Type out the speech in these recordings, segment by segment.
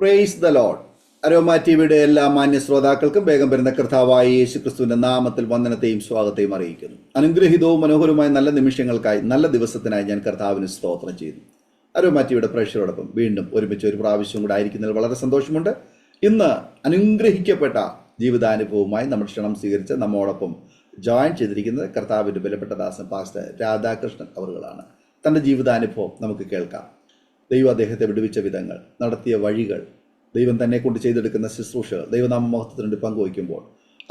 Praise the Lord. Aroma ടിവിയുടെ എല്ലാ മാന്യ ശ്രോതാക്കൾക്കും വേഗം വരുന്ന കർത്താവായ യേശു ക്രിസ്തുവിന്റെ നാമത്തിൽ വന്ദനത്തെയും സ്വാഗതത്തെയും അറിയിക്കുന്നു. അനുഗ്രഹീതവും മനോഹരമായ നല്ല നിമിഷങ്ങൾക്കായി, നല്ല ദിവസത്തിനായി ഞാൻ കർത്താവിന് സ്തോത്രം ചെയ്യുന്നു. അരോമ ടിവിയുടെ പ്രേക്ഷകരോടൊപ്പം വീണ്ടും ഒരുമിച്ച് ഒരു പ്രാവശ്യം കൂടെ ആയിരിക്കുന്നതിൽ വളരെ സന്തോഷമുണ്ട്. ഇന്ന് അനുഗ്രഹിക്കപ്പെട്ട ജീവിതാനുഭവവുമായി നമ്മുടെ ക്ഷണം സ്വീകരിച്ച് നമ്മോടൊപ്പം ജോയിൻ ചെയ്തിരിക്കുന്നത് കർത്താവിൻ്റെ വിലപ്പെട്ട ദാസൻ പാസ്റ്റർ രാധാകൃഷ്ണൻ അവറുകളാണ്. തൻ്റെ ജീവിതാനുഭവം നമുക്ക് കേൾക്കാം. ദൈവം അദ്ദേഹത്തെ വിടുവിച്ച വിധങ്ങൾ, നടത്തിയ വഴികൾ, ദൈവം തന്നെ കൊണ്ട് ചെയ്തെടുക്കുന്ന ശുശ്രൂഷകൾ ദൈവനാമ മഹത്വത്തിന് വേണ്ടി പങ്കുവയ്ക്കുമ്പോൾ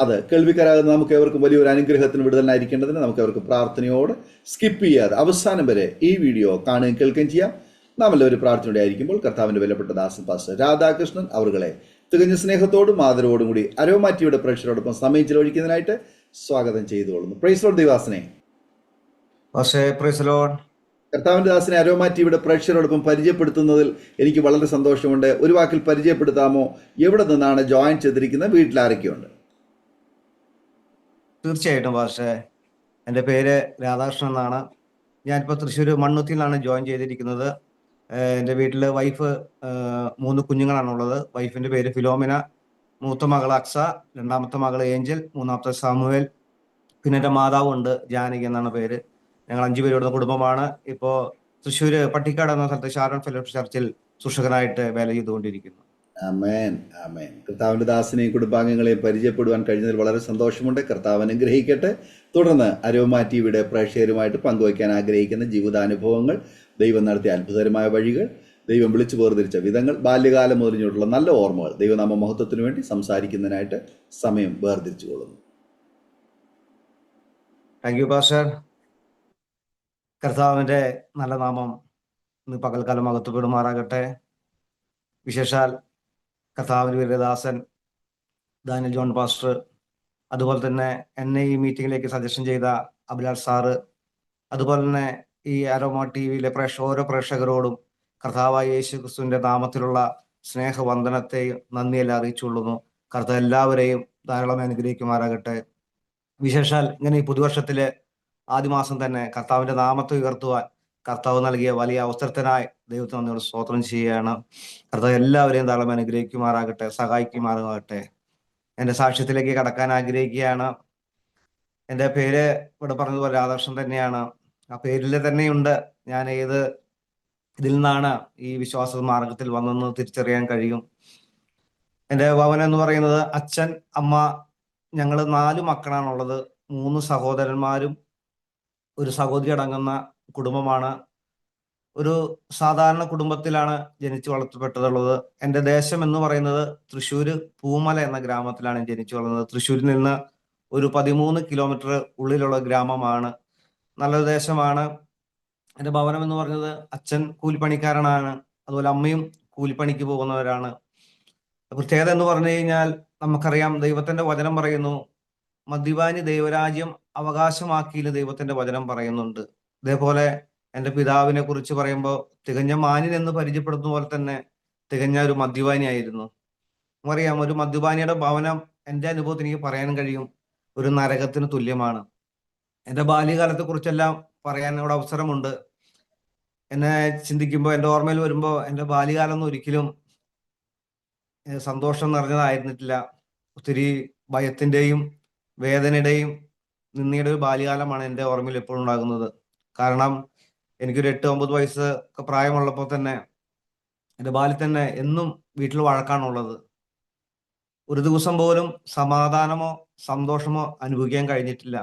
അത് കേൾവിക്കാരാകുന്ന നമുക്ക് ഏവർക്കും വലിയൊരു അനുഗ്രഹത്തിന് വിടുതലായിരിക്കേണ്ടതിന് നമുക്ക് അവർക്ക് പ്രാർത്ഥനയോട് സ്കിപ്പ് ചെയ്യാതെ അവസാനം വരെ ഈ വീഡിയോ കാണുകയും കേൾക്കുകയും ചെയ്യാം. നാം എല്ലാവരും പ്രാർത്ഥനയോടെ ആയിരിക്കുമ്പോൾ കർത്താവിൻ്റെ വിലപ്പെട്ട ദാസൻ പാസ്റ്റർ രാധാകൃഷ്ണൻ അവറുകളെ തികഞ്ഞ സ്നേഹത്തോടും ആദരവോടും കൂടി അരോമ ടിവിയുടെ പ്രേക്ഷകരോടൊപ്പം സമയം ചിലവഴിക്കുന്നതിനായിട്ട് സ്വാഗതം ചെയ്തുകൊള്ളുന്നു. Praise Lord ദൈവാസനെ. കർത്താവിൻ്റെ ദാസനെ അരോമ ടിവിയുടെ പ്രേക്ഷകരോടൊപ്പം പരിചയപ്പെടുത്തുന്നതിൽ എനിക്ക് വളരെ സന്തോഷമുണ്ട്. ഒരു വാക്കിൽ പരിചയപ്പെടുത്താമോ? എവിടെ നിന്നാണ് ജോയിൻ ചെയ്തിരിക്കുന്നത്? വീട്ടിൽ ആരൊക്കെയുണ്ട്? തീർച്ചയായിട്ടും പക്ഷേ എൻ്റെ പേര് രാധാകൃഷ്ണൻ എന്നാണ്. ഞാനിപ്പോൾ തൃശ്ശൂർ മണ്ണുത്തിയിലാണ് ജോയിൻ ചെയ്തിരിക്കുന്നത്. എൻ്റെ വീട്ടിൽ വൈഫ് 3 കുഞ്ഞുങ്ങളാണുള്ളത്. വൈഫിൻ്റെ പേര് ഫിലോമിന, മൂത്ത മകൾ അക്സ, രണ്ടാമത്തെ മകൾ ഏഞ്ചൽ, മൂന്നാമത്തെ സാമുവേൽ, പിന്നെ എൻ്റെ മാതാവുണ്ട് ജാനകി എന്നാണ് പേര്. ഞങ്ങൾ 5 പേരുടെ കുടുംബമാണ്. ഇപ്പോൾ തൃശ്ശൂർ പട്ടിക്കാട് എന്ന സ്ഥലത്ത് ഷാരോൺ ഫെലോഷിപ്പ് ചർച്ചിൽ ശുശ്രൂഷകനായിട്ട് വേല ചെയ്തുകൊണ്ടിരിക്കുന്നു. ആമേൻ, ആമേൻ. കർത്താവിൻ്റെ ദാസനെയും കുടുംബാംഗങ്ങളെയും പരിചയപ്പെടുവാൻ കഴിഞ്ഞതിൽ വളരെ സന്തോഷമുണ്ട്. കർത്താവ് അനുഗ്രഹിക്കട്ടെ. തുടർന്ന് അരോമ ടിവിയുടെ പ്രേക്ഷകരുമായിട്ട് പങ്കുവയ്ക്കാൻ ആഗ്രഹിക്കുന്ന ജീവിതാനുഭവങ്ങൾ, ദൈവം നടത്തിയ അത്ഭുതകരമായ വഴികൾ, ദൈവം വിളിച്ചു വേർതിരിച്ച വിധങ്ങൾ, ബാല്യകാലം മുതലിഞ്ഞുള്ള നല്ല ഓർമ്മകൾ ദൈവനാമ മഹത്വത്തിന് വേണ്ടി സംസാരിക്കുന്നതിനായിട്ട് സമയം വേർതിരിച്ചു കൊള്ളുന്നു. Thank you pastor. കർത്താവിൻ്റെ നല്ല നാമം ഇന്ന് പകൽക്കാലം മഹത്വപ്പെടുമാറാകട്ടെ. വിശേഷാൽ കർത്താവിൻ്റെ വീരദാസൻ ഡാനിയൽ ജോൺ പാസ്റ്റർ, അതുപോലെ തന്നെ എന്നെ ഈ മീറ്റിങ്ങിലേക്ക് സജഷൻ ചെയ്ത അഭിലാഷ് സാറ്, അതുപോലെ തന്നെ ഈ അരോമ ടി വിയിലെ ഓരോ പ്രേക്ഷകരോടും കർത്താവായ യേശു ക്രിസ്തുവിൻ്റെ നാമത്തിലുള്ള സ്നേഹവന്ദനത്തെയും നന്ദിയെല്ലാം അറിയിച്ചുകൊള്ളുന്നു. കർത്താവ് എല്ലാവരെയും ധാരാളം അനുഗ്രഹിക്കുമാറാകട്ടെ. വിശേഷാൽ ഇങ്ങനെ ഈ പുതുവർഷത്തിലെ ആദ്യ മാസം തന്നെ കർത്താവിൻ്റെ നാമത്തെ ഉയർത്തുവാൻ കർത്താവ് നൽകിയ വലിയ അവസരത്തിനായി ദൈവത്തെ നന്ദിയോട് സ്തോത്രം ചെയ്യുകയാണ്. കർത്താവ് എല്ലാവരെയും ധാരാളം അനുഗ്രഹിക്കുമാറാകട്ടെ, സഹായിക്കുമാറാകട്ടെ. എൻ്റെ സാക്ഷ്യത്തിലേക്ക് കടക്കാൻ ആഗ്രഹിക്കുകയാണ്. എൻ്റെ പേര് ഇവിടെ പറഞ്ഞതുപോലെ രാധാകൃഷ്ണൻ തന്നെയാണ്. ആ പേരിൽ തന്നെയുണ്ട് ഞാൻ ഏത് ഇതിൽ നിന്നാണ് ഈ വിശ്വാസ മാർഗത്തിൽ വന്നെന്ന് തിരിച്ചറിയാൻ കഴിയും. എൻ്റെ ഭവനം എന്ന് പറയുന്നത് അച്ഛൻ, അമ്മ, ഞങ്ങൾ 4 മക്കളാണുള്ളത്. 3 സഹോദരന്മാരും ഒരു സഹോദരി അടങ്ങുന്ന കുടുംബമാണ്. ഒരു സാധാരണ കുടുംബത്തിലാണ് ജനിച്ചു വളർത്തപ്പെട്ടിട്ടുള്ളത്. എൻ്റെ ദേശം എന്ന് പറയുന്നത് തൃശ്ശൂർ പൂമല എന്ന ഗ്രാമത്തിലാണ് ജനിച്ചു വളർന്നത്. തൃശ്ശൂരിൽ നിന്ന് ഒരു 13 കിലോമീറ്റർ ഉള്ളിലുള്ള ഗ്രാമമാണ്. നല്ലൊരു ദേശമാണ്. എൻ്റെ ഭവനം എന്ന് പറഞ്ഞത് അച്ഛൻ കൂലിപ്പണിക്കാരനാണ്, അതുപോലെ അമ്മയും കൂലിപ്പണിക്ക് പോകുന്നവരാണ്. പ്രത്യേകത എന്ന് പറഞ്ഞു കഴിഞ്ഞാൽ നമുക്കറിയാം, ദൈവത്തിന്റെ വചനം പറയുന്നു, മദ്യപാനി ദൈവരാജ്യം അവകാശമാക്കിയിൽ ദൈവത്തിന്റെ വചനം പറയുന്നുണ്ട്. ഇതേപോലെ എൻ്റെ പിതാവിനെ കുറിച്ച് പറയുമ്പോൾ തികഞ്ഞ മാന്യൻ എന്ന് പരിചയപ്പെടുത്തുന്ന പോലെ തന്നെ തികഞ്ഞ ഒരു മദ്യപാനിയായിരുന്നു. നമുക്കറിയാം, ഒരു മദ്യപാനിയുടെ ഭവനം എൻ്റെ അനുഭവത്തിൽ എനിക്ക് പറയാൻ കഴിയും ഒരു നരകത്തിന് തുല്യമാണ്. എൻ്റെ ബാല്യകാലത്തെ കുറിച്ചെല്ലാം പറയാൻ ഇവിടെ അവസരമുണ്ട്. എന്നെ ചിന്തിക്കുമ്പോൾ, എൻ്റെ ഓർമ്മയിൽ വരുമ്പോൾ എൻ്റെ ബാല്യകാലം ഒന്നും ഒരിക്കലും സന്തോഷം നിറഞ്ഞതായിരുന്നിട്ടില്ല. ഒത്തിരി ഭയത്തിൻ്റെയും വേദനയുടെയും നിന്ദയുടെ ഒരു ബാല്യകാലമാണ് എൻ്റെ ഓർമ്മയിൽ എപ്പോഴും ഉണ്ടാകുന്നത്. കാരണം എനിക്കൊരു 8-9 വയസ്സ് ഒക്കെ പ്രായമുള്ളപ്പോൾ തന്നെ എൻ്റെ ബാല്യത്തിൽ തന്നെ എന്നും വീട്ടിൽ വഴക്കാണുള്ളത്. ഒരു ദിവസം പോലും സമാധാനമോ സന്തോഷമോ അനുഭവിക്കാൻ കഴിഞ്ഞിട്ടില്ല.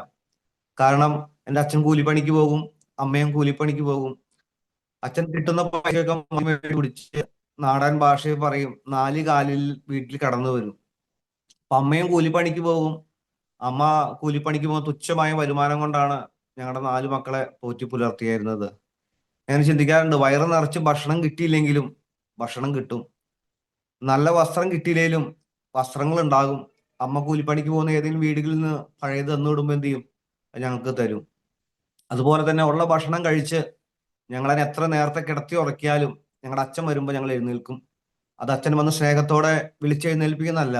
കാരണം എൻ്റെ അച്ഛൻ കൂലിപ്പണിക്ക് പോകും, അമ്മയും കൂലിപ്പണിക്ക് പോകും. അച്ഛൻ കിട്ടുന്ന പൈസയൊക്കെ പിടിച്ച് നാടൻ ഭാഷയിൽ പറയും 4 കാലിൽ വീട്ടിൽ കടന്നു വരും. അപ്പൊ അമ്മയും കൂലിപ്പണിക്ക് പോകും. അമ്മ കൂലിപ്പണിക്ക് പോകുന്ന തുച്ഛമായ വരുമാനം കൊണ്ടാണ് ഞങ്ങളുടെ 4 മക്കളെ പോറ്റി പുലർത്തിയായിരുന്നത്. ഞാൻ ചിന്തിക്കാറുണ്ട്, വയറ് നിറച്ച് ഭക്ഷണം കിട്ടിയില്ലെങ്കിലും ഭക്ഷണം കിട്ടും, നല്ല വസ്ത്രം കിട്ടിയില്ലെങ്കിലും വസ്ത്രങ്ങൾ ഉണ്ടാകും. അമ്മ കൂലിപ്പണിക്ക് പോകുന്ന ഏതെങ്കിലും വീടുകളിൽ നിന്ന് പഴയത് തന്നിടുമ്പോൾ എന്ത് ചെയ്യും? ഞങ്ങൾക്ക് തരും. അതുപോലെ തന്നെ ഉള്ള ഭക്ഷണം കഴിച്ച് ഞങ്ങളതിനെ എത്ര നേരത്തെ കിടത്തി ഉറക്കിയാലും ഞങ്ങളുടെ അച്ഛൻ വരുമ്പോൾ ഞങ്ങൾ എഴുന്നേൽക്കും. അത് അച്ഛൻ വന്ന് സ്നേഹത്തോടെ വിളിച്ചെഴുന്നേൽപ്പിക്കുന്നതല്ല,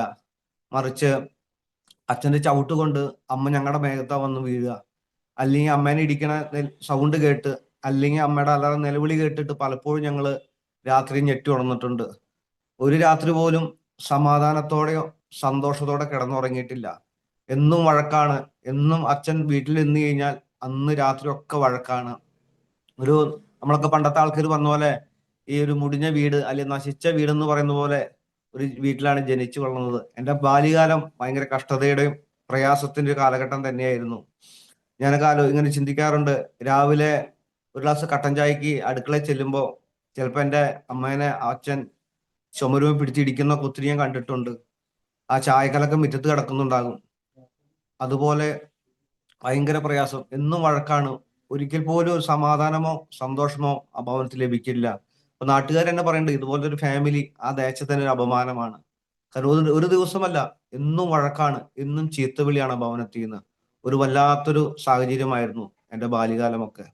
മറിച്ച് അച്ഛൻ്റെ ചവിട്ട് കൊണ്ട് അമ്മ ഞങ്ങളുടെ മേഘത്താ വന്ന് വീഴുക. അല്ലെങ്കിൽ അമ്മേനെ ഇടിക്കണ സൗണ്ട് കേട്ട്, അല്ലെങ്കിൽ അമ്മയുടെ അല്ലാതെ നിലവിളി കേട്ടിട്ട് പലപ്പോഴും ഞങ്ങൾ രാത്രി ഞെട്ടി ഉണർന്നിട്ടുണ്ട്. ഒരു രാത്രി പോലും സമാധാനത്തോടെയോ സന്തോഷത്തോടെ കിടന്നുറങ്ങിയിട്ടില്ല. എന്നും വഴക്കാണ്. എന്നും അച്ഛൻ വീട്ടിൽ നിന്ന് കഴിഞ്ഞാൽ അന്ന് രാത്രി ഒക്കെ വഴക്കാണ്. ഒരു നമ്മളൊക്കെ പണ്ടത്തെ ആൾക്കാർ പറഞ്ഞ പോലെ ഈ ഒരു മുടിഞ്ഞ വീട് അല്ലെങ്കിൽ നശിച്ച വീട് എന്ന് പറയുന്ന പോലെ ഒരു വീട്ടിലാണ് ജനിച്ചു വളർന്നത്. എൻ്റെ ബാല്യകാലം ഭയങ്കര കഷ്ടതയുടെയും പ്രയാസത്തിന്റെ ഒരു കാലഘട്ടം തന്നെയായിരുന്നു. ഞാനൊക്കെ ഇങ്ങനെ ചിന്തിക്കാറുണ്ട്. രാവിലെ ഒരു ഗ്ലാസ് കട്ടൻ ചായക്ക് അടുക്കളയിൽ ചെല്ലുമ്പോൾ ചിലപ്പോൾ എൻ്റെ അമ്മേനെ അച്ഛൻ ചുമരുമെ പിടിച്ചിടിക്കുന്ന ഒത്തിരി ഞാൻ കണ്ടിട്ടുണ്ട്. ആ ചായക്കലൊക്കെ മുറ്റത്ത് കിടക്കുന്നുണ്ടാകും. അതുപോലെ ഭയങ്കര പ്രയാസം, എന്നും വഴക്കാണ്. ഒരിക്കൽ പോലും ഒരു സമാധാനമോ സന്തോഷമോ ആ ഭവനത്തിൽ ലഭിക്കില്ല. അപ്പൊ നാട്ടുകാർ തന്നെ പറയുന്നുണ്ട്, ഇതുപോലത്തെ ഒരു ഫാമിലി ആ ദേശത്തിന് തന്നെ ഒരു അപമാനമാണ്. കാരണം ഒരു ദിവസമല്ല, എന്നും വഴക്കാണ്, എന്നും ചീത്തവിളിയാണ് ആ ഭവനത്തിൽ നിന്ന്. ഒരു വല്ലാത്തൊരു സാഹചര്യമായിരുന്നു എൻ്റെ ബാല്യകാലമൊക്കെ.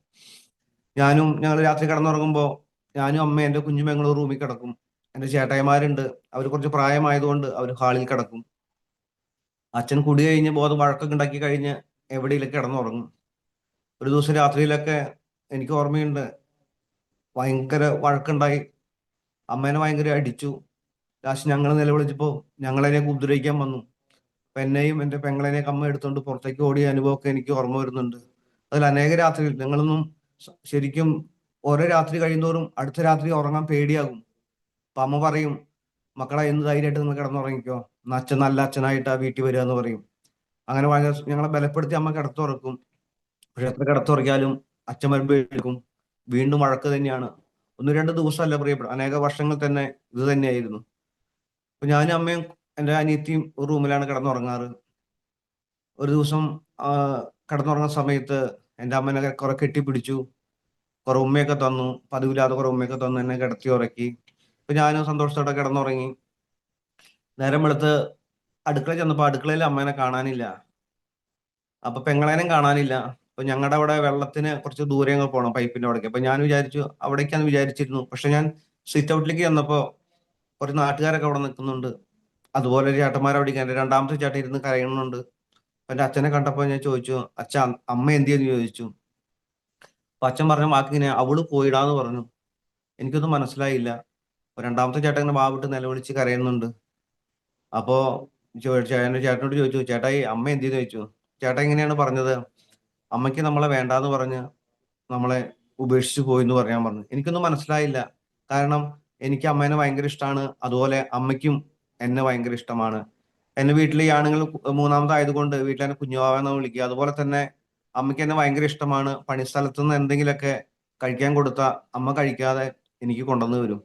ഞങ്ങൾ രാത്രി കിടന്നുറങ്ങുമ്പോൾ ഞാനും അമ്മയും എൻ്റെ കുഞ്ഞും ഞങ്ങൾ റൂമിൽ കിടക്കും. എൻ്റെ ചേട്ടായിമാരുണ്ട്, അവർ കുറച്ച് പ്രായമായതുകൊണ്ട് അവർ ഹാളിൽ കിടക്കും. അച്ഛൻ കുടി കഴിഞ്ഞ് ബോധം വഴക്കൊക്കെ ഉണ്ടാക്കി കഴിഞ്ഞ് എവിടെയെങ്കിലൊക്കെ കിടന്നുറങ്ങും. ഒരു ദിവസം രാത്രിയിലൊക്കെ എനിക്ക് ഓർമ്മയുണ്ട്, ഭയങ്കര വഴക്കുണ്ടായി. അമ്മേനെ ഭയങ്കര അടിച്ചു. ലാസ്റ്റ് ഞങ്ങൾ നിലവിളിച്ചപ്പോ ഞങ്ങളതിനെ ഉപദ്രവിക്കാൻ വന്നു. അപ്പൊ എന്നെയും എൻ്റെ പെങ്ങളെയൊക്കെ അമ്മ എടുത്തുകൊണ്ട് പുറത്തേക്ക് ഓടിയ അനുഭവമൊക്കെ എനിക്ക് ഓർമ്മ വരുന്നുണ്ട്. അതിൽ അനേക രാത്രികൾ ഞങ്ങളൊന്നും ശരിക്കും ഓരോ രാത്രി കഴിയുന്തോറും അടുത്ത രാത്രി ഉറങ്ങാൻ പേടിയാകും. അപ്പൊ അമ്മ പറയും, മക്കളെ ഇന്ന് ധൈര്യമായിട്ട് നിങ്ങൾ കിടന്നുറങ്ങിക്കോ, ഇന്ന് അച്ഛൻ നല്ല അച്ഛനായിട്ട് ആ വീട്ടിൽ വരിക എന്ന് പറയും. അങ്ങനെ ഭയങ്കര ഞങ്ങളെ ബലപ്പെടുത്തി അമ്മ കിടത്തുറക്കും. പക്ഷെ എത്ര കിടത്തുറക്കിയാലും അച്ഛൻ വരുമ്പോൾ എടുക്കും, വീണ്ടും വഴക്ക് തന്നെയാണ്. ഒന്ന് രണ്ട് ദിവസമല്ല പ്രിയപ്പെട്ട, അനേക വർഷങ്ങൾ തന്നെ ഇത് തന്നെയായിരുന്നു. അപ്പൊ ഞാനും അമ്മയും എൻ്റെ അനിയത്തിയും ഒരു റൂമിലാണ് കിടന്നുറങ്ങാറ്. ഒരു ദിവസം ആ കിടന്നുറങ്ങുന്ന സമയത്ത് എൻ്റെ അമ്മനെ കുറെ കെട്ടിപ്പിടിച്ചു, കുറെ ഉമ്മയൊക്കെ തന്നു, പതിവില്ലാതെ കുറെ ഉമ്മയൊക്കെ തന്നു, എന്നെ കിടത്തി ഉറക്കി. അപ്പൊ ഞാനും സന്തോഷത്തോടെ കിടന്നുറങ്ങി. നേരം വെളുത്ത് അടുക്കള ചെന്നപ്പോ അടുക്കളയിൽ അമ്മേനെ കാണാനില്ല. അപ്പൊ പെങ്ങളേനും കാണാനില്ല. അപ്പൊ ഞങ്ങളുടെ അവിടെ വെള്ളത്തിന് കുറച്ച് ദൂരെ അങ്ങ് പോകണം, പൈപ്പിന്റെ അവിടേക്ക്. അപ്പൊ ഞാൻ വിചാരിച്ചു അവിടേക്കാന്ന് വിചാരിച്ചിരുന്നു. പക്ഷെ ഞാൻ സിറ്റ് ഔട്ടിലേക്ക് ചെന്നപ്പോ കുറച്ച് നാട്ടുകാരൊക്കെ അവിടെ നിൽക്കുന്നുണ്ട്. അതുപോലെ ഒരു ചേട്ടന്മാർ അവിടെ എൻ്റെ രണ്ടാമത്തെ ചേട്ടൻ ഇരുന്ന് കരയുന്നുണ്ട്. അപ്പൊ എൻ്റെ അച്ഛനെ കണ്ടപ്പോ ഞാൻ ചോദിച്ചു, അച്ഛ അമ്മ എന്തിയെന്ന് ചോദിച്ചു. അപ്പൊ അച്ഛൻ പറഞ്ഞ വാക്കിങ്ങനെ, അവള് പോയിടാന്ന് പറഞ്ഞു. എനിക്കൊന്നും മനസ്സിലായില്ല. അപ്പൊ രണ്ടാമത്തെ ചേട്ടൻ ഇങ്ങനെ വാവിട്ട് നിലവിളിച്ച് കരയുന്നുണ്ട്. അപ്പോ ചേട്ടനോട് ചോദിച്ചു, ചേട്ടായി അമ്മ എന്തിയെന്ന് ചോദിച്ചു. ചേട്ടൻ ഇങ്ങനെയാണ് പറഞ്ഞത്, അമ്മയ്ക്ക് നമ്മളെ വേണ്ടാന്ന് പറഞ്ഞ് നമ്മളെ ഉപേക്ഷിച്ചു പോയി എന്ന് പറയാൻ പറഞ്ഞു. എനിക്കൊന്നും മനസ്സിലായില്ല. കാരണം എനിക്ക് അമ്മേനെ ഭയങ്കര ഇഷ്ടമാണ്. അതുപോലെ അമ്മയ്ക്കും എന്നെ ഭയങ്കര ഇഷ്ടമാണ്. എന്റെ വീട്ടിൽ ഈ ആണുങ്ങൾ മൂന്നാമത് ആയതുകൊണ്ട് വീട്ടിൽ എന്നെ കുഞ്ഞുവാവെന്ന് വിളിക്കുക. അതുപോലെ തന്നെ അമ്മയ്ക്ക് എന്നെ ഭയങ്കര ഇഷ്ടമാണ്. പണിസ്ഥലത്ത് നിന്ന് എന്തെങ്കിലുമൊക്കെ കഴിക്കാൻ കൊടുത്ത അമ്മ കഴിക്കാതെ എനിക്ക് കൊണ്ടുവന്ന് വരും.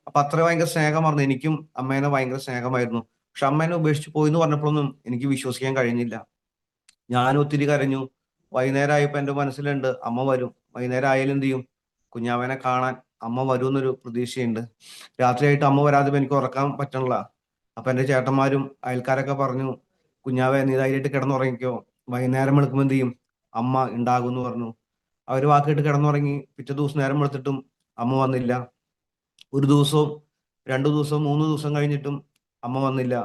അപ്പൊ അത്ര ഭയങ്കര സ്നേഹമായിരുന്നു. എനിക്കും അമ്മേനെ ഭയങ്കര സ്നേഹമായിരുന്നു. പക്ഷെ അമ്മേനെ ഉപേക്ഷിച്ച് പോയി എന്ന് പറഞ്ഞപ്പോഴൊന്നും എനിക്ക് വിശ്വസിക്കാൻ കഴിഞ്ഞില്ല. ഞാൻ ഒത്തിരി കരഞ്ഞു. വൈകുന്നേരം ആയപ്പോ എന്റെ മനസ്സിലുണ്ട്, അമ്മ വരും. വൈകുന്നേരം ആയാലും എന്ത് ചെയ്യും, കുഞ്ഞാവനെ കാണാൻ അമ്മ വരും എന്നൊരു പ്രതീക്ഷയുണ്ട്. രാത്രിയായിട്ട് അമ്മ വരാതെ എനിക്ക് ഉറക്കാൻ പറ്റണില്ല. അപ്പൊ എന്റെ ചേട്ടന്മാരും അയൽക്കാരൊക്കെ പറഞ്ഞു, കുഞ്ഞാവെ നീ ധൈര്യമായിട്ട് കിടന്നുറങ്ങിക്കോ, വൈകുന്നേരം വെളുക്കുമ്പോൾ എന്ത് ചെയ്യും, അമ്മ ഉണ്ടാകും എന്ന് പറഞ്ഞു. അവര് വാക്കിട്ട് കിടന്നുറങ്ങി. പിറ്റേ ദിവസം നേരം വെളുത്തിട്ടും അമ്മ വന്നില്ല. ഒരു ദിവസവും 2 ദിവസവും 3 ദിവസം കഴിഞ്ഞിട്ടും അമ്മ വന്നില്ല.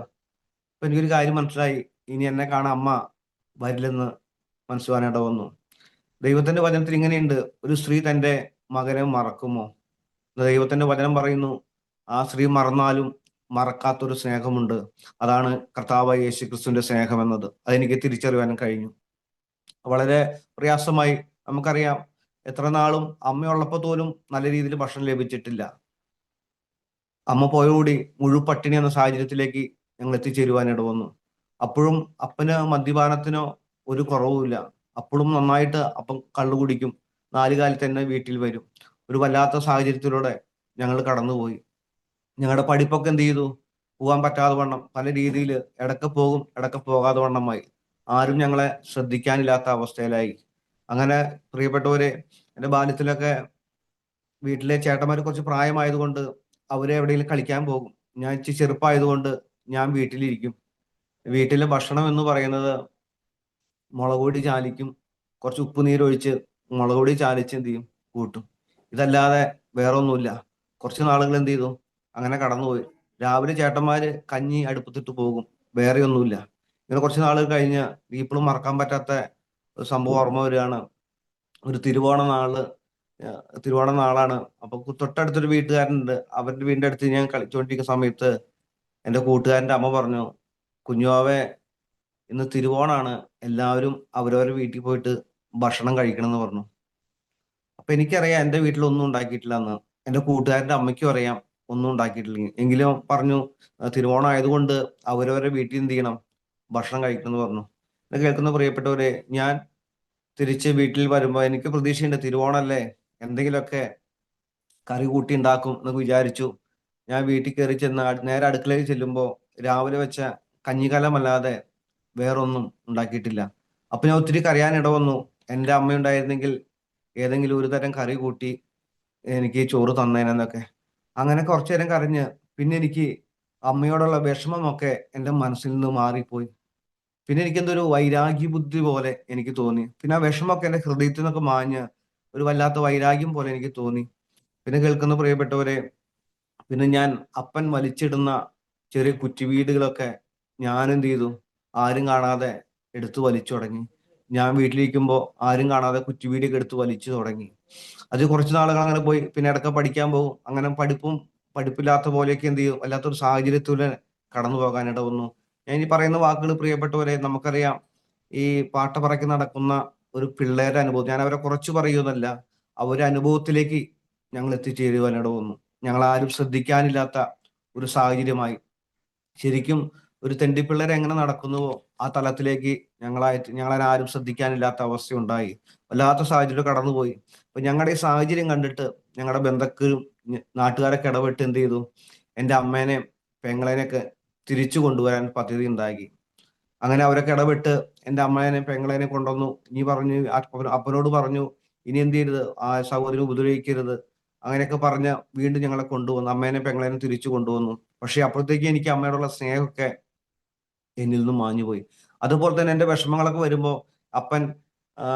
അപ്പൊ എനിക്കൊരു കാര്യം മനസ്സിലായി, ഇനി എന്നെ കാണാൻ അമ്മ വരില്ലെന്ന് മനസ്സിലാനായിട്ട് വന്നു. ദൈവത്തിന്റെ വചനത്തിൽ ഇങ്ങനെയുണ്ട്, ഒരു സ്ത്രീ തന്റെ മകനെ മറക്കുമോ? ദൈവത്തിന്റെ വചനം പറയുന്നു, ആ സ്ത്രീ മറന്നാലും മറക്കാത്തൊരു സ്നേഹമുണ്ട്. അതാണ് കർത്താവായ യേശു ക്രിസ്തുവിന്റെ സ്നേഹം എന്നത്. അതെനിക്ക് തിരിച്ചറിയാനും കഴിഞ്ഞു. വളരെ പ്രയാസമായി. നമുക്കറിയാം, എത്ര നാളും അമ്മയുള്ളപ്പോൾ പോലും നല്ല രീതിയിൽ ഭക്ഷണം ലഭിച്ചിട്ടില്ല. അമ്മ പോയോടി മുഴുവൻ പട്ടിണി എന്ന സാഹചര്യത്തിലേക്ക് ഞങ്ങൾ എത്തിച്ചേരുവാനിട വന്നു. അപ്പോഴും അപ്പന് മദ്യപാനത്തിനോ ഒരു കുറവുമില്ല. അപ്പോഴും നന്നായിട്ട് അപ്പം കള്ളു കുടിക്കും. 4 കാലത്ത് തന്നെ വീട്ടിൽ വരും. ഒരു വല്ലാത്ത സാഹചര്യത്തിലൂടെ ഞങ്ങൾ കടന്നുപോയി. ഞങ്ങളുടെ പഠിപ്പൊക്കെ എന്ത് ചെയ്തു, പോകാൻ പറ്റാതെ വണ്ണം പല രീതിയിൽ ഇടയ്ക്ക് പോകും ഇടയ്ക്ക് പോകാതെ വണ്ണമായി. ആരും ഞങ്ങളെ ശ്രദ്ധിക്കാനില്ലാത്ത അവസ്ഥയിലായി. അങ്ങനെ പ്രിയപ്പെട്ടവരെ, എൻ്റെ ബാല്യത്തിലൊക്കെ വീട്ടിലെ ചേട്ടന്മാർ കുറച്ച് പ്രായമായതുകൊണ്ട് അവരെ എവിടെയെങ്കിലും കളിക്കാൻ പോകും. ഞാൻ ഇച്ചിരി ചെറുപ്പമായതുകൊണ്ട് ഞാൻ വീട്ടിലിരിക്കും. വീട്ടിലെ ഭക്ഷണം എന്ന് പറയുന്നത് മുളക് പൊടി ചാലിക്കും, കുറച്ച് ഉപ്പ് നീരൊഴിച്ച് മുളക് പൊടി ചാലിച്ച് എന്ത് ചെയ്യും, കൂട്ടും. ഇതല്ലാതെ വേറെ ഒന്നുമില്ല. കുറച്ച് നാളുകൾ എന്ത് ചെയ്തു, അങ്ങനെ കടന്നുപോയി. രാവിലെ ചേട്ടന്മാര് കഞ്ഞി അടുപ്പത്തിട്ട് പോകും, വേറെ ഒന്നുമില്ല. ഇങ്ങനെ കുറച്ച് നാളുകൾ കഴിഞ്ഞ് ഇപ്പോഴും മറക്കാൻ പറ്റാത്ത ഒരു സംഭവം ഓർമ്മ വരികയാണ്. ഒരു തിരുവോണ നാള് തിരുവോണ നാളാണ്. അപ്പൊ തൊട്ടടുത്തൊരു വീട്ടുകാരനുണ്ട്. അവരുടെ വീടിന്റെ അടുത്ത് ഞാൻ കളിച്ചുകൊണ്ടിരിക്കുന്ന സമയത്ത് എൻ്റെ കൂട്ടുകാരന്റെ അമ്മ പറഞ്ഞു, കുഞ്ഞുവാവേ, ഇന്ന് തിരുവോണാണ്, എല്ലാവരും അവരവരുടെ വീട്ടിൽ പോയിട്ട് ഭക്ഷണം കഴിക്കണം എന്ന് പറഞ്ഞു. അപ്പൊ എനിക്കറിയാം എൻ്റെ വീട്ടിൽ ഒന്നും ഉണ്ടാക്കിയിട്ടില്ല എന്ന്. എൻ്റെ കൂട്ടുകാരന്റെ അമ്മയ്ക്കും അറിയാം ഒന്നും ഉണ്ടാക്കിയിട്ടില്ല. എങ്കിലും പറഞ്ഞു, തിരുവോണം ആയതുകൊണ്ട് അവരവരുടെ വീട്ടിൽ എന്ത് ചെയ്യണം, ഭക്ഷണം കഴിക്കണം എന്ന് പറഞ്ഞു. ഇത് കേൾക്കുന്ന പ്രിയപ്പെട്ടവരെ, ഞാൻ തിരിച്ച് വീട്ടിൽ വരുമ്പോൾ എനിക്ക് പ്രതീക്ഷയുണ്ട്, തിരുവോണല്ലേ, എന്തെങ്കിലുമൊക്കെ കറി കൂട്ടി ഉണ്ടാക്കും എന്നൊക്കെ വിചാരിച്ചു. ഞാൻ വീട്ടിൽ കയറി ചെന്ന് നേരെ അടുക്കളയിൽ ചെല്ലുമ്പോൾ രാവിലെ വെച്ച കഞ്ഞിക്കലമല്ലാതെ വേറൊന്നും ഉണ്ടാക്കിയിട്ടില്ല. അപ്പൊ ഞാൻ ഒത്തിരി കരയാൻ ഇട വന്നു. എൻ്റെ അമ്മയുണ്ടായിരുന്നെങ്കിൽ ഏതെങ്കിലും ഒരു തരം കറി കൂട്ടി എനിക്ക് ചോറ് തന്നേനെന്നൊക്കെ. അങ്ങനെ കുറച്ചു നേരം കരഞ്ഞ് പിന്നെ എനിക്ക് അമ്മയോടുള്ള വിഷമമൊക്കെ എൻ്റെ മനസ്സിൽ നിന്ന് മാറിപ്പോയി. പിന്നെ എനിക്കെന്തൊരു വൈരാഗ്യ ബുദ്ധി പോലെ എനിക്ക് തോന്നി. പിന്നെ ആ വിഷമമൊക്കെ എൻ്റെ ഹൃദയത്തിൽ നിന്നൊക്കെ മാഞ്ഞ് ഒരു വല്ലാത്ത വൈരാഗ്യം പോലെ എനിക്ക് തോന്നി. പിന്നെ കേൾക്കുന്ന പ്രിയപ്പെട്ടവരെ, പിന്നെ ഞാൻ അപ്പൻ വലിച്ചിടുന്ന ചെറിയ കുറ്റിവീടുകളൊക്കെ ഞാൻ എന്ത് ചെയ്തു, ആരും കാണാതെ എടുത്തു വലിച്ചു തുടങ്ങി. ഞാൻ വീട്ടിലിരിക്കുമ്പോൾ ആരും കാണാതെ കുറ്റിവീടിയൊക്കെ എടുത്ത് വലിച്ചു തുടങ്ങി. അത് കുറച്ച് നാളുകൾ അങ്ങനെ പോയി. പിന്നെ ഇടയ്ക്ക് പഠിക്കാൻ പോകും. അങ്ങനെ പഠിപ്പില്ലാത്ത പോലെയൊക്കെ എന്ത് ചെയ്യും, വല്ലാത്തൊരു സാഹചര്യത്തിലൂടെ കടന്നു പോകാനിട വന്നു. ഞാൻ ഈ പറയുന്ന വാക്കുകൾ പ്രിയപ്പെട്ടവരെ, നമുക്കറിയാം ഈ പാട്ട പറക്കി നടക്കുന്ന ഒരു പിള്ളേരുടെ അനുഭവം, ഞാൻ അവരെ കുറച്ച് പറയുന്നതല്ല, അവരുടെ അനുഭവത്തിലേക്ക് ഞങ്ങൾ എത്തിച്ചേരുവാനിട വന്നു. ഞങ്ങൾ ആരും ശ്രദ്ധിക്കാനില്ലാത്ത ഒരു സാഹചര്യമായി. ശരിക്കും ഒരു തെണ്ടിപ്പിള്ളേർ എങ്ങനെ നടക്കുന്നുവോ ആ തലത്തിലേക്ക് ഞങ്ങളെ ആരും ശ്രദ്ധിക്കാനില്ലാത്ത അവസ്ഥ ഉണ്ടായി. വല്ലാത്ത സാഹചര്യം കടന്നുപോയി. അപ്പൊ ഞങ്ങളുടെ ഈ സാഹചര്യം കണ്ടിട്ട് ഞങ്ങളുടെ ബന്ധുക്കളും നാട്ടുകാരൊക്കെ ഇടപെട്ട് എന്ത് ചെയ്തു, എൻ്റെ അമ്മേനെയും പെങ്ങളേനെയൊക്കെ തിരിച്ചു കൊണ്ടുവരാൻ പദ്ധതി ഉണ്ടാക്കി. അങ്ങനെ അവരൊക്കെ ഇടപെട്ട് എൻ്റെ അമ്മേനെയും പെങ്ങളേനെയും കൊണ്ടുവന്നു. ഇനി പറഞ്ഞു, അപ്പനോട് പറഞ്ഞു, ഇനി എന്ത് ചെയ്യരുത്, ആ സഹോദരനെ ഉപദ്രവിക്കരുത്, അങ്ങനെയൊക്കെ പറഞ്ഞ് വീണ്ടും ഞങ്ങളെ കൊണ്ടുവന്നു. അമ്മേനെയും പെങ്ങളേനെയും തിരിച്ചു കൊണ്ടുവന്നു. പക്ഷെ അപ്പോഴത്തേക്ക് എനിക്ക് അമ്മയോടുള്ള സ്നേഹമൊക്കെ എന്നിൽ നിന്നും മാഞ്ഞുപോയി. അതുപോലെ തന്നെ എൻ്റെ വിഷമങ്ങളൊക്കെ വരുമ്പോൾ അപ്പൻ, ആ,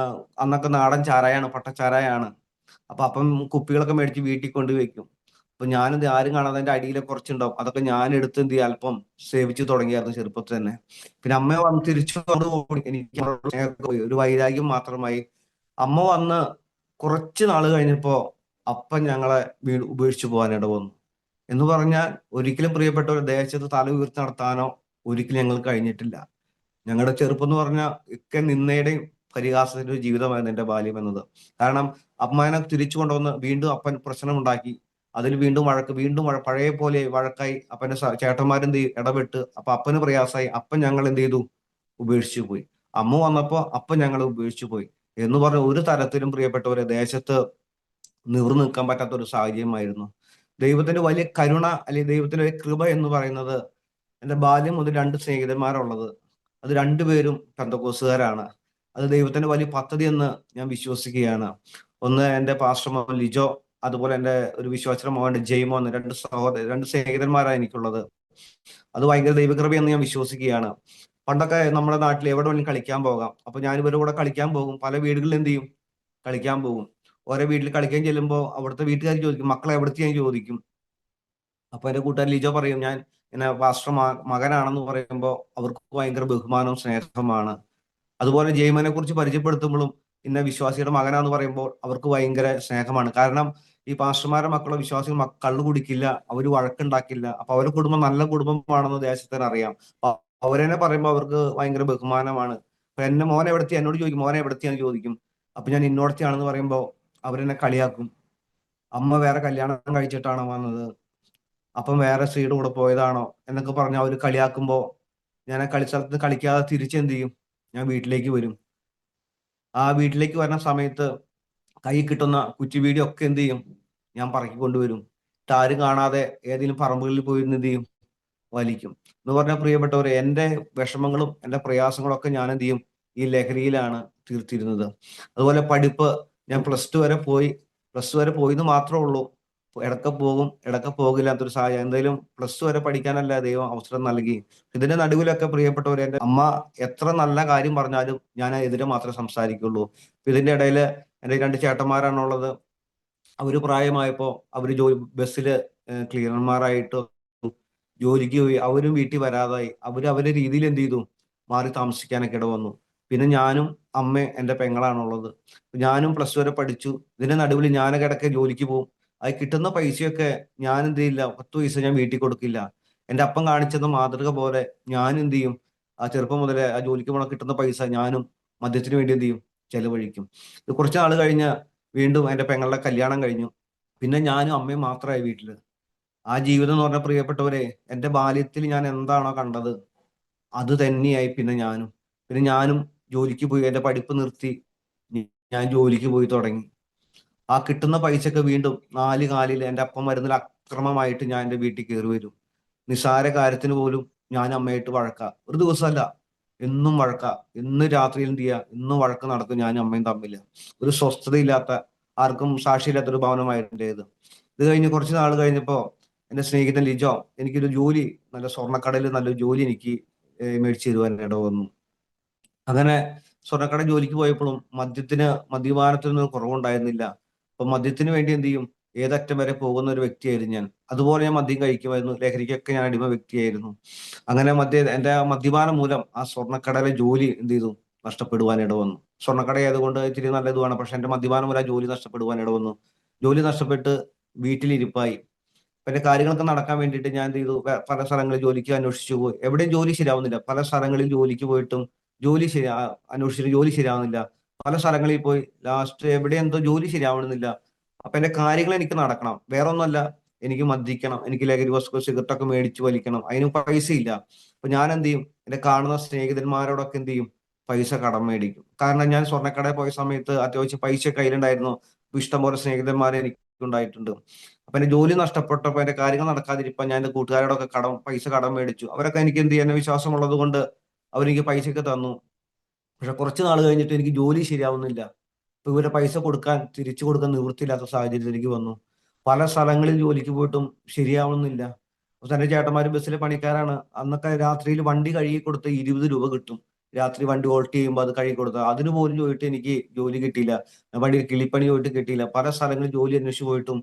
അന്നൊക്കെ നാടൻ ചാരായാണ്, പട്ടച്ചാരായാണ്. അപ്പൊ അപ്പം കുപ്പികളൊക്കെ മേടിച്ച് വീട്ടിൽ കൊണ്ടുവയ്ക്കും. അപ്പൊ ഞാനിത് ആരും കാണാതെ എൻ്റെ അടിയിലെ കുറച്ചുണ്ടാവും, അതൊക്കെ ഞാൻ എടുത്ത് എന്ത് ചെയ്യും, അല്പം സേവിച്ചു തുടങ്ങിയായിരുന്നു ചെറുപ്പത്തിൽ തന്നെ. പിന്നെ അമ്മ വന്ന് തിരിച്ചു കൊണ്ടുപോയി. എനിക്ക് അവളോട് സ്നേഹമൊക്കെ പോയി. ഒരു വൈരാഗ്യം മാത്രമായി. അമ്മ വന്ന് കുറച്ച് നാൾ കഴിഞ്ഞപ്പോ അപ്പൻ ഞങ്ങളെ ഉപേക്ഷിച്ചു പോകാനിട വന്നു. എന്ന് പറഞ്ഞാൽ ഒരിക്കലും പ്രിയപ്പെട്ടവർ ദേശത്ത് തല ഉയർത്തി നടത്താനോ ഒരിക്കലും ഞങ്ങൾക്ക് കഴിഞ്ഞിട്ടില്ല. ഞങ്ങളുടെ ചെറുപ്പം എന്ന് പറഞ്ഞാൽ ഒക്കെ നിന്നയുടെയും പരിഹാസത്തിന്റെ ഒരു ജീവിതമായിരുന്നു എന്റെ ബാല്യം എന്നത്. കാരണം അമ്മാനെ തിരിച്ചു കൊണ്ടുവന്ന് വീണ്ടും അപ്പൻ പ്രശ്നമുണ്ടാക്കി. അതിൽ വീണ്ടും വഴക്ക്, പഴയ പോലെ വഴക്കായി. അപ്പന്റെ ചേട്ടന്മാരെന്ത് ഇടപെട്ട്, അപ്പൊ അപ്പന് പ്രയാസമായി. അപ്പൻ ഞങ്ങൾ എന്ത് ചെയ്തു, ഉപേക്ഷിച്ചു പോയി. അമ്മ വന്നപ്പോ അപ്പൻ ഞങ്ങളെ ഉപേക്ഷിച്ചു പോയി. എന്ന് പറഞ്ഞ ഒരു തരത്തിലും പ്രിയപ്പെട്ടവരെ ദേശത്ത് നിവർന്നു നിൽക്കാൻ പറ്റാത്ത ഒരു സാഹചര്യമായിരുന്നു. ദൈവത്തിന്റെ വലിയ കരുണ, അല്ലെങ്കിൽ ദൈവത്തിന്റെ ഒരു കൃപ എന്ന് പറയുന്നത്, എന്റെ ബാല്യം മുതൽ രണ്ട് സ്നേഹിതന്മാരുള്ളത്. അത് രണ്ടുപേരും പെന്തക്കോസുകാരാണ്. അത് ദൈവത്തിന്റെ വലിയ പദ്ധതി എന്ന് ഞാൻ വിശ്വസിക്കുകയാണ്. ഒന്ന് എൻ്റെ പാസ്റ്റർ മോൻ ലിജോ, അതുപോലെ എൻ്റെ ഒരു വിശ്വാസിയുടെ മോൻ ജെയ്മോ എന്ന്, രണ്ട് സ്നേഹിതന്മാരാണ് എനിക്കുള്ളത്. അത് ഭയങ്കര ദൈവകൃപയെന്ന് ഞാൻ വിശ്വസിക്കുകയാണ്. പണ്ടൊക്കെ നമ്മുടെ നാട്ടിൽ എവിടെ വേണമെങ്കിലും കളിക്കാൻ പോകാം. അപ്പൊ ഞാൻ ഇവരുടെ കൂടെ കളിക്കാൻ പോകും. പല വീടുകളിൽ എന്ത് ചെയ്യും, കളിക്കാൻ പോകും. ഓരോ വീട്ടിൽ കളിക്കാൻ ചെല്ലുമ്പോൾ അവിടുത്തെ വീട്ടുകാർ ചോദിക്കും, മക്കളെ എവിടത്തെയാൻ ചോദിക്കും. അപ്പൊ എന്റെ കൂട്ടുകാരൻ ലിജോ പറയും, ഞാൻ ഇങ്ങനെ പാസ്റ്റർ മകനാണെന്ന് പറയുമ്പോൾ അവർക്ക് ഭയങ്കര ബഹുമാനവും സ്നേഹമാണ്. അതുപോലെ ജെയ്മനെ കുറിച്ച് പരിചയപ്പെടുത്തുമ്പോഴും ഇന്ന വിശ്വാസിയുടെ മകനാന്ന് പറയുമ്പോൾ അവർക്ക് ഭയങ്കര സ്നേഹമാണ്. കാരണം ഈ പാസ്റ്റർമാരുടെ മക്കളോ വിശ്വാസികൾ കള്ളു കുടിക്കില്ല, അവര് വഴക്കുണ്ടാക്കില്ല. അപ്പൊ അവരുടെ കുടുംബം നല്ല കുടുംബമാണെന്ന് ദേശത്തിന് അറിയാം. അപ്പൊ അവരെന്നെ പറയുമ്പോൾ അവർക്ക് ഭയങ്കര ബഹുമാനമാണ്. അപ്പൊ എന്നെ മോനെ എവിടത്തെയാ, എന്നോട് ചോദിക്കും, മോനെ എവിടത്തെയാന്ന് ചോദിക്കും. അപ്പൊ ഞാൻ ഇന്നോടത്തെയാണെന്ന് പറയുമ്പോൾ അവരെന്നെ കളിയാക്കും. അമ്മ വേറെ കല്യാണം കഴിച്ചിട്ടാണോ വന്നത്, അപ്പം വേറെ സ്ത്രീയുടെ കൂടെ പോയതാണോ എന്നൊക്കെ പറഞ്ഞ് അവർ കളിയാക്കുമ്പോൾ ഞാൻ ആ കളിസ്ഥലത്ത് കളിക്കാതെ തിരിച്ചെന്ത് ചെയ്യും, ഞാൻ വീട്ടിലേക്ക് വരും. ആ വീട്ടിലേക്ക് വരുന്ന സമയത്ത് കൈ കിട്ടുന്ന കുറ്റിവീടി ഒക്കെ എന്ത് ചെയ്യും, ഞാൻ പറക്കിക്കൊണ്ടുവരും. ആരും കാണാതെ ഏതെങ്കിലും പറമ്പുകളിൽ പോയി എന്ത് ചെയ്യും, വലിക്കും. എന്ന് പറഞ്ഞാൽ പ്രിയപ്പെട്ടവരെ, എൻ്റെ വിഷമങ്ങളും എൻ്റെ പ്രയാസങ്ങളും ഒക്കെ ഞാൻ എന്ത് ചെയ്യും, ഈ ലഹരിയിലാണ് തീർത്തിരുന്നത്. അതുപോലെ പഠിപ്പ്, ഞാൻ പ്ലസ് ടു വരെ പോയിന്ന് മാത്രമേ ഉള്ളൂ. ഇടയ്ക്ക് പോകും, ഇടയ്ക്ക് പോകില്ലാത്തൊരു സാഹചര്യം. എന്തായാലും പ്ലസ് ടു വരെ പഠിക്കാനല്ല ദൈവം അവസരം നൽകി. ഇതിന്റെ നടുവിലൊക്കെ പ്രിയപ്പെട്ടവരെ, എൻ്റെ അമ്മ എത്ര നല്ല കാര്യം പറഞ്ഞാലും ഞാൻ എതിരെ മാത്രമേ സംസാരിക്കുള്ളൂ. ഇതിന്റെ ഇടയിൽ എൻ്റെ രണ്ട് ചേട്ടന്മാരാണുള്ളത്. അവര് പ്രായമായപ്പോ അവര് ബസ്സില് ക്ലീനർമാരായിട്ട് ജോലിക്ക് പോയി. അവരും വീട്ടിൽ വരാതായി. അവര് അവരുടെ രീതിയിൽ എന്ത് ചെയ്തു, മാറി താമസിക്കാനൊക്കെ ഇട വന്നു. പിന്നെ ഞാനും അമ്മ എൻ്റെ പെങ്ങളാണുള്ളത്. ഞാനും പ്ലസ് ടു വരെ പഠിച്ചു. ഇതിന്റെ നടുവിൽ ഞാനൊക്കെ ഇടയ്ക്ക് ജോലിക്ക് പോകും. അത് കിട്ടുന്ന പൈസയൊക്കെ ഞാൻ എന്ത് ചെയ്യില്ല, 10 പൈസ ഞാൻ വീട്ടിൽ കൊടുക്കില്ല. എൻ്റെ അപ്പം കാണിച്ചെന്ന മാതൃക പോലെ ഞാൻ എന്ത് ചെയ്യും, ആ ചെറുപ്പം മുതലേ ആ ജോലിക്ക് പോണ കിട്ടുന്ന പൈസ ഞാനും മദ്യത്തിന് വേണ്ടി എന്ത് ചെയ്യും, ചെലവഴിക്കും. ഇത് കുറച്ച് നാൾ കഴിഞ്ഞ് വീണ്ടും എൻ്റെ പെങ്ങളുടെ കല്യാണം കഴിഞ്ഞു. പിന്നെ ഞാനും അമ്മയും മാത്രമായി വീട്ടില്. ആ ജീവിതം എന്ന് പറഞ്ഞ പ്രിയപ്പെട്ടവരെ, എൻ്റെ ബാല്യത്തിൽ ഞാൻ എന്താണോ കണ്ടത് അത് തന്നെയായി പിന്നെ ഞാനും ജോലിക്ക് പോയി. എൻ്റെ പഠിപ്പ് നിർത്തി ഞാൻ ജോലിക്ക് പോയി തുടങ്ങി. ആ കിട്ടുന്ന പൈസക്ക് വീണ്ടും നാല് കാലിൽ എൻ്റെ അപ്പം വരുന്നതിൽ അക്രമമായിട്ട് ഞാൻ എൻ്റെ വീട്ടിൽ കയറി വരും. നിസ്സാര കാര്യത്തിന് പോലും ഞാൻ അമ്മയായിട്ട് വഴക്കാ. ഒരു ദിവസമല്ല, എന്നും വഴക്കാ. ഇന്ന് രാത്രിയിൽ എന്ത് ചെയ്യാ, ഇന്നും വഴക്ക് നടക്കും ഞാനും അമ്മയും തമ്മില്. ഒരു സ്വസ്ഥതയില്ലാത്ത, ആർക്കും സാക്ഷിയില്ലാത്തൊരു ഭവനമായിരുന്നു എൻ്റേത്. ഇത് കഴിഞ്ഞ് കുറച്ച് നാൾ കഴിഞ്ഞപ്പോ എൻ്റെ സ്നേഹിതൻ ലിജോ എനിക്കൊരു ജോലി, നല്ല സ്വർണ്ണക്കടയിൽ നല്ലൊരു ജോലി എനിക്ക് മേടിച്ചു തരുവാൻ ഇട വന്നു. അങ്ങനെ സ്വർണ്ണക്കട ജോലിക്ക് പോയപ്പോഴും മദ്യപാനത്തിനൊന്നും കുറവുണ്ടായിരുന്നില്ല. അപ്പൊ മദ്യത്തിന് വേണ്ടി എന്ത് ചെയ്യും, ഏതറ്റം വരെ പോകുന്ന ഒരു വ്യക്തിയായിരുന്നു ഞാൻ. അതുപോലെ ഞാൻ മദ്യം കഴിക്കുമായിരുന്നു, ലഹരിക്കൊക്കെ ഞാൻ അടിമ വ്യക്തിയായിരുന്നു. അങ്ങനെ എന്റെ ആ മദ്യപാനം മൂലം ആ സ്വർണ്ണക്കടയിലെ ജോലി എന്ത് ചെയ്തു, നഷ്ടപ്പെടുവാൻ ഇട വന്നു. സ്വർണ്ണക്കട ആയതുകൊണ്ട് ഇത്തിരി നല്ലതുമാണ്, പക്ഷെ എന്റെ മദ്യപാനം മൂലം ആ ജോലി നഷ്ടപ്പെടുവാൻ ഇട വന്നു. ജോലി നഷ്ടപ്പെട്ട് വീട്ടിലിരിപ്പായി. അപ്പൊ എന്റെ കാര്യങ്ങളൊക്കെ നടക്കാൻ വേണ്ടിയിട്ട് ഞാൻ എന്ത് ചെയ്തു, പല സ്ഥലങ്ങളിൽ ജോലിക്ക് അന്വേഷിച്ചു പോയി. എവിടെയും ജോലി ശരിയാവുന്നില്ല. പല സ്ഥലങ്ങളിൽ ജോലിക്ക് പോയിട്ടും ജോലി ശരി അന്വേഷിച്ചിട്ട് ജോലി ശരിയാവുന്നില്ല. പല സ്ഥലങ്ങളിൽ പോയി ലാസ്റ്റ് എവിടെ എന്തോ ജോലി ശരിയാവണമെന്നില്ല. അപ്പൊ എന്റെ കാര്യങ്ങൾ എനിക്ക് നടക്കണം, വേറെ ഒന്നുമല്ല, എനിക്ക് മദ്യിക്കണം, എനിക്ക് ലഹരി വസ്തു സിഗരറ്റൊക്കെ മേടിച്ച് വലിക്കണം, അതിന് പൈസ ഇല്ല. അപ്പൊ ഞാൻ എന്ത് ചെയ്യും, എന്റെ കാണുന്ന സ്നേഹിതന്മാരോടൊക്കെ എന്ത് ചെയ്യും, പൈസ കടം മേടിക്കും. കാരണം ഞാൻ സ്വർണ്ണക്കടയിൽ പോയ സമയത്ത് അത്യാവശ്യം പൈസ കയ്യിലുണ്ടായിരുന്നു. അപ്പൊ ഇഷ്ടംപോലെ സ്നേഹിതന്മാരെ എനിക്ക് ഉണ്ടായിട്ടുണ്ട്. അപ്പൊ എന്റെ ജോലി നഷ്ടപ്പെട്ടപ്പോ എന്റെ കാര്യങ്ങൾ നടക്കാതിരിക്കാൻ ഞാൻ എന്റെ കൂട്ടുകാരോടൊക്കെ പൈസ കടം മേടിച്ചു. അവരൊക്കെ എനിക്ക് എന്ത് ചെയ്യാൻ വിശ്വാസമുള്ളത് കൊണ്ട് അവരെനിക്ക് പൈസയൊക്കെ തന്നു. പക്ഷെ കുറച്ച് നാൾ കഴിഞ്ഞിട്ട് എനിക്ക് ജോലി ശരിയാവുന്നില്ല. ഇപ്പൊ ഇവരെ പൈസ തിരിച്ചു കൊടുക്കാൻ നിവൃത്തിയില്ലാത്ത സാഹചര്യത്തിലേക്ക് വന്നു. പല സ്ഥലങ്ങളിൽ ജോലിക്ക് പോയിട്ടും ശരിയാവുന്നില്ല. അപ്പൊ എന്റെ ചേട്ടന്മാര് ബസ്സിലെ പണിക്കാരാണ്. അന്നൊക്കെ രാത്രിയിൽ വണ്ടി കഴുകി കൊടുത്ത് 20 രൂപ കിട്ടും. രാത്രി വണ്ടി ഓൾട്ട് ചെയ്യുമ്പോൾ അത് കഴുകി കൊടുത്ത അതിന് പോലും പോയിട്ട് എനിക്ക് ജോലി കിട്ടിയില്ല. വണ്ടി കിളിപ്പണി പോയിട്ട് കിട്ടിയില്ല. പല സ്ഥലങ്ങളിൽ ജോലി അന്വേഷിച്ച് പോയിട്ടും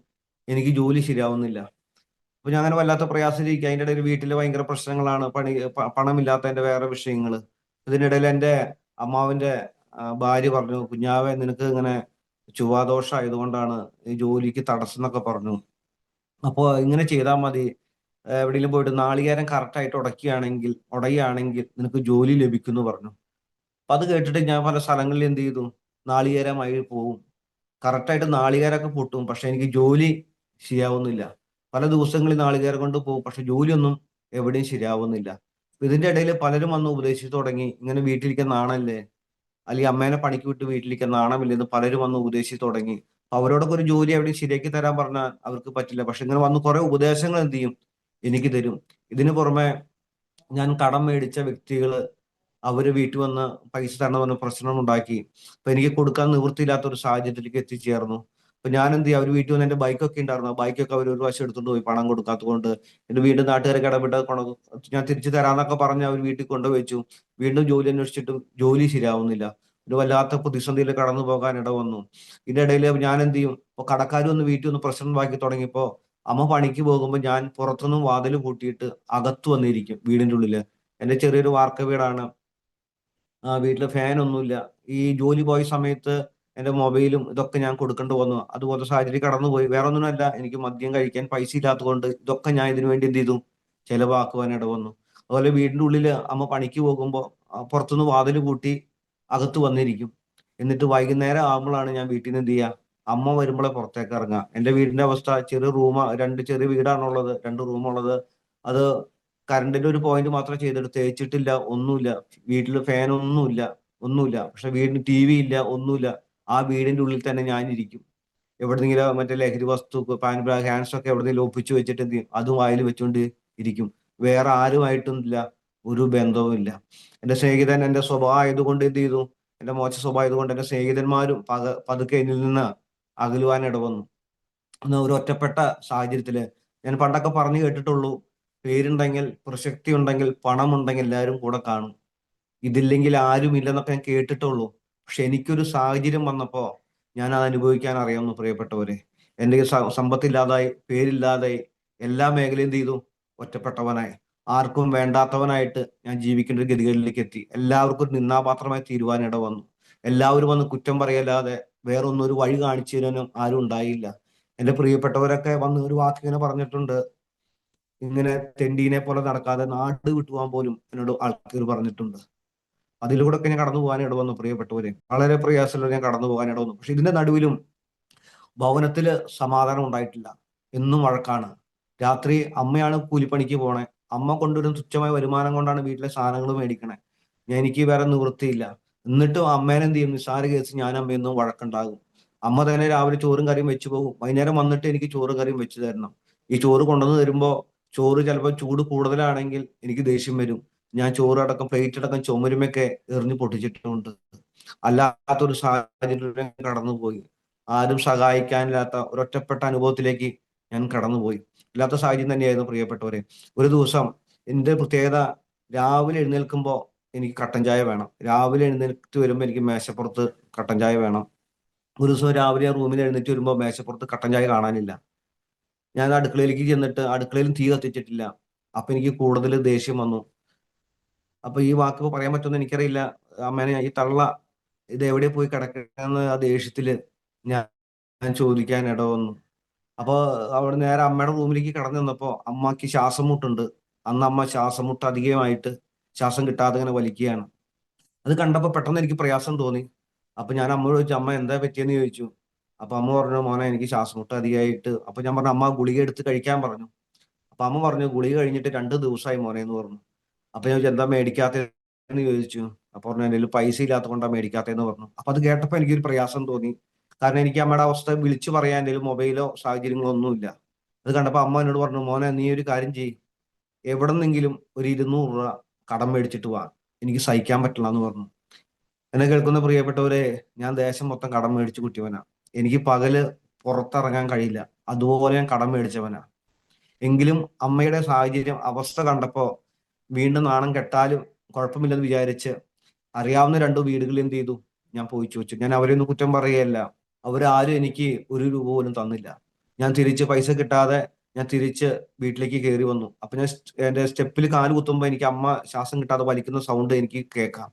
എനിക്ക് ജോലി ശരിയാവുന്നില്ല. അപ്പൊ ഞാൻ അങ്ങനെ വല്ലാത്ത പ്രയാസത്തിലിരിക്കുക. അതിന്റെ ഇടയിൽ വീട്ടില് ഭയങ്കര പ്രശ്നങ്ങളാണ്, പണമില്ലാത്തതിന്റെ വേറെ വിഷയങ്ങള്. ഇതിനിടയിൽ എന്റെ അമ്മാവിന്റെ ഭാര്യ പറഞ്ഞു, കുഞ്ഞാവെ നിനക്ക് ഇങ്ങനെ ചൊവ്വാദോഷം ആയതുകൊണ്ടാണ് ഈ ജോലിക്ക് തടസ്സം എന്നൊക്കെ പറഞ്ഞു. അപ്പൊ ഇങ്ങനെ ചെയ്താൽ മതി, എവിടെയെങ്കിലും പോയിട്ട് നാളികേരം കറക്റ്റ് ആയിട്ട് ഉടയുകയാണെങ്കിൽ നിനക്ക് ജോലി ലഭിക്കും എന്ന് പറഞ്ഞു. അപ്പൊ അത് കേട്ടിട്ട് ഞാൻ പല സ്ഥലങ്ങളിൽ എന്ത് ചെയ്തു, നാളികേരമായി പോവും. കറക്റ്റായിട്ട് നാളികേരമൊക്കെ പൊട്ടും, പക്ഷെ എനിക്ക് ജോലി ശരിയാവുന്നില്ല. പല ദിവസങ്ങളിൽ നാളികേരം കൊണ്ട് പോകും, പക്ഷെ ജോലിയൊന്നും എവിടെയും ശരിയാവുന്നില്ല. ഇതിന്റെ ഇടയിൽ പലരും വന്ന് ഉപദേശിച്ചു തുടങ്ങി, ഇങ്ങനെ വീട്ടിലിരിക്കാൻ നാണല്ലേ, അല്ലെങ്കിൽ അമ്മേനെ പണിക്ക് വിട്ട് വീട്ടിലിരിക്കാൻ നാണമില്ലെന്ന് പലരും വന്ന് ഉപദേശിച്ചു തുടങ്ങി. അപ്പൊ അവരോടൊക്കെ ഒരു ജോലി എവിടെയും ശരിയാക്കി തരാൻ പറഞ്ഞാൽ അവർക്ക് പറ്റില്ല. പക്ഷെ ഇങ്ങനെ വന്ന് കുറെ ഉപദേശങ്ങൾ എന്ത് ചെയ്യും, എനിക്ക് തരും. ഇതിനു പുറമെ ഞാൻ കടം മേടിച്ച വ്യക്തികള് അവര് വീട്ടിൽ വന്ന് പൈസ തരണമെന്ന് പ്രശ്നം ഉണ്ടാക്കി. അപ്പൊ എനിക്ക് കൊടുക്കാൻ നിവൃത്തിയില്ലാത്ത ഒരു സാഹചര്യത്തിലേക്ക് എത്തിച്ചേർന്നു. അപ്പൊ ഞാൻ എന്ത് ചെയ്യും, അവർ വീട്ടിൽ വന്ന് എന്റെ ബൈക്കൊക്കെ ഉണ്ടായിരുന്നു, ആ ബൈക്കൊക്കെ അവർ ഒരു വശം എടുത്തുകൊണ്ട് പോയി പണം കൊടുക്കാത്തത് കൊണ്ട്. എന്റെ വീണ്ടും നാട്ടുകാരൊക്കെ ഇടപെട്ട് പണം ഞാൻ തിരിച്ചു തരാന്നൊക്കെ പറഞ്ഞ് അവർ വീട്ടിൽ കൊണ്ടുവച്ചു. വീണ്ടും ജോലി അന്വേഷിച്ചിട്ടും ജോലി ശരിയാവുന്നില്ല. ഒരു വല്ലാത്ത പ്രതിസന്ധിയിൽ കടന്നു പോകാൻ ഇട വന്നു. ഇതിന്റെ ഇടയിൽ ഞാൻ എന്ത് ചെയ്യും, ഇപ്പൊ കടക്കാർ വന്ന് വീട്ടിൽ ഒന്ന് പ്രശ്നം ഉണ്ടാക്കി തുടങ്ങിയപ്പോ അമ്മ പണിക്ക് പോകുമ്പോൾ ഞാൻ പുറത്തുനിന്നും വാതിൽ പൂട്ടിയിട്ട് അകത്ത് വന്നിരിക്കും വീടിന്റെ ഉള്ളില്. എന്റെ ചെറിയൊരു വാർക്ക വീടാണ്. വീട്ടില് ഫാൻ ഒന്നുമില്ല. ഈ ജോലി പോയ സമയത്ത് എന്റെ മൊബൈലും ഇതൊക്കെ ഞാൻ കൊടുക്കേണ്ടി വന്നു. അതുപോലത്തെ സാഹചര്യം കടന്നുപോയി. വേറെ ഒന്നുമല്ല, എനിക്ക് മദ്യം കഴിക്കാൻ പൈസ ഇല്ലാത്തത് കൊണ്ട് ഇതൊക്കെ ഞാൻ ഇതിനു വേണ്ടി എന്ത് ചെയ്തു, ചെലവാക്കുവാൻ ഇട വന്നു. അതുപോലെ വീടിന്റെ ഉള്ളില് അമ്മ പണിക്ക് പോകുമ്പോൾ പുറത്തുനിന്ന് വാതിൽ പൂട്ടി അകത്ത് വന്നിരിക്കും. എന്നിട്ട് വൈകുന്നേരം ആകുമ്പോഴാണ് ഞാൻ വീട്ടിൽ നിന്ന് എന്ത് ചെയ്യുക, അമ്മ വരുമ്പോഴേ പുറത്തേക്ക് ഇറങ്ങുക. എന്റെ വീടിന്റെ അവസ്ഥ ചെറിയ രണ്ട് ചെറിയ വീടാണുള്ളത്, 2 റൂമുള്ളത്. അത് കറണ്ടിന്റെ ഒരു പോയിന്റ് മാത്രം ചെയ്തെടുത്ത്, തേച്ചിട്ടില്ല, ഒന്നുമില്ല. വീട്ടിൽ ഫാൻ ഒന്നുമില്ല. പക്ഷെ വീടിന് TV ഇല്ല, ഒന്നുമില്ല. ആ വീടിന്റെ ഉള്ളിൽ തന്നെ ഞാൻ ഇരിക്കും. എവിടെന്നെങ്കിലും മറ്റേ ലഹരി വസ്തു, പാൻ ബ്രാഗ്, ഹാൻഡ്സ് ഒക്കെ എവിടെന്നെങ്കിലും ഒപ്പിച്ച് വെച്ചിട്ട് എന്ത് ചെയ്യും, അതും വായിൽ വെച്ചുകൊണ്ട് ഇരിക്കും. വേറെ ആരുമായിട്ടും ഇല്ല, ഒരു ബന്ധവും ഇല്ല. എന്റെ സ്നേഹിതൻ എന്റെ സ്വഭാവം ആയതുകൊണ്ട് എന്ത് ചെയ്തു, എന്റെ മോശ സ്വഭാവം ആയതുകൊണ്ട് എന്റെ സ്നേഹിതന്മാരും പതുക്കെ എന്നിൽ നിന്ന് അകലുവാൻ ഇടവന്നു. ഒരു ഒറ്റപ്പെട്ട സാഹചര്യത്തില് ഞാൻ പണ്ടൊക്കെ പറഞ്ഞു കേട്ടിട്ടുള്ളൂ, പേരുണ്ടെങ്കിൽ, പ്രസക്തി ഉണ്ടെങ്കിൽ, പണമുണ്ടെങ്കിൽ എല്ലാവരും കൂടെ കാണും, ഇതില്ലെങ്കിൽ ആരും ഇല്ലെന്നൊക്കെ ഞാൻ കേട്ടിട്ടുള്ളൂ. പക്ഷെ എനിക്കൊരു സാഹചര്യം വന്നപ്പോ ഞാൻ അത് അനുഭവിക്കാൻ അറിയാവുന്നു പ്രിയപ്പെട്ടവരെ. എന്റെ സമ്പത്തില്ലാതായി, പേരില്ലാതായി, എല്ലാ മേഖലയും എന്ത് ചെയ്തു, ഒറ്റപ്പെട്ടവനായി, ആർക്കും വേണ്ടാത്തവനായിട്ട് ഞാൻ ജീവിക്കേണ്ട ഒരു ഗതികളിലേക്ക് എത്തി. എല്ലാവർക്കും ഒരു നിന്നാപാത്രമായി തീരുവാനിട വന്നു. എല്ലാവരും വന്ന് കുറ്റം പറയല്ലാതെ വേറൊന്നും ഒരു വഴി കാണിച്ചു തരാനും ആരും ഉണ്ടായില്ല. എന്റെ പ്രിയപ്പെട്ടവരൊക്കെ വന്ന് ഒരു വാക്കിങ്ങനെ പറഞ്ഞിട്ടുണ്ട്. ഇങ്ങനെ തെണ്ടീനെ പോലെ നടക്കാതെ നാട് വിട്ടുപോകാൻ പോലും എന്നോട് ആൾക്കാർ പറഞ്ഞിട്ടുണ്ട്. അതിലൂടെ ഒക്കെ ഞാൻ കടന്നു പോകാൻ ഇടവന്നു പ്രിയപ്പെട്ടവരെ. വളരെ പ്രയാസത്തിലൂടെ ഞാൻ കടന്നു പോകാൻ ഇടവന്നു. പക്ഷെ ഇതിന്റെ നടുവിലും ഭവനത്തില് സമാധാനം ഉണ്ടായിട്ടില്ല. എന്നും വഴക്കാണ്. രാത്രി അമ്മയാണ് കൂലിപ്പണിക്ക് പോണേ. അമ്മ കൊണ്ടുവരുന്ന തുച്ഛമായ വരുമാനം കൊണ്ടാണ് വീട്ടിലെ സാധനങ്ങൾ മേടിക്കണേ. എനിക്ക് വേറെ നിവൃത്തിയില്ല. എന്നിട്ടും അമ്മേനെ എന്ത് ചെയ്യും? നിസ്സാര കേസ് ഞാൻ അമ്മയൊന്നും വഴക്കുണ്ടാകും. അമ്മ തന്നെ രാവിലെ ചോറും കറിയും വെച്ച് പോകും. വൈകുന്നേരം വന്നിട്ട് എനിക്ക് ചോറും കറിയും വെച്ച് തരണം. ഈ ചോറ് കൊണ്ടുവന്ന് തരുമ്പോ ചോറ് ചിലപ്പോൾ ചൂട് കൂടുതലാണെങ്കിൽ എനിക്ക് ദേഷ്യം വരും. ഞാൻ ചോറ് അടക്കം പ്ലേറ്റ് അടക്കം ചുമരുമൊക്കെ എറിഞ്ഞ് പൊട്ടിച്ചിട്ടുണ്ട്. അല്ലാത്തൊരു സാഹചര്യം കടന്നുപോയി. ആരും സഹായിക്കാനില്ലാത്ത ഒരൊറ്റപ്പെട്ട അനുഭവത്തിലേക്ക് ഞാൻ കടന്നുപോയി. ഇല്ലാത്ത സാഹചര്യം തന്നെയായിരുന്നു പ്രിയപ്പെട്ടവരെ. ഒരു ദിവസം എന്റെ പ്രത്യേകത, രാവിലെ എഴുന്നേൽക്കുമ്പോൾ എനിക്ക് കട്ടൻ ചായ വേണം. രാവിലെ എഴുന്നേറ്റ് വരുമ്പോൾ എനിക്ക് മേശപ്പുറത്ത് കട്ടൻ ചായ വേണം. ഒരു ദിവസം രാവിലെ റൂമിൽ എഴുന്നേറ്റ് വരുമ്പോൾ മേശപ്പുറത്ത് കട്ടൻ ചായ കാണാനില്ല. ഞാൻ അടുക്കളയിലേക്ക് ചെന്നിട്ട് അടുക്കളയിലും തീ കത്തിച്ചിട്ടില്ല. അപ്പൊ എനിക്ക് കൂടുതൽ ദേഷ്യം വന്നു. അപ്പൊ ഈ വാക്ക് പറയാൻ പറ്റുമെന്ന് എനിക്കറിയില്ല. അമ്മേനെ, ഈ തള്ള ഇത് എവിടെ പോയി കിടക്കണെന്ന് ആ ദേഷ്യത്തില് ഞാൻ ഞാൻ ചോദിക്കാൻ ഇട വന്നു. അപ്പൊ അവിടെ നേരെ അമ്മയുടെ റൂമിലേക്ക് കടന്നു നിന്നപ്പോ അമ്മക്ക് ശ്വാസം മുട്ടുണ്ട്. അന്ന് അമ്മ ശ്വാസം മുട്ട് അധികമായിട്ട് ശ്വാസം കിട്ടാതെ ഇങ്ങനെ വലിക്കുകയാണ്. അത് കണ്ടപ്പോ പെട്ടെന്ന് എനിക്ക് പ്രയാസം തോന്നി. അപ്പൊ ഞാൻ അമ്മയോട് ചോദിച്ചു, അമ്മ എന്താ പറ്റിയെന്ന് ചോദിച്ചു. അപ്പൊ അമ്മ പറഞ്ഞു, മോനെ എനിക്ക് ശ്വാസം മുട്ട് അധികമായിട്ട്. അപ്പൊ ഞാൻ പറഞ്ഞു, അമ്മ ഗുളിക എടുത്ത് കഴിക്കാൻ പറഞ്ഞു. അപ്പൊ അമ്മ പറഞ്ഞു, ഗുളിക കഴിഞ്ഞിട്ട് 2 ദിവസമായി മോനെ എന്ന് പറഞ്ഞു. അപ്പൊ ഞാൻ ചോദിച്ചു, എന്താ മേടിക്കാത്തന്ന് ചോദിച്ചു. അപ്പൊ പറഞ്ഞു, എൻ്റെ കയ്യിൽ പൈസ ഇല്ലാത്ത കൊണ്ടാ മേടിക്കാത്തതെന്ന് പറഞ്ഞു. അപ്പൊ അത് കേട്ടപ്പോ എനിക്കൊരു പ്രയാസം തോന്നി. കാരണം എനിക്ക് അമ്മയുടെ അവസ്ഥ വിളിച്ചു പറയാൻ എൻ്റെ കയ്യിൽ മൊബൈലോ സാഹചര്യങ്ങളോ ഒന്നുമില്ല. അത് കണ്ടപ്പോ അമ്മ എന്നോട് പറഞ്ഞു, മോനെ നീ ഒരു കാര്യം ചെയ്യ്, എവിടെന്നെങ്കിലും ഒരു 200 രൂപ കടം മേടിച്ചിട്ട് വാ, എനിക്ക് സഹിക്കാൻ പറ്റില്ല എന്ന് പറഞ്ഞു. എന്നെ കേൾക്കുന്ന പ്രിയപ്പെട്ടവരെ, ഞാൻ ദേശം മൊത്തം കടം മേടിച്ച് കുട്ടിയവനാ. എനിക്ക് പകല് പുറത്തിറങ്ങാൻ കഴിയില്ല. അതുപോലെ ഞാൻ കടം മേടിച്ചവനാ. എങ്കിലും അമ്മയുടെ സാഹചര്യം അവസ്ഥ കണ്ടപ്പോ വീണ്ടും നാണം കെട്ടാലും കുഴപ്പമില്ലെന്ന് വിചാരിച്ച് അറിയാവുന്ന 2 വീടുകളിൽ എന്ത് ചെയ്തു, ഞാൻ പോയി ചോദിച്ചു. ഞാൻ അവരെയൊന്നും കുറ്റം പറയുകയല്ല. അവരാരും എനിക്ക് 1 രൂപ പോലും തന്നില്ല. ഞാൻ തിരിച്ച് പൈസ കിട്ടാതെ ഞാൻ തിരിച്ച് വീട്ടിലേക്ക് കയറി വന്നു. അപ്പൊ ഞാൻ എന്റെ സ്റ്റെപ്പിൽ കാല് കുത്തുമ്പോൾ എനിക്ക് അമ്മ ശ്വാസം കിട്ടാതെ വലിക്കുന്ന സൗണ്ട് എനിക്ക് കേൾക്കാം.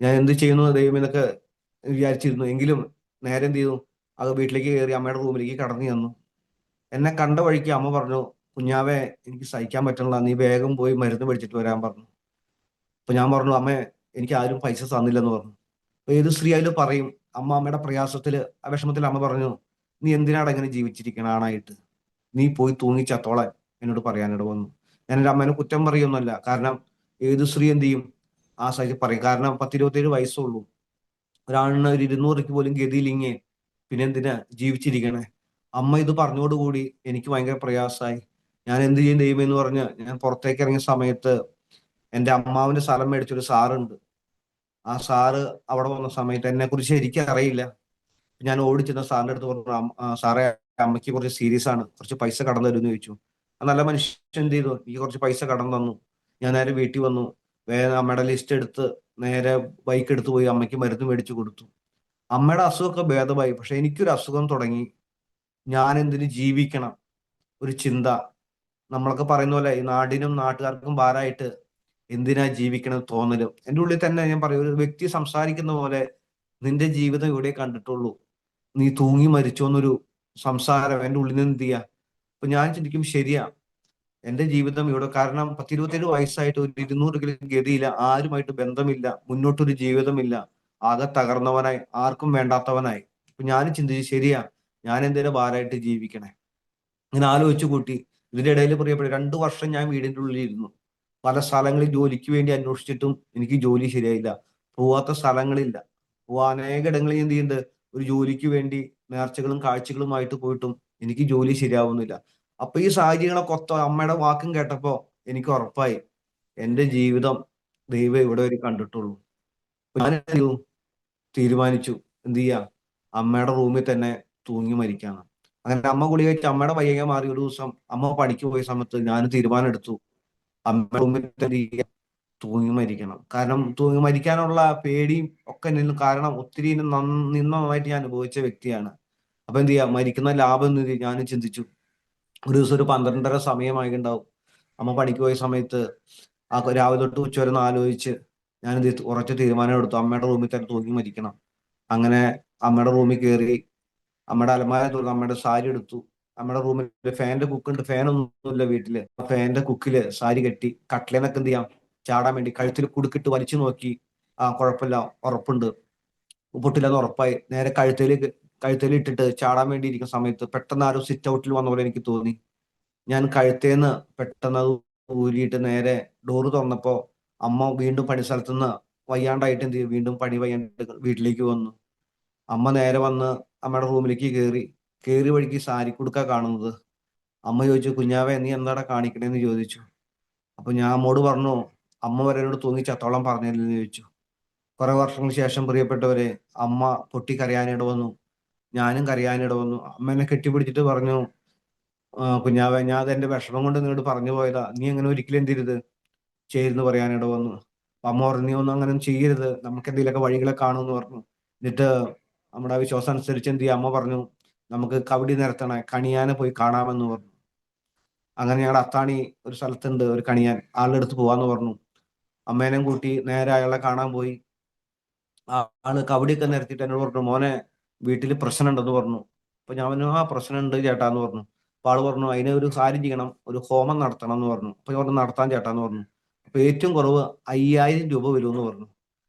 ഞാൻ എന്ത് ചെയ്യുന്നു ദൈവം എന്നൊക്കെ വിചാരിച്ചിരുന്നു. എങ്കിലും നേരെ എന്ത് ചെയ്തു, അത് വീട്ടിലേക്ക് കയറി അമ്മയുടെ റൂമിലേക്ക് കടന്നു ചെന്നു. എന്നെ കണ്ട വഴിക്ക് അമ്മ പറഞ്ഞു, കുഞ്ഞാവെ എനിക്ക് സഹിക്കാൻ പറ്റണില്ല, നീ വേഗം പോയി മരുന്ന് മേടിച്ചിട്ട് വരാൻ പറഞ്ഞു. അപ്പൊ ഞാൻ പറഞ്ഞു, അമ്മേ എനിക്ക് ആരും പൈസ തന്നില്ലെന്ന് പറഞ്ഞു. അപ്പൊ ഏത് സ്ത്രീ ആയാലും പറയും, അമ്മയുടെ പ്രയാസത്തില് ആ വിഷമത്തിൽ അമ്മ പറഞ്ഞു, നീ എന്തിനാണ് ഇങ്ങനെ ജീവിച്ചിരിക്കണ ആണായിട്ട്, നീ പോയി തൂങ്ങി ചത്തോളാൻ എന്നോട് പറയാനിട വന്നു. ഞാൻ എൻ്റെ അമ്മേനെ കുറ്റം പറയൊന്നുമല്ല. കാരണം ഏത് സ്ത്രീ എന്ത് ചെയ്യും, ആ സാഹചര്യം പറയും. കാരണം 10-27 വയസ്സുള്ളൂ. ഒരാണിന് ഒരു 200 രൂപയ്ക്ക് പോലും ഗതിയിലിങ്ങി പിന്നെ എന്തിനാ ജീവിച്ചിരിക്കണേ. അമ്മ ഇത് പറഞ്ഞോടുകൂടി എനിക്ക് ഭയങ്കര പ്രയാസമായി. ഞാൻ എന്ത് ചെയ്യും ദൈവം എന്ന് പറഞ്ഞ് ഞാൻ പുറത്തേക്ക് ഇറങ്ങിയ സമയത്ത് എൻ്റെ അമ്മാവിന്റെ സ്ഥലം മേടിച്ചൊരു സാറുണ്ട്. ആ സാറ് അവിടെ വന്ന സമയത്ത് എന്നെ കുറിച്ച് എനിക്ക് അറിയില്ല. ഞാൻ ഓടിച്ചെന്ന സാറിന്റെ അടുത്ത് പറഞ്ഞു, സാറേ അമ്മയ്ക്ക് കുറച്ച് സീരിയസ് ആണ്, കുറച്ച് പൈസ കടന്നു തരുമെന്ന് ചോദിച്ചു. ആ നല്ല മനുഷ്യൻ എന്ത് ചെയ്തു, എനിക്ക് കുറച്ച് പൈസ കടം തന്നു. ഞാൻ നേരെ വീട്ടിൽ വന്നു. വേറെ അമ്മയുടെ ലിസ്റ്റ് എടുത്ത് നേരെ ബൈക്ക് എടുത്ത് പോയി അമ്മയ്ക്ക് മരുന്ന് മേടിച്ചു കൊടുത്തു. അമ്മയുടെ അസുഖമൊക്കെ ഭേദമായി. പക്ഷെ എനിക്കൊരു അസുഖം തുടങ്ങി. ഞാൻ എന്തിനു ജീവിക്കണം, ഒരു ചിന്ത. നമ്മളൊക്കെ പറയുന്ന പോലെ ഈ നാടിനും നാട്ടുകാർക്കും ഭാരമായിട്ട് എന്തിനാ ജീവിക്കണം തോന്നലും എൻ്റെ ഉള്ളിൽ തന്നെ. ഞാൻ പറയും, ഒരു വ്യക്തി സംസാരിക്കുന്ന പോലെ, നിന്റെ ജീവിതം ഇവിടെ കണ്ടിട്ടുള്ളൂ, നീ തൂങ്ങി മരിച്ചോ എന്നൊരു സംസാരം എൻ്റെ ഉള്ളിൽ നിന്ന് എന്ത് ചെയ്യാ. അപ്പൊ ഞാൻ ചിന്തിക്കും, ശരിയാ, എന്റെ ജീവിതം ഇവിടെ. കാരണം 10-27 വയസ്സായിട്ട് ഒരു 200 ഗതിയില്ല, ആരുമായിട്ട് ബന്ധമില്ല, മുന്നോട്ടൊരു ജീവിതമില്ല, ആകെ തകർന്നവനായി, ആർക്കും വേണ്ടാത്തവനായി. അപ്പൊ ഞാൻ ചിന്തിച്ചു, ശരിയാ, ഞാൻ എന്തിനാ ഭാരമായിട്ട് ജീവിക്കണേ. ഇങ്ങനെ ആലോചിച്ചു കൂട്ടി. ഇതിന്റെ ഇടയിൽ പ്രിയപ്പെട്ട 2 വർഷം ഞാൻ വീടിന്റെ ഉള്ളിൽ ഇരുന്നു. പല സ്ഥലങ്ങളിൽ ജോലിക്ക് വേണ്ടി അന്വേഷിച്ചിട്ടും എനിക്ക് ജോലി ശരിയായില്ല. പോവാത്ത സ്ഥലങ്ങളില്ല. അനേക ഇടങ്ങളിൽ എന്ത് ചെയ്യുന്നുണ്ട്, ഒരു ജോലിക്ക് വേണ്ടി നേർച്ചകളും കാഴ്ചകളുമായിട്ട് പോയിട്ടും എനിക്ക് ജോലി ശരിയാവുന്നില്ല. അപ്പൊ ഈ സാഹചര്യങ്ങളൊക്കെ അമ്മയുടെ വാക്കും കേട്ടപ്പോ എനിക്ക് ഉറപ്പായി, എന്റെ ജീവിതം ദൈവം ഇവിടെ വരെ കണ്ടിട്ടുള്ളൂ. അപ്പൊ ഞാൻ എന്ത് ചെയ്തു, തീരുമാനിച്ചു എന്ത് ചെയ്യാ, അമ്മയുടെ റൂമിൽ തന്നെ തൂങ്ങി മരിക്കാണ്. അങ്ങനെ അമ്മ ഗുളിക കഴിച്ച് അമ്മയുടെ വയ്യ മാറി. ഒരു ദിവസം അമ്മ പണിക്ക് പോയ സമയത്ത് ഞാൻ തീരുമാനം എടുത്തു, അമ്മയുടെ റൂമിൽ തന്നെ തൂങ്ങി മരിക്കണം. കാരണം തൂങ്ങി മരിക്കാനുള്ള പേടിയും ഒക്കെ നിന്നു. കാരണം ഒത്തിരി നന്നായിട്ട് ഞാൻ അനുഭവിച്ച വ്യക്തിയാണ്. അപ്പൊ എന്ത് ചെയ്യാ, മരിക്കുന്ന ലാഭം എന്ന് ഞാൻ ചിന്തിച്ചു. ഒരു ദിവസം ഒരു 12:30 സമയമായി ഉണ്ടാവും. അമ്മ പണിക്ക് പോയ സമയത്ത് ആ രാവിലെ തൊട്ട് ഉച്ച വരെ ഒന്ന് ആലോചിച്ച് ഞാനിത് ഉറച്ച തീരുമാനം എടുത്തു, അമ്മയുടെ റൂമിൽ തന്നെ തൂങ്ങി മരിക്കണം. അങ്ങനെ അമ്മയുടെ റൂമിൽ കയറി, അമ്മയുടെ അലമാര തുറന്ന് അമ്മയുടെ സാരി എടുത്തു. അമ്മയുടെ റൂമിൽ ഫാനിന്റെ കുക്കുണ്ട്, ഫാനൊന്നുമില്ല വീട്ടില്. ആ ഫാനിന്റെ കുക്കില് സാരി കെട്ടി കട്ടിലേന്നൊക്കെ എന്ത് ചെയ്യാം ചാടാൻ വേണ്ടി കഴുത്തിൽ കുടുക്കിട്ട് വലിച്ചു നോക്കി. ആ കുഴപ്പമില്ല, ഉറപ്പുണ്ട്, പൊട്ടില്ലെന്ന് ഉറപ്പായി. നേരെ കഴുത്തേൽ ഇട്ടിട്ട് ചാടാൻ വേണ്ടി ഇരിക്കുന്ന സമയത്ത് പെട്ടെന്ന് ആരും സിറ്റ് ഔട്ടിൽ വന്ന പോലെ എനിക്ക് തോന്നി. ഞാൻ കഴുത്തേന്ന് പെട്ടെന്ന് അത് ഊരിയിട്ട് നേരെ ഡോറ് തുറന്നപ്പോ അമ്മ വീണ്ടും പണി സ്ഥലത്തുനിന്ന് വയ്യാണ്ടായിട്ട് എന്ത് ചെയ്യും, വീണ്ടും പണി വയ്യാണ്ട് വീട്ടിലേക്ക് വന്നു. അമ്മ നേരെ വന്ന് അമ്മയുടെ റൂമിലേക്ക് കയറി വഴിക്ക് സാരി കുടുക്ക കാണുന്നത്. അമ്മ ചോദിച്ചു, കുഞ്ഞാവേ നീ എന്താടാ കാണിക്കണേന്ന് ചോദിച്ചു. അപ്പൊ ഞാൻ അമ്മോട് പറഞ്ഞു, അമ്മ വരെ എന്നോട് തൂങ്ങി ചത്തോളം പറഞ്ഞില്ലെന്ന് ചോദിച്ചു. കുറെ വർഷങ്ങൾക്ക് ശേഷം പ്രിയപ്പെട്ടവരെ, അമ്മ പൊട്ടി കരയാനിട വന്നു, ഞാനും കരയാനിട വന്നു. അമ്മ എന്നെ കെട്ടിപ്പിടിച്ചിട്ട് പറഞ്ഞു, കുഞ്ഞാവേ ഞാൻ അത് എന്റെ വിഷമം കൊണ്ട് നിന്നോട് പറഞ്ഞു പോയതാ, നീ അങ്ങനെ ഒരിക്കലും എന്തിരുത് ചെയ്തെന്ന് പറയാനിട വന്നു. അപ്പൊ അമ്മ പറഞ്ഞു, നീ ഒന്നും അങ്ങനെ ചെയ്യരുത്, നമുക്ക് എന്തെങ്കിലുമൊക്കെ വഴികളെ കാണുമെന്ന് പറഞ്ഞു. എന്നിട്ട് നമ്മുടെ ആ വിശ്വാസം അനുസരിച്ച് എന്ത് ചെയ്യാം, അമ്മ പറഞ്ഞു നമുക്ക് കബഡി നിരത്തണേ, കണിയാനെ പോയി കാണാമെന്ന് പറഞ്ഞു. അങ്ങനെ ഞങ്ങളുടെ അത്താണി ഒരു സ്ഥലത്തുണ്ട് ഒരു കണിയാൻ, ആളുടെ അടുത്ത് പോവാന്ന് പറഞ്ഞു. അമ്മേനെയും കൂട്ടി നേരെ അയാളെ കാണാൻ പോയി. ആള് കബഡിയൊക്കെ നിരത്തിയിട്ട് എന്നോട് പറഞ്ഞു, മോനെ വീട്ടിൽ പ്രശ്നം ഉണ്ടെന്ന് പറഞ്ഞു. അപ്പൊ ഞാൻ പറഞ്ഞു, ആ പ്രശ്നം ഉണ്ട് ചേട്ടാന്ന് പറഞ്ഞു. അപ്പൊ ആള് പറഞ്ഞു, അതിന് ഒരു കാര്യം ചെയ്യണം, ഒരു ഹോമം നടത്തണം എന്ന് പറഞ്ഞു. അപ്പൊ ഞാൻ പറഞ്ഞു, നടത്താൻ ചേട്ടാന്ന് പറഞ്ഞു. അപ്പൊ ഏറ്റവും കുറവ് 5000 രൂപ വരുമെന്ന് പറഞ്ഞു.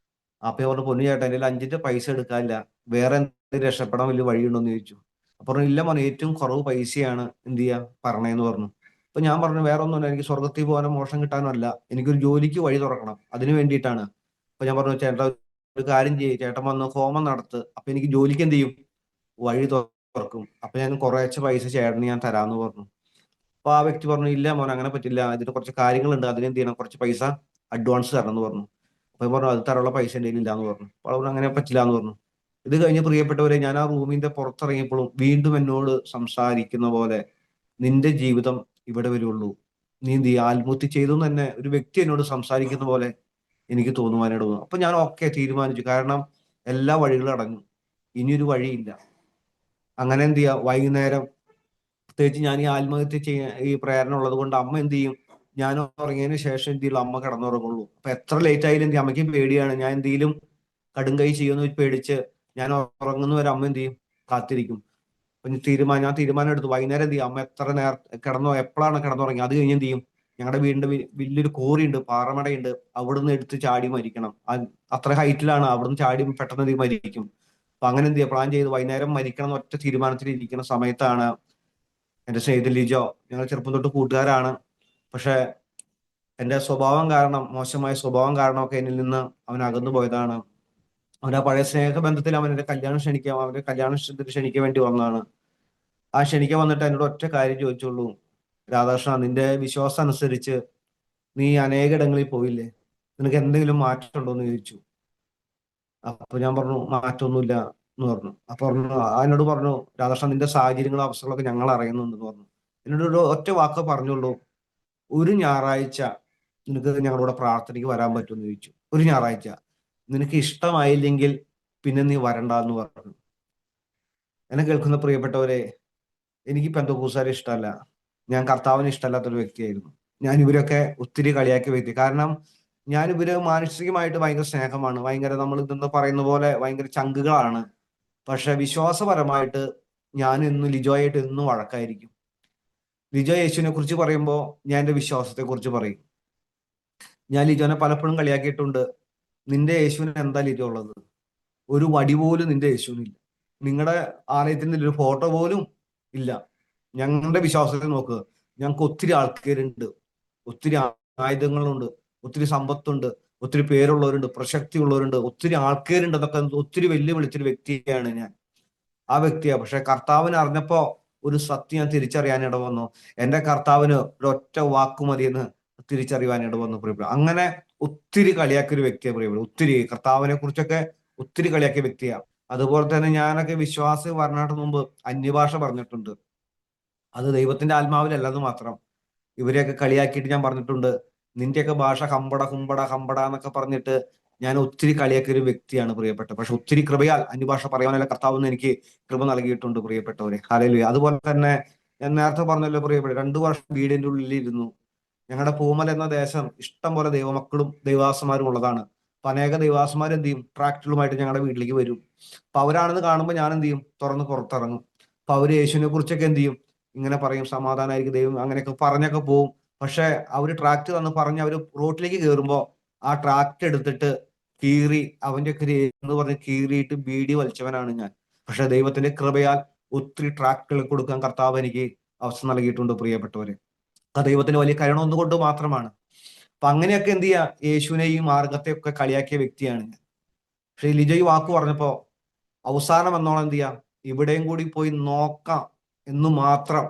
അപ്പൊ ഞാൻ പറഞ്ഞു, പൊന്നു ചേട്ടാ എൻ്റെ കയ്യിൽ 5 പൈസ എടുക്കാനില്ല, വേറെ എന്തെങ്കിലും രക്ഷപ്പെടാൻ വലിയ വഴിയുണ്ടോ എന്ന് ചോദിച്ചു. അപ്പൊ പറഞ്ഞു, ഇല്ല മോനെ ഏറ്റവും കുറവ് പൈസയാണ് എന്ത് ചെയ്യാ പറഞ്ഞേന്ന് പറഞ്ഞു. അപ്പൊ ഞാൻ പറഞ്ഞു, വേറെ ഒന്നുമില്ല, എനിക്ക് സ്വർഗത്തിൽ പോകാനോ മോശം കിട്ടാനോ അല്ല, എനിക്കൊരു ജോലിക്ക് വഴി തുറക്കണം, അതിന് വേണ്ടിയിട്ടാണ്. അപ്പൊ ഞാൻ പറഞ്ഞു, ചേട്ടാ ഒരു കാര്യം ചെയ്യും, ചേട്ടൻ വന്ന് ഹോമം നടത്ത്, അപ്പൊ എനിക്ക് ജോലിക്ക് എന്ത് ചെയ്യും വഴി തുറക്കും, അപ്പൊ ഞാൻ കുറേശ്ശെ പൈസ ചേട്ടന് ഞാൻ തരാമെന്ന് പറഞ്ഞു. അപ്പൊ ആ വ്യക്തി പറഞ്ഞു, ഇല്ല മോൻ അങ്ങനെ പറ്റില്ല, അതിന് കുറച്ച് കാര്യങ്ങളുണ്ട്, അതിനെന്ത് ചെയ്യണം, കുറച്ച് പൈസ അഡ്വാൻസ് തരണം എന്ന് പറഞ്ഞു. അപ്പൊ ഞാൻ പറഞ്ഞു, അത് തരാനുള്ള പൈസ എൻ്റെ കയ്യിൽ ഇല്ലാന്ന് പറഞ്ഞു. അപ്പോൾ അവർ അങ്ങനെ പറ്റില്ല എന്ന് പറഞ്ഞു. ഇത് കഴിഞ്ഞ് പ്രിയപ്പെട്ടവരെ, ഞാൻ ആ റൂമിന്റെ പുറത്തിറങ്ങിയപ്പോഴും വീണ്ടും എന്നോട് സംസാരിക്കുന്ന പോലെ, നിന്റെ ജീവിതം ഇവിടെ വരുള്ളൂ, നീ എന്ത് ചെയ്യും ആത്മഹത്യ ചെയ്തു എന്ന് തന്നെ ഒരു വ്യക്തി എന്നോട് സംസാരിക്കുന്ന പോലെ എനിക്ക് തോന്നുവാനായിട്ട് തോന്നുന്നു. അപ്പൊ ഞാൻ ഓക്കെ തീരുമാനിച്ചു, കാരണം എല്ലാ വഴികളും അടഞ്ഞു, ഇനിയൊരു വഴിയില്ല. അങ്ങനെ എന്ത് ചെയ്യാ, വൈകുന്നേരം പ്രത്യേകിച്ച് ഞാൻ ഈ ആത്മഹത്യ ചെയ്യാൻ ഈ പ്രേരണ ഉള്ളത് കൊണ്ട് അമ്മ എന്ത് ചെയ്യും, ഞാൻ ഉറങ്ങിയതിന് ശേഷം എന്ത് ചെയ്യുള്ളൂ, അമ്മ കിടന്നുറങ്ങുള്ളൂ. അപ്പൊ എത്ര ലേറ്റ് ആയാലും എന്ത് ചെയ്യും, അമ്മയ്ക്കും പേടിയാണ്, ഞാൻ എന്തെങ്കിലും കടും കൈ ചെയ്യുമെന്ന് പേടിച്ച് ഞാൻ ഉറങ്ങുന്നവരെ അമ്മ എന്ത് ചെയ്യും, കാത്തിരിക്കും. അപ്പൊ ഞാൻ തീരുമാനം എടുത്തു, വൈകുന്നേരം എന്ത് ചെയ്യും, അമ്മ എത്ര എപ്പോഴാണ് കിടന്നുറങ്ങി അത് കഴിഞ്ഞ് എന്ത് ചെയ്യും, ഞങ്ങളുടെ വീടിന്റെ വലിയൊരു കോറിയുണ്ട്, പാറമടയുണ്ട്, അവിടുന്ന് എടുത്ത് ചാടി മരിക്കണം. അത്ര ഹൈറ്റിലാണ്, അവിടുന്ന് ചാടി പെട്ടെന്ന് എന്ത് ചെയ്യും, മരിക്കും. അപ്പൊ അങ്ങനെ എന്ത് ചെയ്യുക, പ്ലാൻ ചെയ്ത് വൈകുന്നേരം മരിക്കണം എന്ന് ഒറ്റ തീരുമാനത്തിൽ ഇരിക്കുന്ന സമയത്താണ് എന്റെ സ്നേഹിതൻ ലിജോ, ഞങ്ങൾ ചെറുപ്പം തൊട്ട് കൂട്ടുകാരാണ്, പക്ഷെ എന്റെ സ്വഭാവം കാരണം, മോശമായ സ്വഭാവം കാരണമൊക്കെ എന്നിൽ നിന്ന് അവൻ അകന്നു പോയതാണ്. അവൻ ആ പഴയ സ്നേഹബന്ധത്തിൽ അവൻ എന്റെ കല്യാണം ക്ഷണിക്കാൻ, അവന്റെ കല്യാണത്തിന് ക്ഷണിക്കാൻ വേണ്ടി വന്നതാണ്. ആ ക്ഷണിക്കാൻ വന്നിട്ട് എന്നോട് ഒറ്റ കാര്യം ചോദിച്ചുള്ളൂ, രാധാകൃഷ്ണ നിന്റെ വിശ്വാസം അനുസരിച്ച് നീ അനേകയിടങ്ങളിൽ പോയില്ലേ, നിനക്ക് എന്തെങ്കിലും മാറ്റം ഉണ്ടോ എന്ന് ചോദിച്ചു. അപ്പൊ ഞാൻ പറഞ്ഞു, മാറ്റമൊന്നുമില്ല എന്ന് പറഞ്ഞു. അപ്പൊ പറഞ്ഞു, എന്നോട് പറഞ്ഞു, രാധാകൃഷ്ണൻ നിന്റെ സാഹചര്യങ്ങളും അവസ്ഥകളൊക്കെ ഞങ്ങൾ അറിയുന്നുണ്ടെന്ന് പറഞ്ഞു. എന്നോട് ഒരു ഒറ്റ വാക്ക് പറഞ്ഞുള്ളൂ, ഒരു ഞായറാഴ്ച നിനക്ക് ഞങ്ങളുടെ പ്രാർത്ഥനയ്ക്ക് വരാൻ പറ്റുമെന്ന് ചോദിച്ചു. ഒരു ഞായറാഴ്ച, നിനക്ക് ഇഷ്ടമായില്ലെങ്കിൽ പിന്നെ നീ വരണ്ടെന്ന് പറഞ്ഞു. എന്നെ കേൾക്കുന്ന പ്രിയപ്പെട്ടവരെ, എനിക്ക് പെന്തക്കോസ്തുകാരെ ഇഷ്ടമല്ല, ഞാൻ കർത്താവിന് ഇഷ്ടമല്ലാത്തൊരു വ്യക്തിയായിരുന്നു. ഞാൻ ഇവരൊക്കെ ഒത്തിരി കളിയാക്കിയ വ്യക്തി, കാരണം ഞാൻ ഇവര് മാനസികമായിട്ട് ഭയങ്കര സ്നേഹമാണ്, ഭയങ്കര നമ്മൾ ഇതെന്ന് പറയുന്ന പോലെ ഭയങ്കര ചങ്കുകളാണ്. പക്ഷെ വിശ്വാസപരമായിട്ട് ഞാൻ ഇന്ന് ലിജോയായിട്ട് എന്നും വഴക്കായിരിക്കും. ലിജോ യേശുവിനെ കുറിച്ച് പറയുമ്പോൾ ഞാൻ എന്റെ വിശ്വാസത്തെ കുറിച്ച് പറയും. ഞാൻ ലിജോനെ പലപ്പോഴും കളിയാക്കിയിട്ടുണ്ട്, നിന്റെ യേശുവിന് എന്താ ലിജോ ഉള്ളത്, ഒരു വടി പോലും നിന്റെ യേശുവിനില്ല, നിങ്ങളുടെ ആലയത്തിൽ ഒരു ഫോട്ടോ പോലും ഇല്ല. ഞങ്ങളുടെ വിശ്വാസത്തെ നോക്കുക, ഞങ്ങൾക്ക് ഒത്തിരി ആൾക്കാരുണ്ട്, ഒത്തിരി ആയുധങ്ങളുണ്ട്, ഒത്തിരി സമ്പത്തുണ്ട്, ഒത്തിരി പേരുള്ളവരുണ്ട്, പ്രശസ്തി ഉള്ളവരുണ്ട്, ഒത്തിരി ആൾക്കാരുണ്ട്, അതൊക്കെ ഒത്തിരി വെല്ലുവിളിച്ചൊരു വ്യക്തിയാണ് ഞാൻ, ആ വ്യക്തിയാണ്. പക്ഷെ കർത്താവിനെ അറിഞ്ഞപ്പോ ഒരു സത്യം ഞാൻ തിരിച്ചറിയാൻ ഇട വന്നു, എന്റെ കർത്താവിന് ഒരൊറ്റ വാക്കു മതിയെന്ന് തിരിച്ചറിയാൻ ഇട വന്നു പ്രിയപ്പെട്ട. അങ്ങനെ ഒത്തിരി കളിയാക്കിയ ഒരു വ്യക്തിയാണ് പ്രിയപ്പെട്ട, ഒത്തിരി കർത്താവിനെ കുറിച്ചൊക്കെ ഒത്തിരി കളിയാക്കിയ വ്യക്തിയാണ്. അതുപോലെ തന്നെ ഞാനൊക്കെ വിശ്വാസം പറഞ്ഞിട്ട് മുമ്പ് അന്യഭാഷ പറഞ്ഞിട്ടുണ്ട്, അത് ദൈവത്തിന്റെ ആത്മാവിലല്ലെന്ന് മാത്രം. ഇവരെയൊക്കെ കളിയാക്കിയിട്ട് ഞാൻ പറഞ്ഞിട്ടുണ്ട്, നിന്റെയൊക്കെ ഭാഷ ഹമ്പട ഹുമ്പട ഹമ്പട എന്നൊക്കെ പറഞ്ഞിട്ട് ഞാൻ ഒത്തിരി കളിയാക്കിയ ഒരു വ്യക്തിയാണ് പ്രിയപ്പെട്ട. പക്ഷെ ഒത്തിരി കൃപയാൽ അന്യഭാഷ പറയാനുള്ള കർത്താവെന്ന് എനിക്ക് കൃപ നൽകിയിട്ടുണ്ട് പ്രിയപ്പെട്ടവരെ. ഹല്ലേലൂയ. അതുപോലെ തന്നെ ഞാൻ നേരത്തെ പറഞ്ഞല്ലോ പ്രിയപ്പെട്ട, 2 വർഷം വീടിന്റെ ഉള്ളിലിരുന്നു. ഞങ്ങളുടെ പൂമല എന്ന ദേശം ഇഷ്ടം പോലെ ദൈവമക്കളും ദൈവാസന്മാരും ഉള്ളതാണ്. അപ്പൊ അനേക ദൈവാസന്മാർ എന്ത് ചെയ്യും, ട്രാക്ടറുമായിട്ട് ഞങ്ങളുടെ വീട്ടിലേക്ക് വരും. അപ്പൊ അവരാണെന്ന് കാണുമ്പോൾ ഞാൻ എന്ത് ചെയ്യും, തുറന്ന് പുറത്തിറങ്ങും. അപ്പൊ അവര് യേശുവിനെ കുറിച്ചൊക്കെ എന്ത് ചെയ്യും, ഇങ്ങനെ പറയും, സമാധാനമായിരിക്കും ദൈവം, അങ്ങനെയൊക്കെ പറഞ്ഞൊക്കെ പോവും. പക്ഷെ അവര് ട്രാക്ട് തന്ന് പറഞ്ഞ് അവര് റോട്ടിലേക്ക് കയറുമ്പോ ആ ട്രാക്ട് എടുത്തിട്ട് കീറി, അവന്റെ ഒക്കെ എന്ന് പറഞ്ഞ് കീറിയിട്ട് ബീഡി വലിച്ചവനാണ് ഞാൻ. പക്ഷെ ദൈവത്തിന്റെ കൃപയാൽ ഒത്തിരി ട്രാക്ടുകൾ കൊടുക്കാൻ കർത്താവ് എനിക്ക് അവസരം നൽകിയിട്ടുണ്ട് പ്രിയപ്പെട്ടവര്. ആ ദൈവത്തിന് വലിയ കരുണ ഒന്നുകൊണ്ട് മാത്രമാണ്. അപ്പൊ അങ്ങനെയൊക്കെ എന്ത് ചെയ്യാ, യേശുവിനെ ഈ മാർഗത്തെ ഒക്കെ കളിയാക്കിയ വ്യക്തിയാണ് ഞാൻ. പക്ഷെ ലിജോ ഈ വാക്ക് പറഞ്ഞപ്പോ അവസാനം എന്നോളം എന്ത് ചെയ്യാം, ഇവിടെയും കൂടി പോയി നോക്കാം എന്ന് മാത്രം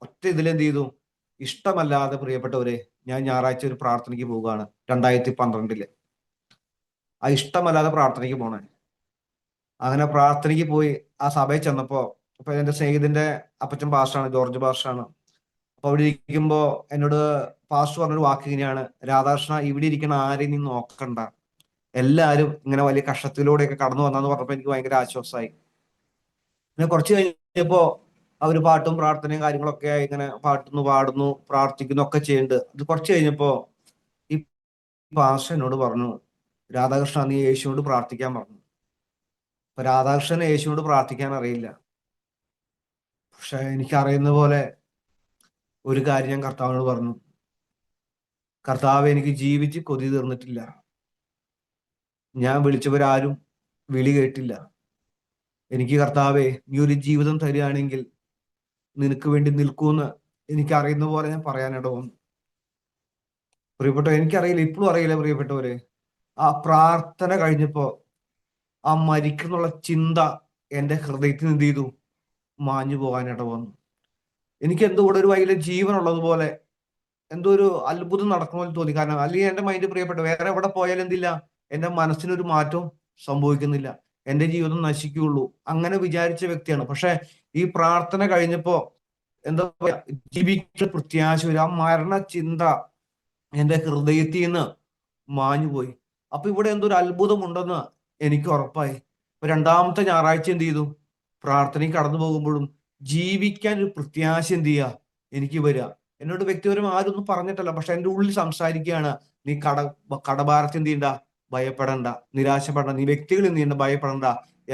ഒറ്റ ഇതിലെന്ത് ചെയ്തു, ഇഷ്ടമല്ലാതെ പ്രിയപ്പെട്ടവരെ, ഞാൻ ഞായറാഴ്ച ഒരു പ്രാർത്ഥനയ്ക്ക് പോവുകയാണ് 2012. ആ ഇഷ്ടമല്ലാതെ പ്രാർത്ഥനയ്ക്ക് പോണേ. അങ്ങനെ പ്രാർത്ഥനയ്ക്ക് പോയി ആ സഭയിൽ ചെന്നപ്പോ, അപ്പൊ എന്റെ സ്നേഹിതന്റെ അപ്പച്ചൻ പാസ്റ്ററാണ്, ജോർജ് പാസ്റ്ററാണ്. അപ്പൊ അവിടെ ഇരിക്കുമ്പോ എന്നോട് പാസ്റ്റർ പറഞ്ഞൊരു വാക്ക് ഇങ്ങനെയാണ്, രാധാകൃഷ്ണ, ഇവിടെ ഇരിക്കണ ആരെയും നീ നോക്കണ്ട, എല്ലാവരും ഇങ്ങനെ വലിയ കഷ്ടത്തിലൂടെയൊക്കെ കടന്നു വന്നാന്ന് പറഞ്ഞപ്പോ എനിക്ക് ഭയങ്കര ആശ്വാസമായി. പിന്നെ കുറച്ച് കഴിഞ്ഞപ്പോ അവര് പാട്ടും പ്രാർത്ഥനയും കാര്യങ്ങളൊക്കെ ആയി ഇങ്ങനെ പാടുന്നു പ്രാർത്ഥിക്കുന്നു ഒക്കെ ചെയ്യുന്നുണ്ട്. അത് കുറച്ച് കഴിഞ്ഞപ്പോ ഈ പാസ്റ്റർ എന്നോട് പറഞ്ഞു, രാധാകൃഷ്ണ, നീ യേശുവിനോട് പ്രാർത്ഥിക്കാൻ പറഞ്ഞു. അപ്പൊ രാധാകൃഷ്ണന് യേശുവിനോട് പ്രാർത്ഥിക്കാൻ അറിയില്ല. പക്ഷെ എനിക്ക് അറിയുന്ന പോലെ ഒരു കാര്യം ഞാൻ കർത്താവിനോട് പറഞ്ഞു, കർത്താവ്, എനിക്ക് ജീവിച്ച് കൊതി തീർന്നിട്ടില്ല, ഞാൻ വിളിച്ചവരാരും വിളി കേട്ടില്ല. എനിക്ക് കർത്താവെ, നീ ഒരു ജീവിതം തരികയാണെങ്കിൽ നിനക്ക് വേണ്ടി നിൽക്കൂന്ന് എനിക്ക് അറിയുന്ന പോലെ ഞാൻ പറയാനിടവന്നു. പ്രിയപ്പെട്ട, എനിക്കറിയില്ല, ഇപ്പോഴും അറിയില്ല പ്രിയപ്പെട്ടവരെ, ആ പ്രാർത്ഥന കഴിഞ്ഞപ്പോ ആ മരിക്കുന്നുള്ള ചിന്ത എന്റെ ഹൃദയത്തിൽ എന്ത് ചെയ്തു, മാഞ്ഞു പോകാനിട വന്നു. എനിക്ക് എന്തോ ഇവിടെ ഒരു വൈകിയ ജീവൻ ഉള്ളതുപോലെ എന്തോ ഒരു അത്ഭുതം നടക്കണമെന്ന് തോന്നി. കാരണം അല്ലെങ്കിൽ എന്റെ മൈൻഡ്, പ്രിയപ്പെട്ട, വേറെ എവിടെ പോയാലും എന്തില്ല, എന്റെ മനസ്സിനൊരു മാറ്റവും സംഭവിക്കുന്നില്ല, എന്റെ ജീവിതം നശിക്കുകയുള്ളൂ, അങ്ങനെ വിചാരിച്ച വ്യക്തിയാണ്. പക്ഷെ ഈ പ്രാർത്ഥന കഴിഞ്ഞപ്പോ എന്താ പറയാ, ജീവിക്കുന്ന പ്രത്യാശ വരും. ആ മരണ ചിന്ത എന്റെ ഹൃദയത്തിൽ നിന്ന് മാഞ്ഞുപോയി. അപ്പൊ ഇവിടെ എന്തോ ഒരു അത്ഭുതം ഉണ്ടെന്ന് എനിക്ക് ഉറപ്പായി. ഇപ്പൊ രണ്ടാമത്തെ ഞായറാഴ്ച എന്ത് ചെയ്തു, പ്രാർത്ഥനയ്ക്ക് കടന്നു പോകുമ്പോഴും ജീവിക്കാൻ ഒരു പ്രത്യാശ എന്ത് ചെയ്യുക, എനിക്ക് വരിക. എന്നോട് വ്യക്തിപരം ആരൊന്നും പറഞ്ഞിട്ടല്ല, പക്ഷെ എന്റെ ഉള്ളിൽ സംസാരിക്കുകയാണ്, നീ കടഭാരത്തിൽ എന്ത് ചെയ്യണ്ട, ഭയപ്പെടണ്ട, നിരാശപ്പെടണ്ട, നീ വ്യക്തികൾ എന്ത് ചെയ്യണ്ട, ഭയപ്പെടണ്ട,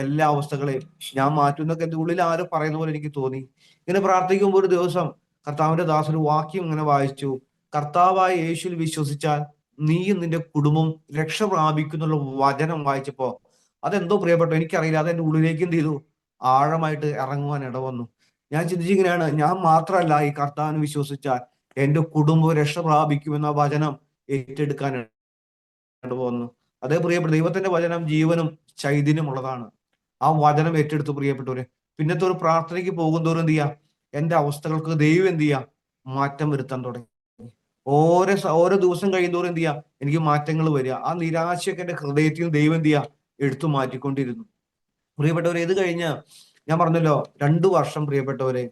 എല്ലാ അവസ്ഥകളെയും ഞാൻ മാറ്റുന്നൊക്കെ എന്റെ ഉള്ളിൽ ആരോ പറയുന്ന പോലെ എനിക്ക് തോന്നി. ഇങ്ങനെ പ്രാർത്ഥിക്കുമ്പോൾ ഒരു ദിവസം കർത്താവിന്റെ ദാസ ഒരു വാക്യം ഇങ്ങനെ വായിച്ചു, കർത്താവായ യേശുവിൽ വിശ്വസിച്ചാൽ നീയും നിന്റെ കുടുംബം രക്ഷ പ്രാപിക്കുന്നുള്ള വചനം വായിച്ചപ്പോ അതെന്തോ പ്രിയപ്പെട്ടു, എനിക്കറിയില്ല, അതെന്റെ ഉള്ളിലേക്ക് എന്ത് ചെയ്തു, ആഴമായിട്ട് ഇറങ്ങുവാൻ ഇടവന്നു. ഞാൻ ചിന്തിച്ചിങ്ങനെയാണ്, ഞാൻ മാത്രമല്ല ഈ കർത്താവിന് വിശ്വസിച്ചാൽ എന്റെ കുടുംബം രക്ഷ പ്രാപിക്കുമെന്ന വചനം ഏറ്റെടുക്കാൻ ഇടവന്നു. അതേ പ്രിയപ്പെട്ട, ദൈവത്തിന്റെ വചനം ജീവനും ചൈതന്യമുള്ളതാണ്. ആ വചനം ഏറ്റെടുത്ത് പ്രിയപ്പെട്ടവര്, പിന്നത്തെ ഒരു പ്രാർത്ഥനയ്ക്ക് പോകുന്തോറും എന്ത് ചെയ്യാം, എന്റെ അവസ്ഥകൾക്ക് ദൈവം എന്ത് ചെയ്യാം, മാറ്റം വരുത്താൻ തുടങ്ങി. ഓരോ ദിവസം കഴിയുന്തോറും എന്ത് ചെയ്യാം, എനിക്ക് മാറ്റങ്ങൾ വരിക. ആ നിരാശയൊക്കെ എന്റെ ഹൃദയത്തിൽ നിന്ന് ദൈവം എന്ത് ചെയ്യാം, എടുത്തു മാറ്റിക്കൊണ്ടിരുന്നു. പ്രിയപ്പെട്ടവരെ, ഇത് കഴിഞ്ഞ് ഞാൻ പറഞ്ഞല്ലോ 2 വർഷം പ്രിയപ്പെട്ടവരെ,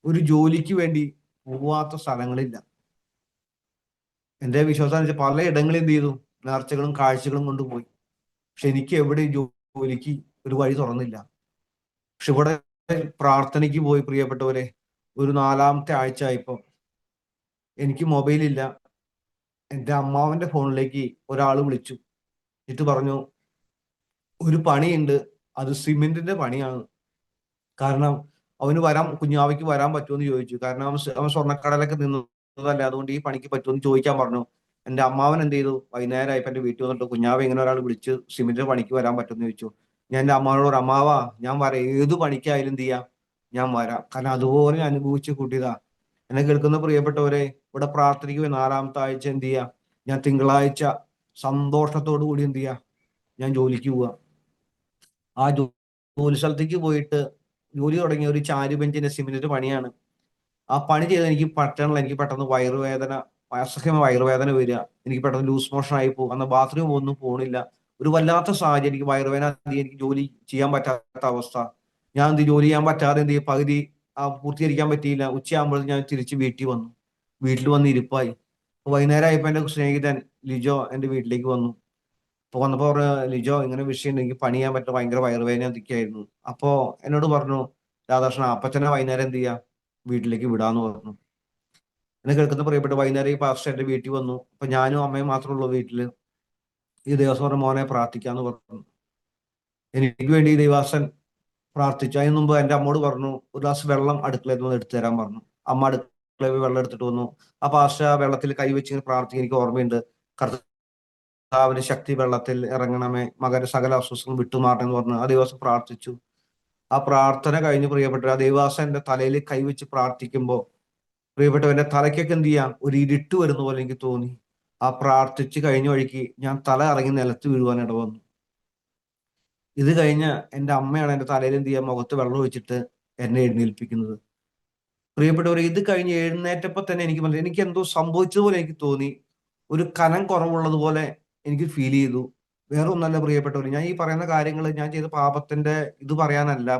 ഒരു ജോലിക്ക് വേണ്ടി പോവാത്ത സ്ഥലങ്ങളില്ല. എന്റെ വിശ്വാസം വെച്ചാൽ പലയിടങ്ങളിൽ എന്ത് ചെയ്തു, നേർച്ചകളും കാഴ്ചകളും കൊണ്ടുപോയി. പക്ഷെ എനിക്ക് എവിടെ ജോലിക്ക് ഒരു വഴി തുറന്നില്ല. പക്ഷെ ഇവിടെ പ്രാർത്ഥനയ്ക്ക് പോയി പ്രിയപ്പെട്ടവരെ, ഒരു 4-ാമത്തെ ആഴ്ച ആയപ്പോ എനിക്ക് മൊബൈലില്ല. എന്റെ അമ്മാവന്റെ ഫോണിലേക്ക് ഒരാൾ വിളിച്ചു, എന്നിട്ട് പറഞ്ഞു, ഒരു പണിയുണ്ട്, അത് സിമെന്റിന്റെ പണിയാണ്. കാരണം അവന് കുഞ്ഞാവയ്ക്ക് വരാൻ പറ്റുമെന്ന് ചോദിച്ചു. കാരണം അവൻ സ്വർണ്ണക്കടലൊക്കെ നിന്നതല്ലേ, അതുകൊണ്ട് ഈ പണിക്ക് പറ്റുമെന്ന് ചോദിക്കാൻ പറഞ്ഞു. എന്റെ അമ്മാവൻ എന്ത് ചെയ്തു, വൈകുന്നേരം ആയപ്പോ എന്റെ വീട്ടിൽ വന്നിട്ട്, കുഞ്ഞാവ ഇങ്ങനെ ഒരാൾ വിളിച്ച് സിമെന്റിന്റെ പണിക്ക് വരാൻ പറ്റുമെന്ന് ചോദിച്ചു. ഞാൻ എന്റെ അമ്മാവനോട് ഒരു, അമ്മാവാ, ഞാൻ വരാം, ഏത് പണിക്കായാലും എന്ത് ചെയ്യാം, ഞാൻ വരാം, കാരണം അതുപോലെ ഞാൻ അനുഭവിച്ച് കൂട്ടിയതാ. എന്നെ കേൾക്കുന്ന പ്രിയപ്പെട്ടവരെ, ഇവിടെ പ്രാർത്ഥനയ്ക്ക് 4-ാമത്തെ ആഴ്ച എന്ത് ചെയ്യാ, ഞാൻ തിങ്കളാഴ്ച സന്തോഷത്തോടു കൂടി എന്ത് ചെയ്യാ, ഞാൻ ജോലിക്ക് പോവാ. ആ ജോലി സ്ഥലത്തേക്ക് പോയിട്ട് ജോലി തുടങ്ങിയ ഒരു ചാരു ബെഞ്ചിന്റെ സിമെന്റിന്റെ പണിയാണ്. ആ പണി ചെയ്ത് എനിക്ക് പറ്റണില്ല, എനിക്ക് പെട്ടെന്ന് വയറുവേദന, അസഹ്യമായ വയറുവേദന വരിക, എനിക്ക് പെട്ടെന്ന് ലൂസ് മോഷൻ ആയി പോകും, അന്ന് ബാത്റൂം ഒന്നും പോണില്ല, ഒരു വല്ലാത്ത സാഹചര്യം, എനിക്ക് വയറുവേദന, എനിക്ക് ജോലി ചെയ്യാൻ പറ്റാത്ത അവസ്ഥ. ഞാൻ ജോലി ചെയ്യാൻ പറ്റാതെ എന്ത് ചെയ്യും, പകുതി പൂർത്തീകരിക്കാൻ പറ്റിയില്ല. ഉച്ചയാകുമ്പോൾ ഞാൻ തിരിച്ച് വീട്ടിൽ വന്ന് ഇരിപ്പായി. വൈകുന്നേരം ആയപ്പോ എന്റെ സ്നേഹിതൻ ലിജോ എന്റെ വീട്ടിലേക്ക് വന്നു. അപ്പൊ വന്നപ്പോ ലിജോ, ഇങ്ങനെ വിഷയം, എനിക്ക് പണി ചെയ്യാൻ പറ്റുന്ന ഭയങ്കര വയറുവേദന എന്തൊക്കെയായിരുന്നു. അപ്പോ എന്നോട് പറഞ്ഞു, രാധാകൃഷ്ണൻ, അപ്പച്ചനെ വൈകുന്നേരം എന്ത് ചെയ്യാ, വീട്ടിലേക്ക് വിടാന്ന് പറഞ്ഞു. എന്നെ കേൾക്കുന്ന പ്രിയപ്പെട്ട, വൈകുന്നേരം ഈ പാസ്റ്റർ എന്റെ വീട്ടിൽ വന്നു. അപ്പൊ ഞാനും അമ്മയും മാത്രമേ ഉള്ളൂ വീട്ടില്. ഈ ദേവസ്വം പറഞ്ഞ മോനെ പ്രാർത്ഥിക്കാന്ന് പറഞ്ഞു. എനിക്ക് വേണ്ടി ഈ ദൈവാസൻ പ്രാർത്ഥിച്ചു. അതിന് മുമ്പ് എൻ്റെ അമ്മോട് പറഞ്ഞു ഒരു ഗ്ലാസ് വെള്ളം അടുക്കളയിൽ നിന്ന് എടുത്തു തരാൻ പറഞ്ഞു. അമ്മ അടുക്കളയിൽ വെള്ളം എടുത്തിട്ട് വന്നു. ആ പാസ്റ്റ വെള്ളത്തിൽ കൈവച്ച് പ്രാർത്ഥിക്കാൻ എനിക്ക് ഓർമ്മയുണ്ട്. കർത്താവിന്റെ ശക്തി വെള്ളത്തിൽ ഇറങ്ങണമേ, മകന്റെ സകല അസ്വസ്ഥങ്ങളും വിട്ടുമാറണം എന്ന് പറഞ്ഞു ആ ദിവസം പ്രാർത്ഥിച്ചു. ആ പ്രാർത്ഥന കഴിഞ്ഞ് പ്രിയപ്പെട്ട ആ ദൈവാസൻ എന്റെ തലയിൽ കൈവച്ച് പ്രാർത്ഥിക്കുമ്പോൾ പ്രിയപ്പെട്ടവന്റെ തലയ്ക്കൊക്കെ എന്ത് ചെയ്യാം, ഒരു ഇരുട്ട് വരുന്ന പോലെ എനിക്ക് തോന്നി. ആ പ്രാർത്ഥിച്ച് കഴിഞ്ഞ വഴിക്ക് ഞാൻ തല ഇറങ്ങി നിലത്ത് വീഴുവാൻ ഇടവന്നു. ഇത് കഴിഞ്ഞ് എൻ്റെ അമ്മയാണ് എൻ്റെ തലയിൽ എന്ത് ചെയ്യാൻ മുഖത്ത് വെള്ളം ഒഴിച്ചിട്ട് എന്നെ എഴുന്നേൽപ്പിക്കുന്നത്. പ്രിയപ്പെട്ടവരെ, ഇത് കഴിഞ്ഞ് എഴുന്നേറ്റപ്പോൾ തന്നെ എനിക്ക് എന്തോ സംഭവിച്ചതുപോലെ എനിക്ക് തോന്നി. ഒരു കനം കുറവുള്ളതുപോലെ എനിക്ക് ഫീൽ ചെയ്തു. വേറെ ഒന്നല്ല പ്രിയപ്പെട്ടവർ, ഞാൻ ഈ പറയുന്ന കാര്യങ്ങൾ ഞാൻ ചെയ്ത പാപത്തിന്റെ ഇത് പറയാനല്ല,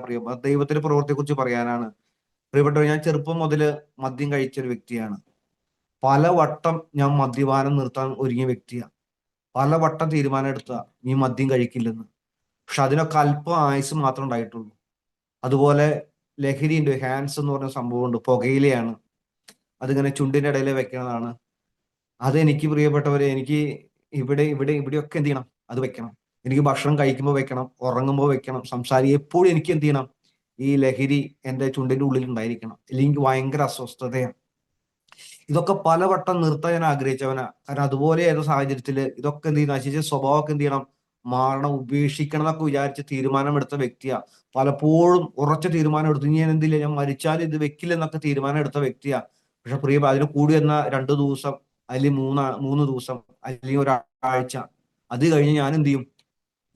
ദൈവത്തിന്റെ പ്രവൃത്തിയെ കുറിച്ച് പറയാനാണ്. പ്രിയപ്പെട്ടവർ, ഞാൻ ചെറുപ്പം മുതൽ മദ്യം കഴിച്ച ഒരു വ്യക്തിയാണ്. പലവട്ടം ഞാൻ മദ്യപാനം നിർത്താൻ ഒരുങ്ങിയ വ്യക്തിയാണ്. പലവട്ടം തീരുമാനം എടുത്ത നീ മദ്യം കഴിക്കില്ലെന്ന്. പക്ഷെ അതിനൊക്കെ അല്പം ആയുസ് മാത്രം ഉണ്ടായിട്ടുള്ളൂ. അതുപോലെ ലഹരിയുണ്ട്, ഹാൻസ് എന്ന് പറഞ്ഞ സംഭവമുണ്ട്, പുകയിലയാണ്. അതിങ്ങനെ ചുണ്ടിന്റെ ഇടയിൽ വെക്കുന്നതാണ്. അതെനിക്ക് പ്രിയപ്പെട്ടവരെ, എനിക്ക് ഇവിടെയൊക്കെ എന്ത് ചെയ്യണം, അത് വെക്കണം. എനിക്ക് ഭക്ഷണം കഴിക്കുമ്പോൾ വെക്കണം, ഉറങ്ങുമ്പോൾ വെക്കണം, എപ്പോഴും എനിക്ക് എന്ത് ചെയ്യണം, ഈ ലഹരി എൻ്റെ ചുണ്ടിന്റെ ഉള്ളിൽ ഉണ്ടായിരിക്കണം. അല്ലെങ്കിൽ ഭയങ്കര അസ്വസ്ഥതയാണ്. ഇതൊക്കെ പലവട്ടം നിർത്താൻ ഞാൻ ആഗ്രഹിച്ചവനാ. കാരണം അതുപോലെ ഏതോ സാഹചര്യത്തില് ഇതൊക്കെ എന്ത് ചെയ്യും, നശിച്ച സ്വഭാവമൊക്കെ എന്ത് ചെയ്യണം, മാറണം, ഉപേക്ഷിക്കണം എന്നൊക്കെ വിചാരിച്ച് തീരുമാനമെടുത്ത വ്യക്തിയാ. പലപ്പോഴും ഉറച്ച തീരുമാനം എടുത്തു, ഞാൻ എന്തില്ല, ഞാൻ മരിച്ചാലും ഇത് വെക്കില്ലെന്നൊക്കെ തീരുമാനം എടുത്ത വ്യക്തിയാ. പക്ഷെ പ്രിയ അതിന് കൂടി വന്ന 2 ദിവസം അല്ലെങ്കിൽ 3 ദിവസം അല്ലെങ്കിൽ ഒരാഴ്ച, അത് കഴിഞ്ഞ് ഞാൻ എന്ത് ചെയ്യും,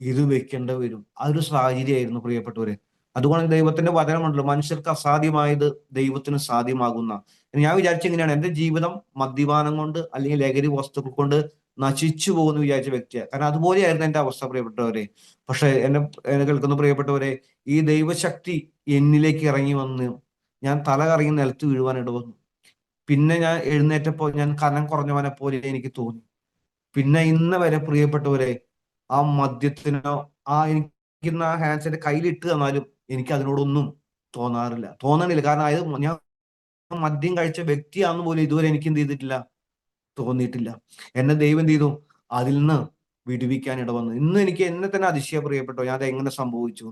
ഇത് വെക്കേണ്ടി വരും. അതൊരു സാഹചര്യമായിരുന്നു പ്രിയപ്പെട്ടവരെ. അതുകൊണ്ട് ദൈവത്തിന്റെ വചനമുണ്ടല്ലോ, മനുഷ്യർക്ക് അസാധ്യമായത് ദൈവത്തിന് സാധ്യമാകുന്ന. ഞാൻ വിചാരിച്ചെങ്ങനെയാണ്, എന്റെ ജീവിതം മദ്യപാനം കൊണ്ട് അല്ലെങ്കിൽ ലഹരി വസ്തുക്കൾ കൊണ്ട് നശിച്ചു പോകുന്നു വിചാരിച്ച വ്യക്തിയാണ്. കാരണം അതുപോലെയായിരുന്നു എന്റെ അവസ്ഥ പ്രിയപ്പെട്ടവരെ. പക്ഷെ എന്നെ കേൾക്കുന്ന പ്രിയപ്പെട്ടവരെ, ഈ ദൈവശക്തി എന്നിലേക്ക് ഇറങ്ങി വന്ന് ഞാൻ തല കറങ്ങി നിലത്ത് വീഴുവാൻ ഇടവന്നു. പിന്നെ ഞാൻ എഴുന്നേറ്റപ്പോൾ ഞാൻ കനം കുറഞ്ഞവനെ പോലെ എനിക്ക് തോന്നി. പിന്നെ ഇന്ന് വരെ പ്രിയപ്പെട്ടവരെ, ആ മദ്യത്തിനോ എനിക്കുന്ന ആ ഹാൻഡ്സിന്റെ കയ്യിലിട്ട് തന്നാലും എനിക്ക് അതിനോടൊന്നും തോന്നണില്ല. കാരണം ഞാൻ മദ്യം കഴിച്ച വ്യക്തിയാണെന്ന് പോലും ഇതുവരെ എനിക്ക് എന്ത് ചെയ്തിട്ടില്ല, തോന്നിയിട്ടില്ല. എന്നെ ദൈവം എന്ത് ചെയ്തു, അതിൽ നിന്ന് വിടുവിക്കാൻ ഇടവന്നു. ഇന്ന് എനിക്ക് എന്നെ തന്നെ അതിശയ പ്രിയപ്പെട്ടോ, ഞാൻ അത് എങ്ങനെ സംഭവിച്ചു.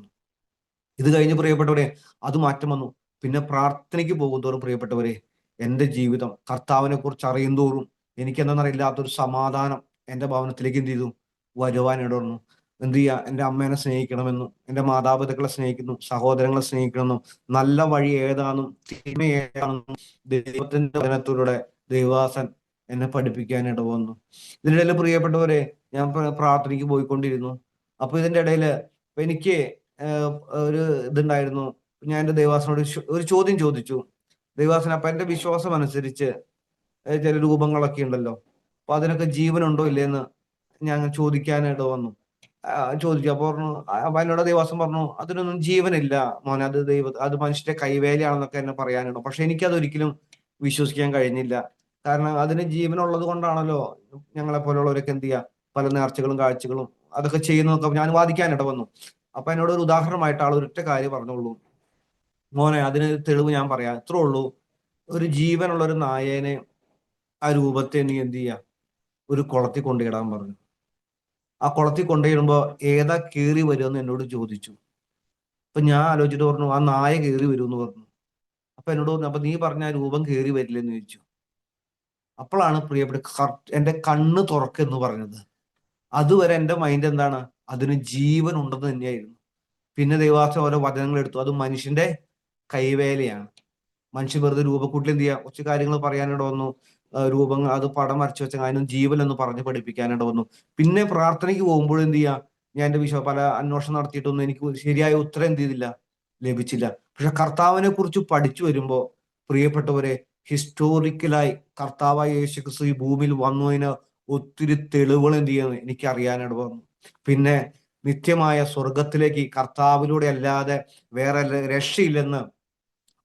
ഇത് കഴിഞ്ഞ് പ്രിയപ്പെട്ടവരെ, അത് മാറ്റം വന്നു. പിന്നെ പ്രാർത്ഥനയ്ക്ക് പോകും തോറും പ്രിയപ്പെട്ടവരെ, എൻ്റെ ജീവിതം കർത്താവിനെ കുറിച്ച് അറിയും തോറും എനിക്ക് എന്താണെന്നറിയില്ലാത്തൊരു സമാധാനം എൻ്റെ ഭവനത്തിലേക്ക് എന്ത് ചെയ്തു, വരുവാൻ ഇടവന്നു. എന്ത് ചെയ്യുക, എൻ്റെ അമ്മേനെ സ്നേഹിക്കണമെന്നും എൻ്റെ മാതാപിതാക്കളെ സഹോദരങ്ങളെ സ്നേഹിക്കണമെന്നും നല്ല വഴി ഏതാണെന്നും തിന്മ ഏതാണെന്നും ദൈവത്തിന്റെ വചനത്തിലൂടെ ദൈവാസൻ എന്നെ പഠിപ്പിക്കാൻ ഇടവന്നു. ഇതിനിടയിൽ പ്രിയപ്പെട്ടവരെ, ഞാൻ പ്രാർത്ഥനയ്ക്ക് പോയിക്കൊണ്ടിരുന്നു. അപ്പൊ ഇതിന്റെ ഇടയിൽ എനിക്ക് ഒരു ഇതുണ്ടായിരുന്നു. ഞാൻ എൻ്റെ ദൈവാസനോട് ഒരു ചോദ്യം ചോദിച്ചു. ദൈവാസന, അപ്പൊ എന്റെ വിശ്വാസം അനുസരിച്ച് ചില രൂപങ്ങളൊക്കെ ഉണ്ടല്ലോ, അപ്പൊ അതിനൊക്കെ ജീവനുണ്ടോ ഇല്ലേന്ന് ഞാൻ ചോദിക്കാനായിട്ട് വന്നു. ചോദിച്ചു. അപ്പൊ പറഞ്ഞു, അപ്പൊ എന്നോട് ദൈവാസം പറഞ്ഞു, അതിനൊന്നും ജീവനില്ല മോനെ, അത് മനുഷ്യന്റെ കൈവേലയാണെന്നൊക്കെ എന്നെ പറയാനുണ്ടോ. പക്ഷെ എനിക്കതൊരിക്കലും വിശ്വസിക്കാൻ കഴിഞ്ഞില്ല. കാരണം അതിന് ജീവനുള്ളത് കൊണ്ടാണല്ലോ ഞങ്ങളെ പോലുള്ളവരൊക്കെ എന്ത് ചെയ്യുക, പല നേർച്ചകളും കാഴ്ചകളും അതൊക്കെ ചെയ്യുന്നതൊക്കെ ഞാൻ വാദിക്കാനിട വന്നു. അപ്പൊ എന്നോട് ഒരു ഉദാഹരണമായിട്ട് ആൾ ഒരൊറ്റ കാര്യം പറഞ്ഞോളൂ, മോനെ അതിന് തെളിവ് ഞാൻ പറയാം, ഇത്രേ ഉള്ളൂ. ഒരു ജീവനുള്ള ഒരു നായേനെ ആ രൂപത്തെ നീ എന്ത് ചെയ്യുക, ഒരു കുളത്തിൽ കൊണ്ടിടാൻ പറഞ്ഞു. ആ കുളത്തിൽ കൊണ്ടുപോയിടുമ്പോ ഏതാ കയറി വരുമെന്ന് എന്നോട് ചോദിച്ചു. അപ്പൊ ഞാൻ ആലോചിച്ചിട്ട് പറഞ്ഞു, ആ നായ കയറി വരുമെന്ന് പറഞ്ഞു. അപ്പൊ എന്നോട് പറഞ്ഞു, അപ്പൊ നീ പറഞ്ഞ ആ രൂപം കയറി വരില്ലെന്ന് ചോദിച്ചു. അപ്പോഴാണ് പ്രിയപ്പെട്ട എന്റെ കണ്ണ് തുറക്കെന്ന് പറഞ്ഞത്. അതുവരെ എന്റെ മൈൻഡ് എന്താണ്, അതിന് ജീവൻ ഉണ്ടെന്ന് തന്നെയായിരുന്നു. പിന്നെ ദൈവാസം ഓരോ വചനങ്ങൾ എടുത്തു, അത് മനുഷ്യന്റെ കൈവേലയാണ്. മനുഷ്യൻ വെറുതെ രൂപക്കൂട്ടിൽ എന്ത് ചെയ്യുക, കുറച്ച് കാര്യങ്ങൾ പറയാനിട വന്നു. രൂപങ്ങൾ അത് പടം വരച്ചു വെച്ചാൽ അതിനും ജീവൻ എന്ന് പറഞ്ഞ് പഠിപ്പിക്കാനിട വന്നു. പിന്നെ പ്രാർത്ഥനയ്ക്ക് പോകുമ്പോഴും എന്ത് ചെയ്യുക, ഞാൻ എൻ്റെ പല അന്വേഷണം നടത്തിയിട്ടൊന്നും എനിക്ക് ശരിയായ ഉത്തരം എന്ത് ചെയ്തില്ല, ലഭിച്ചില്ല. പക്ഷെ കർത്താവിനെ കുറിച്ച് പഠിച്ചു വരുമ്പോൾ പ്രിയപ്പെട്ടവരെ, ഹിസ്റ്റോറിക്കലായി കർത്താവായ യേശു ക്രിസ്തു ഈ ഭൂമിയിൽ വന്നതിന് ഒത്തിരി തെളിവുകൾ എന്ത് ചെയ്യുന്നു എനിക്ക് അറിയാനിട വന്നു. പിന്നെ നിത്യമായ സ്വർഗത്തിലേക്ക് കർത്താവിലൂടെ അല്ലാതെ വേറെ രക്ഷയില്ലെന്ന്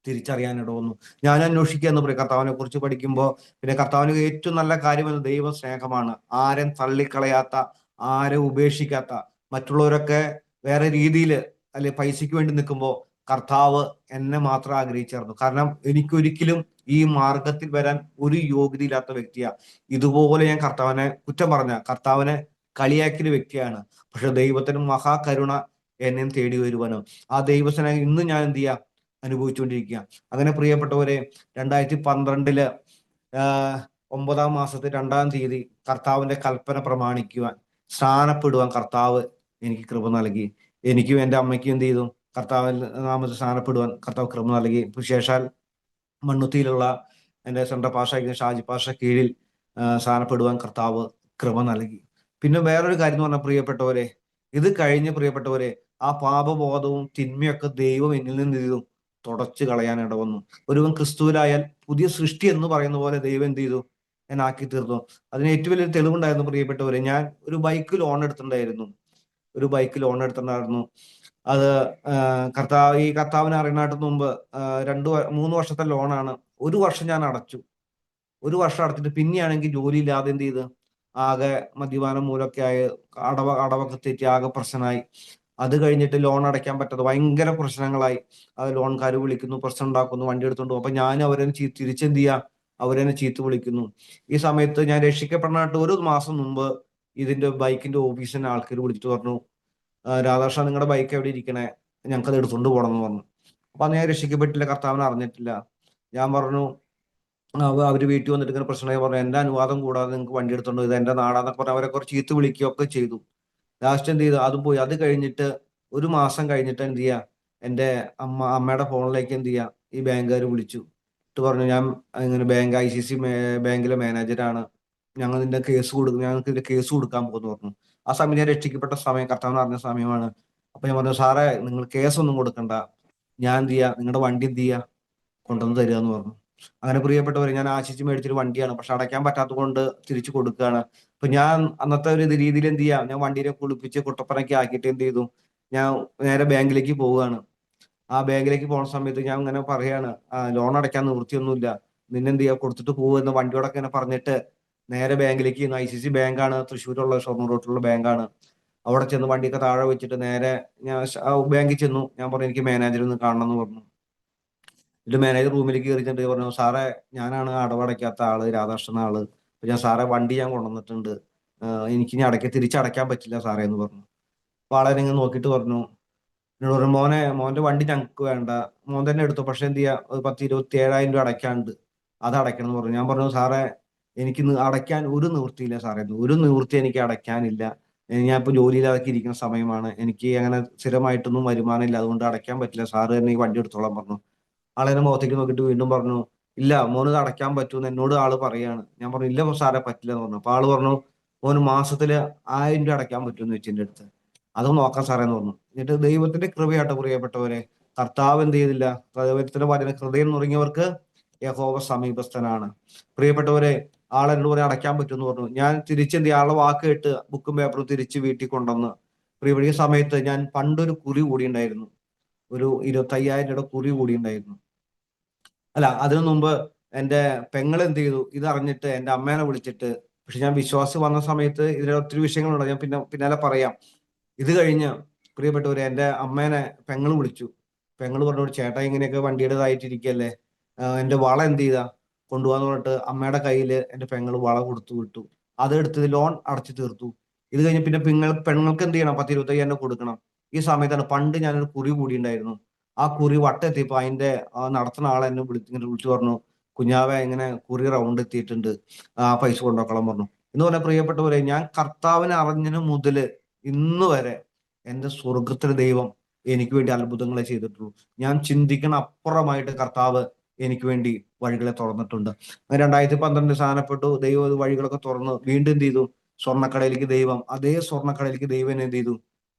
തിരിച്ചറിയാനിട വന്നു. ഞാൻ അന്വേഷിക്കുക എന്ന് പറയും കർത്താവിനെ കുറിച്ച് പഠിക്കുമ്പോൾ. പിന്നെ കർത്താവിന് ഏറ്റവും നല്ല കാര്യം എന്ന് ദൈവ സ്നേഹമാണ്. ആരും തള്ളിക്കളയാത്ത, ആരും ഉപേക്ഷിക്കാത്ത, മറ്റുള്ളവരൊക്കെ വേറെ രീതിയിൽ അല്ലെ പൈസയ്ക്ക് വേണ്ടി നിൽക്കുമ്പോൾ കർത്താവ് എന്നെ മാത്രം ആഗ്രഹിച്ചായിരുന്നു. കാരണം എനിക്കൊരിക്കലും ഈ മാർഗത്തിൽ വരാൻ ഒരു യോഗ്യതയില്ലാത്ത വ്യക്തിയാ. ഇതുപോലെ ഞാൻ കർത്താവിനെ കുറ്റം പറഞ്ഞ, കർത്താവിനെ കളിയാക്കിയ വ്യക്തിയാണ്. പക്ഷെ ദൈവത്തിന് മഹാകരുണ എന്നെയും തേടി വരുവാനും ആ ദൈവസ്നേഹം ഇന്ന് ഞാൻ എന്ത് ചെയ്യാം അനുഭവിച്ചുകൊണ്ടിരിക്കുക. അങ്ങനെ പ്രിയപ്പെട്ടവരെ, 2012 9-ാം മാസത്തെ 2-ാം തീയതി കർത്താവിന്റെ കൽപ്പന പ്രമാണിക്കുവാൻ, സ്നാനപ്പെടുവാൻ കർത്താവ് എനിക്ക് കൃപ നൽകി. എനിക്കും എൻ്റെ അമ്മയ്ക്കും എന്ത് ചെയ്തു, കർത്താവിന്റെ നാമത്തിൽ സ്നാനപ്പെടുവാൻ കർത്താവ് കൃപ നൽകി. വിശേഷാൽ മണ്ണുത്തിയിലുള്ള എൻ്റെ സെൻട്രൽ പാഷ ഷാജി പാഷ കീഴിൽ സ്നാനപ്പെടുവാൻ കർത്താവ് കൃപ നൽകി. പിന്നെ വേറൊരു കാര്യം എന്ന് പറഞ്ഞാൽ പ്രിയപ്പെട്ടവരെ, ഇത് കഴിഞ്ഞ് പ്രിയപ്പെട്ടവരെ, ആ പാപബോധവും തിന്മയൊക്കെ ദൈവം എന്നിൽ നിന്ന് ചെയ്തു തുടച്ചു കളയാൻ ഇടവന്നു. ഒരുവൻ ക്രിസ്തുവിലായാൽ പുതിയ സൃഷ്ടി എന്ന് പറയുന്ന പോലെ ദൈവം എന്ത് ചെയ്തു എന്നെ ആക്കി തീർന്നു. അതിന് ഏറ്റവും വലിയൊരു തെളിവുണ്ടായിരുന്നു പ്രിയപ്പെട്ടവരെ. ഞാൻ ഒരു ബൈക്ക് ലോൺ എടുത്തിട്ടുണ്ടായിരുന്നു. അത് ഈ കർത്താവിനെ അറിയുന്നതിന് മുമ്പ് 3 വർഷത്തെ ലോണാണ്. 1 വർഷം ഞാൻ അടച്ചു. 1 വർഷം അടച്ചിട്ട് പിന്നെയാണെങ്കിൽ ജോലി ഇല്ലാതെ എന്ത് ചെയ്ത് ആകെ മദ്യപാനം മൂലമൊക്കെ ആയി അടവൊക്കെ തെറ്റി ആകെ പ്രശ്നമായി. അത് കഴിഞ്ഞിട്ട് ലോൺ അടയ്ക്കാൻ പറ്റാതെ ഭയങ്കര പ്രശ്നങ്ങളായി. അത് ലോൺകാർ വിളിക്കുന്നു, പ്രശ്നം ഉണ്ടാക്കുന്നു, വണ്ടി എടുത്തുകൊണ്ട് പോകും. അപ്പൊ ഞാൻ തിരിച്ചെന്ത് ചെയ്യുക, അവരെന്നെ ചീത്ത വിളിക്കുന്നു. ഈ സമയത്ത് ഞാൻ രക്ഷിക്കപ്പെടാനായിട്ട് 1 മാസം മുമ്പ് ഇതിന്റെ ബൈക്കിന്റെ ഓഫീസിന്റെ ആൾക്കാർ വിളിച്ചിട്ട് പറഞ്ഞു, രാധാകൃഷ്ണ, നിങ്ങളുടെ ബൈക്ക് എവിടെ ഇരിക്കണേ, ഞങ്ങൾക്കത് എടുത്തുകൊണ്ട് പോകണം എന്ന് പറഞ്ഞു. അപ്പൊ ഞാൻ രക്ഷിക്കപ്പെട്ടില്ല, കർത്താവിനെ അറിഞ്ഞിട്ടില്ല. ഞാൻ പറഞ്ഞു, അവര് വീട്ടിൽ വന്നിട്ട് ഇങ്ങനെ പ്രശ്നമായി പറഞ്ഞു, എന്റെ അനുവാദം കൂടാതെ നിങ്ങൾക്ക് വണ്ടി എടുത്തോണ്ട് ഇത് എന്റെ നാടാന്നൊക്കെ പറഞ്ഞ് അവരെ കുറച്ച് ചീത്ത വിളിക്കുകയൊക്കെ ചെയ്തു. ലാസ്റ്റ് എന്ത് ചെയ്തു, അതും പോയി. അത് കഴിഞ്ഞിട്ട് 1 മാസം കഴിഞ്ഞിട്ട് എന്ത് ചെയ്യാ, എൻ്റെ അമ്മയുടെ ഫോണിലേക്ക് എന്ത് ചെയ്യാ ഈ ബാങ്കുകാർ വിളിച്ചു. എന്നിട്ട് പറഞ്ഞു, ഞാൻ ഇങ്ങനെ ICC ബാങ്കിലെ മാനേജരാണ്, ഞങ്ങൾക്ക് ഇതിന്റെ കേസ് കൊടുക്കാൻ പോകുന്നു പറഞ്ഞു. ആ സമയം ഞാൻ രക്ഷിക്കപ്പെട്ട സമയം, കർത്താവിന് അറിഞ്ഞ സമയമാണ്. അപ്പൊ ഞാൻ പറഞ്ഞു, സാറേ നിങ്ങൾ കേസൊന്നും കൊടുക്കണ്ട, ഞാൻ എന്ത് ചെയ്യാ, നിങ്ങളുടെ വണ്ടി എന്ത് ചെയ്യാ കൊണ്ടുവന്ന് തരിക എന്ന് പറഞ്ഞു. അങ്ങനെ പ്രിയപ്പെട്ടവരെ, ഞാൻ ആശിച്ച് മേടിച്ചൊരു വണ്ടിയാണ്, പക്ഷെ അടയ്ക്കാൻ പറ്റാത്തത് കൊണ്ട് തിരിച്ചു കൊടുക്കുകയാണ്. അപ്പൊ ഞാൻ അന്നത്തെ ഒരു രീതിയിൽ എന്ത് ചെയ്യാം, ഞാൻ വണ്ടിയെ കുളിപ്പിച്ച് കുട്ടപ്പനൊക്കെ ആക്കിയിട്ട് എന്ത് ചെയ്തു, ഞാൻ നേരെ ബാങ്കിലേക്ക് പോവുകയാണ്. ആ ബാങ്കിലേക്ക് പോകുന്ന സമയത്ത് ഞാൻ ഇങ്ങനെ പറയാണ്, ലോൺ അടയ്ക്കാൻ നിവൃത്തിയൊന്നുമില്ല, നിന്നെന്ത് ചെയ്യാ കൊടുത്തിട്ട് പോകുമെന്ന് വണ്ടിയോടൊക്കെ ഇങ്ങനെ പറഞ്ഞിട്ട് നേരെ ബാങ്കിലേക്ക്, ICC ബാങ്കാണ്, തൃശ്ശൂരുള്ള ഷൊർണൂർ റോട്ടിലുള്ള ബാങ്കാണ്. അവിടെ ചെന്ന് വണ്ടിയൊക്കെ താഴെ വെച്ചിട്ട് നേരെ ഞാൻ ബാങ്കിൽ ചെന്നു. ഞാൻ പറഞ്ഞു, എനിക്ക് മാനേജറെ ഒന്ന് കാണണം എന്ന് പറഞ്ഞു. എന്നിട്ട് മാനേജർ റൂമിലേക്ക് കയറിച്ചിട്ട് പറഞ്ഞു, സാറേ ഞാനാണ് അടവടയ്ക്കാത്ത ആള്, രാധാകൃഷ്ണൻ ആള്. അപ്പൊ ഞാൻ, സാറേ വണ്ടി ഞാൻ കൊണ്ടുവന്നിട്ടുണ്ട്, എനിക്ക് ഇനി തിരിച്ചടയ്ക്കാൻ പറ്റില്ല സാറേ എന്ന് പറഞ്ഞു. അപ്പൊ ആളെ നിങ്ങൾ നോക്കിയിട്ട് പറഞ്ഞു, എന്നോട് പറഞ്ഞു, മോന്റെ വണ്ടി ഞങ്ങൾക്ക് വേണ്ട, മോൻ തന്നെ എടുത്തു, പക്ഷെ എന്ത് ചെയ്യാ, 10-27,000 രൂപ അടയ്ക്കാണ്ട്, അത് അടയ്ക്കണം എന്ന് പറഞ്ഞു. ഞാൻ പറഞ്ഞു, സാറേ എനിക്ക് അടയ്ക്കാൻ ഒരു നിവൃത്തിയില്ല സാറേ, ഒരു നിവൃത്തി എനിക്ക് അടയ്ക്കാനില്ല, ഞാൻ ഇപ്പൊ ജോലിയിലാക്കി ഇരിക്കുന്ന സമയമാണ്, എനിക്ക് അങ്ങനെ സ്ഥിരമായിട്ടൊന്നും വരുമാനം ഇല്ല, അതുകൊണ്ട് അടയ്ക്കാൻ പറ്റില്ല, സാറ് തന്നെ ഈ വണ്ടി എടുത്തോളാൻ പറഞ്ഞു. ആളെന്നെ മുഖത്തേക്ക് നോക്കിയിട്ട് വീണ്ടും പറഞ്ഞു, ഇല്ല മോന് അടയ്ക്കാൻ പറ്റൂന്ന് എന്നോട് ആള് പറയാണ്. ഞാൻ പറഞ്ഞു, ഇല്ല സാറേ പറ്റില്ല എന്ന് പറഞ്ഞു. അപ്പൊ ആള് പറഞ്ഞു, മോന് മാസത്തില് 1000 രൂപ അടയ്ക്കാൻ പറ്റുമെന്ന് വെച്ചു എന്റെ അടുത്ത്. അതും നോക്കാം സാറേ എന്ന് പറഞ്ഞു. എന്നിട്ട് ദൈവത്തിന്റെ കൃപയായിട്ട് പ്രിയപ്പെട്ടവരെ, കർത്താവ് എന്ത് ചെയ്തില്ല, ദൈവത്തിന്റെ വചന ഹൃദയം നുറങ്ങിയവർക്ക് യഹോവ സമീപസ്ഥനാണ്. പ്രിയപ്പെട്ടവരെ, ആളെന്നോട് പറയാൻ അടയ്ക്കാൻ പറ്റുമെന്ന് പറഞ്ഞു. ഞാൻ തിരിച്ചെന്ത് ചെയ്യാം, ആളെ വാക്ക് കേട്ട് ബുക്കും പേപ്പറും തിരിച്ച് വീട്ടിൽ കൊണ്ടുവന്ന്. പ്രിയപ്പെട്ട ഈ സമയത്ത് ഞാൻ പണ്ടൊരു കുറി കൂടി ഉണ്ടായിരുന്നു, ഒരു 25,000 രൂപയുടെ കുറി കൂടി ഉണ്ടായിരുന്നു. അല്ല, അതിനു മുമ്പ് എൻ്റെ പെങ്ങൾ എന്ത് ചെയ്തു, ഇത് അറിഞ്ഞിട്ട് എൻ്റെ അമ്മേനെ വിളിച്ചിട്ട്, പക്ഷെ ഞാൻ വിശ്വാസി വന്ന സമയത്ത് ഇതിലെ ഒത്തിരി വിഷയങ്ങളുണ്ട്, ഞാൻ പിന്നാലെ പറയാം. ഇത് കഴിഞ്ഞ് പ്രിയപ്പെട്ടവരെ, എൻ്റെ അമ്മേനെ പെങ്ങൾ വിളിച്ചു. പെങ്ങൾ പറഞ്ഞു, ചേട്ടാ ഇങ്ങനെയൊക്കെ വണ്ടിയുടേതായിട്ടിരിക്കല്ലേ, എൻ്റെ വള എന്ത് ചെയ്താ കൊണ്ടുപോകാന്ന് പറഞ്ഞിട്ട് അമ്മയുടെ കയ്യിൽ എൻ്റെ പെങ്ങൾ വള കൊടുത്തു വിട്ടു. അതെടുത്ത് ലോൺ അടച്ചു തീർത്തു. ഇത് കഴിഞ്ഞ് പിന്നെ പെണ്ണുങ്ങൾക്ക് എന്ത് ചെയ്യണം, 10-25,000 കൊടുക്കണം. ഈ സമയത്താണ് പണ്ട് ഞാനൊരു കുറി കൂടി ഉണ്ടായിരുന്നു. ആ കുറി വട്ടെത്തിയപ്പോ അതിന്റെ നടത്തുന്ന ആളെ എന്നെ വിളിച്ചു പറഞ്ഞു, കുഞ്ഞാവെ ഇങ്ങനെ കുറി റൗണ്ട് എത്തിയിട്ടുണ്ട്, ആ പൈസ കൊണ്ടുവക്കണം പറഞ്ഞു. എന്ന് പറഞ്ഞ പ്രിയപ്പെട്ടവരെ, ഞാൻ കർത്താവിനെ അറിഞ്ഞതിന് മുതല് ഇന്ന് വരെ എൻ്റെ സ്വർഗത്തിലെ ദൈവം എനിക്ക് വേണ്ടി അത്ഭുതങ്ങളെ ചെയ്തിട്ടുള്ളൂ. ഞാൻ ചിന്തിക്കണ അപ്പുറമായിട്ട് കർത്താവ് എനിക്ക് വേണ്ടി വഴികളെ തുറന്നിട്ടുണ്ട്. 2012 സ്ഥാനപ്പെട്ടു, ദൈവം വഴികളൊക്കെ തുറന്ന് വീണ്ടും എന്ത് ചെയ്തു, അതേ സ്വർണ്ണക്കടയിലേക്ക് ദൈവം എന്ത് ചെയ്തു,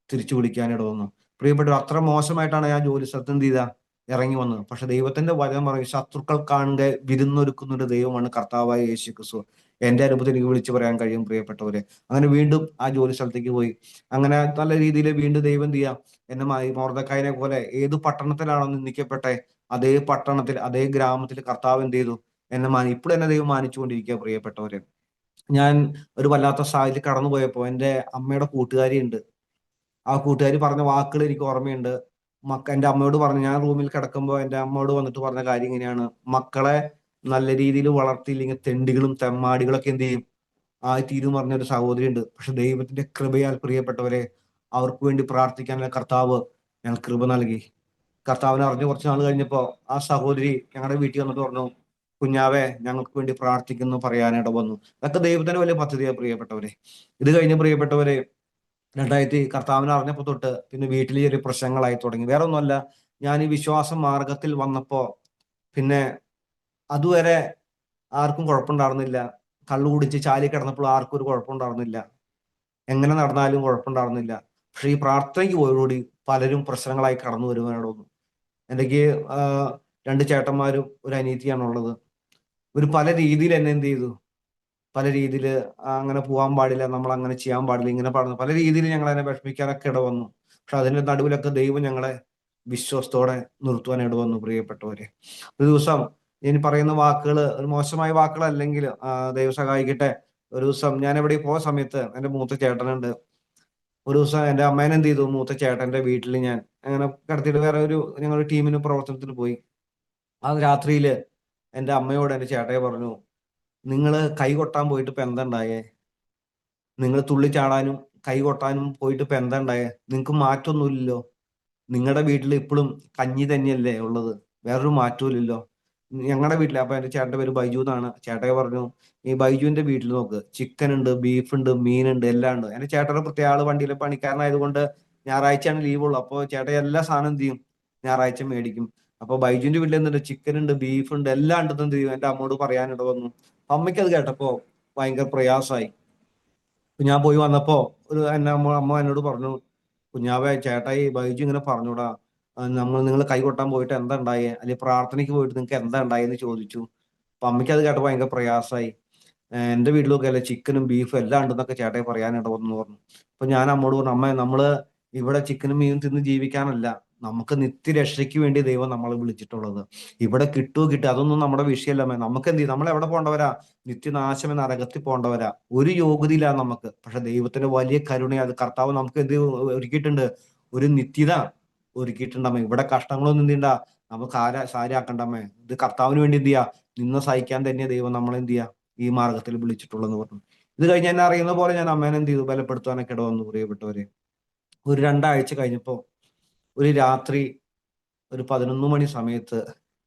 തിരിച്ചു വിളിക്കാനിട വന്നു. പ്രിയപ്പെട്ടു, അത്ര മോശമായിട്ടാണ് ഞാൻ ജോലി സ്ഥലത്ത് എന്ത് ചെയ്ത ഇറങ്ങി വന്നത്. പക്ഷെ ദൈവത്തിന്റെ വചനം പറയും, ശത്രുക്കൾ കാണുക വിരുന്നൊരുക്കുന്നൊരു ദൈവമാണ് കർത്താവായ യേശു ക്രിസ്തു. എന്റെ അനുഭവത്തിൽ എനിക്ക് വിളിച്ചു പറയാൻ കഴിയും പ്രിയപ്പെട്ടവരെ. അങ്ങനെ വീണ്ടും ആ ജോലി സ്ഥലത്തേക്ക് പോയി. അങ്ങനെ നല്ല രീതിയിൽ വീണ്ടും ദൈവം എന്ത് ചെയ്യാം, എന്നെ മൊർദെഖായിനെ പോലെ ഏത് പട്ടണത്തിലാണോ നിന്ദിക്കപ്പെട്ടെ, അതേ പട്ടണത്തിൽ അതേ ഗ്രാമത്തിൽ കർത്താവ് എന്ത് ചെയ്തു, ഇപ്പോഴും എന്നെ ദൈവം മാനിച്ചുകൊണ്ടിരിക്കുക പ്രിയപ്പെട്ടവരെ. ഞാൻ ഒരു വല്ലാത്ത സാഹചര്യം കടന്നുപോയപ്പോ എൻ്റെ അമ്മയുടെ കൂട്ടുകാരി ഉണ്ട്. ആ കൂട്ടുകാരി പറഞ്ഞ വാക്കുകൾ എനിക്ക് ഓർമ്മയുണ്ട്. എൻ്റെ അമ്മയോട് പറഞ്ഞു, ഞാൻ റൂമിൽ കിടക്കുമ്പോൾ എൻ്റെ അമ്മയോട് വന്നിട്ട് പറഞ്ഞ കാര്യം ഇങ്ങനെയാണ്, മക്കളെ നല്ല രീതിയിൽ വളർത്തിയില്ലെങ്കിൽ തെണ്ടികളും തെമ്മാടികളൊക്കെ എന്ത് ചെയ്യും, ആയി തീരും പറഞ്ഞൊരു സഹോദരി ഉണ്ട്. പക്ഷെ ദൈവത്തിന്റെ കൃപയാൽ പ്രിയപ്പെട്ടവരെ അവർക്ക് വേണ്ടി പ്രാർത്ഥിക്കാനുള്ള കർത്താവ് ഞങ്ങൾ കൃപ നൽകി. കർത്താവിനെ അറിഞ്ഞ് കുറച്ച് നാൾ കഴിഞ്ഞപ്പോ ആ സഹോദരി ഞങ്ങളുടെ വീട്ടിൽ വന്നിട്ട് പറഞ്ഞു, കുഞ്ഞാവെ ഞങ്ങൾക്ക് വേണ്ടി പ്രാർത്ഥിക്കുന്നു പറയാനിട വന്നു. അതൊക്കെ ദൈവത്തിന്റെ വലിയ പദ്ധതിയാണ് പ്രിയപ്പെട്ടവരെ. ഇത് കഴിഞ്ഞ് പ്രിയപ്പെട്ടവരെ കർത്താവിനെ അറിഞ്ഞപ്പോ തൊട്ട് പിന്നെ വീട്ടിൽ ചെറിയ പ്രശ്നങ്ങളായി തുടങ്ങി. വേറെ ഒന്നുമല്ല, ഞാൻ ഈ വിശ്വാസ മാർഗത്തിൽ വന്നപ്പോ പിന്നെ അതുവരെ ആർക്കും കുഴപ്പമുണ്ടായിരുന്നില്ല. കള്ളു കുടിച്ച് ചാലി കിടന്നപ്പോൾ ആർക്കും ഒരു കുഴപ്പമുണ്ടായിരുന്നില്ല. എങ്ങനെ നടന്നാലും കുഴപ്പമുണ്ടായിരുന്നില്ല. പക്ഷെ ഈ പ്രാർത്ഥനയ്ക്ക് പോയതോടുകൂടി പലരും പ്രശ്നങ്ങളായി കടന്നു വരുവാനോടൊന്നു. എനിക്ക് രണ്ട് ചേട്ടന്മാരും ഒരു അനിയത്തിയാണുള്ളത്. ഇവർ പല രീതിയിൽ എന്നെ എന്ത് ചെയ്തു, പല രീതിയിൽ അങ്ങനെ പോകാൻ പാടില്ല, നമ്മൾ അങ്ങനെ ചെയ്യാൻ പാടില്ല, ഇങ്ങനെ പാടുന്നു, പല രീതിയിൽ ഞങ്ങൾ അതിനെ വിഷമിക്കാനൊക്കെ ഇടവന്നു. പക്ഷെ അതിന്റെ നടുവിലൊക്കെ ദൈവം ഞങ്ങളെ വിശ്വാസത്തോടെ നിർത്തുവാൻ ഇടവന്നു പ്രിയപ്പെട്ടവരെ. ഒരു ദിവസം ഇനി പറയുന്ന വാക്കുകൾ ഒരു മോശമായ വാക്കുകളല്ലെങ്കിൽ ദൈവം സഹായിക്കട്ടെ. ഒരു ദിവസം ഞാൻ എവിടെ പോയ സമയത്ത് എൻ്റെ മൂത്ത ചേട്ടനുണ്ട്. ഒരു ദിവസം എൻ്റെ അമ്മേനെ എന്ത് ചെയ്തു, മൂത്ത ചേട്ടന്റെ വീട്ടിൽ ഞാൻ അങ്ങനെ കിടത്തിയിട്ട് വേറെ ഒരു ഞങ്ങളുടെ ടീമിന് പ്രവർത്തനത്തിന് പോയി. ആ രാത്രിയില് എൻ്റെ അമ്മയോട് എൻ്റെ ചേട്ടയെ പറഞ്ഞു, നിങ്ങൾ കൈ കൊട്ടാൻ പോയിട്ട് ഇപ്പൊ എന്താ ഉണ്ടായേ? നിങ്ങൾ തുള്ളിച്ചാടാനും കൈ കൊട്ടാനും പോയിട്ട് ഇപ്പൊ എന്താ ഉണ്ടായേ? നിങ്ങൾക്ക് മാറ്റമൊന്നുമില്ലല്ലോ. നിങ്ങളുടെ വീട്ടിൽ ഇപ്പോഴും കഞ്ഞി തന്നെയല്ലേ ഉള്ളത്, വേറൊരു മാറ്റവും ഇല്ലല്ലോ. ഞങ്ങളുടെ വീട്ടിൽ, അപ്പൊ എന്റെ ചേട്ടന്റെ പേര് ബൈജു എന്നാണ്. ചേട്ടയെ പറഞ്ഞു, ഈ ബൈജുവിന്റെ വീട്ടിൽ നോക്ക്, ചിക്കൻ ഉണ്ട്, ബീഫ് ഉണ്ട്, മീനുണ്ട്, എല്ലാം ഉണ്ട്. എന്റെ ചേട്ടന്റെ പ്രത്യേക ആള് വണ്ടിയിലെ പണിക്കാരനായതുകൊണ്ട് ഞായറാഴ്ചയാണ് ലീവുള്ളൂ. അപ്പൊ ചേട്ടൻ എല്ലാ സാധനം എന്ത് ചെയ്യും, ഞായറാഴ്ച മേടിക്കും. അപ്പൊ ബൈജുവിന്റെ വീട്ടിൽ എന്തുണ്ട്, ചിക്കൻ ഉണ്ട്, ബീഫ് ഉണ്ട്, എല്ലാം ഉണ്ടെന്ന് എന്ത് ചെയ്യും എന്റെ അമ്മോട് പറയാനിട വന്നു. അമ്മയ്ക്ക് അത് കേട്ടപ്പോ ഭയങ്കര പ്രയാസമായി. ഞാൻ പോയി വന്നപ്പോ എന്നെ അമ്മ എന്നോട് പറഞ്ഞു, കുഞ്ഞാവെ ചേട്ടായി ബൈജു ഇങ്ങനെ പറഞ്ഞൂടാ, നിങ്ങൾ കൈ കൊട്ടാൻ പോയിട്ട് എന്താ ഉണ്ടായേ, അല്ലെങ്കിൽ പ്രാർത്ഥനയ്ക്ക് പോയിട്ട് നിങ്ങൾക്ക് എന്താ ഉണ്ടായെന്ന് ചോദിച്ചു. അപ്പൊ അമ്മയ്ക്ക് അത് കേട്ടപ്പോ ഭയങ്കര പ്രയാസമായി. എന്റെ വീട്ടിലൊക്കെ അല്ലെ ചിക്കനും ബീഫും എല്ലാം ഉണ്ടെന്നൊക്കെ ചേട്ടായി പറയാനിട വന്നു പറഞ്ഞു. അപ്പൊ ഞാൻ അമ്മോട് പറഞ്ഞു, അമ്മ നമ്മള് ഇവിടെ ചിക്കനും മീനും തിന്ന് ജീവിക്കാനല്ല, നമുക്ക് നിത്യരക്ഷയ്ക്ക് വേണ്ടി ദൈവം നമ്മളെ വിളിച്ചിട്ടുള്ളത്. ഇവിടെ കിട്ടുക അതൊന്നും നമ്മുടെ വിഷയമല്ല. നമുക്ക് എന്ത് ചെയ്യും, നമ്മൾ എവിടെ പോകേണ്ടവരാ, നിത്യനാശം എന്ന നരകത്തിൽ പോകേണ്ടവരാ. ഒരു യോഗ്യതയില്ല നമുക്ക്. പക്ഷെ ദൈവത്തിന്റെ വലിയ കരുണ അത് കർത്താവ് നമുക്ക് എന്ത് ഒരുക്കിയിട്ടുണ്ട്, ഒരു നിത്യത ഒരുക്കിയിട്ടുണ്ടമ്മേ. ഇവിടെ കഷ്ടങ്ങളൊന്നും എന്ത് ചെയ്യണ്ട, നമുക്ക് സാരിയാക്കണ്ടമ്മേ. ഇത് കർത്താവിന് വേണ്ടി എന്ത് ചെയ്യാ, നിന്ന് സഹിക്കാൻ തന്നെ ദൈവം നമ്മളെ എന്ത് ചെയ്യാ ഈ മാർഗത്തിൽ വിളിച്ചിട്ടുള്ളതെന്ന് പറഞ്ഞു. ഇത് കഴിഞ്ഞ് എന്നെ അറിയുന്ന പോലെ ഞാൻ അമ്മേനെ എന്ത് ചെയ്തു, ബലപ്പെടുത്താനൊക്കെ ഇടവന്നു പ്രിയപ്പെട്ടവരെ. ഒരു 2 ആഴ്ച കഴിഞ്ഞപ്പോ ഒരു രാത്രി ഒരു 11 മണി സമയത്ത്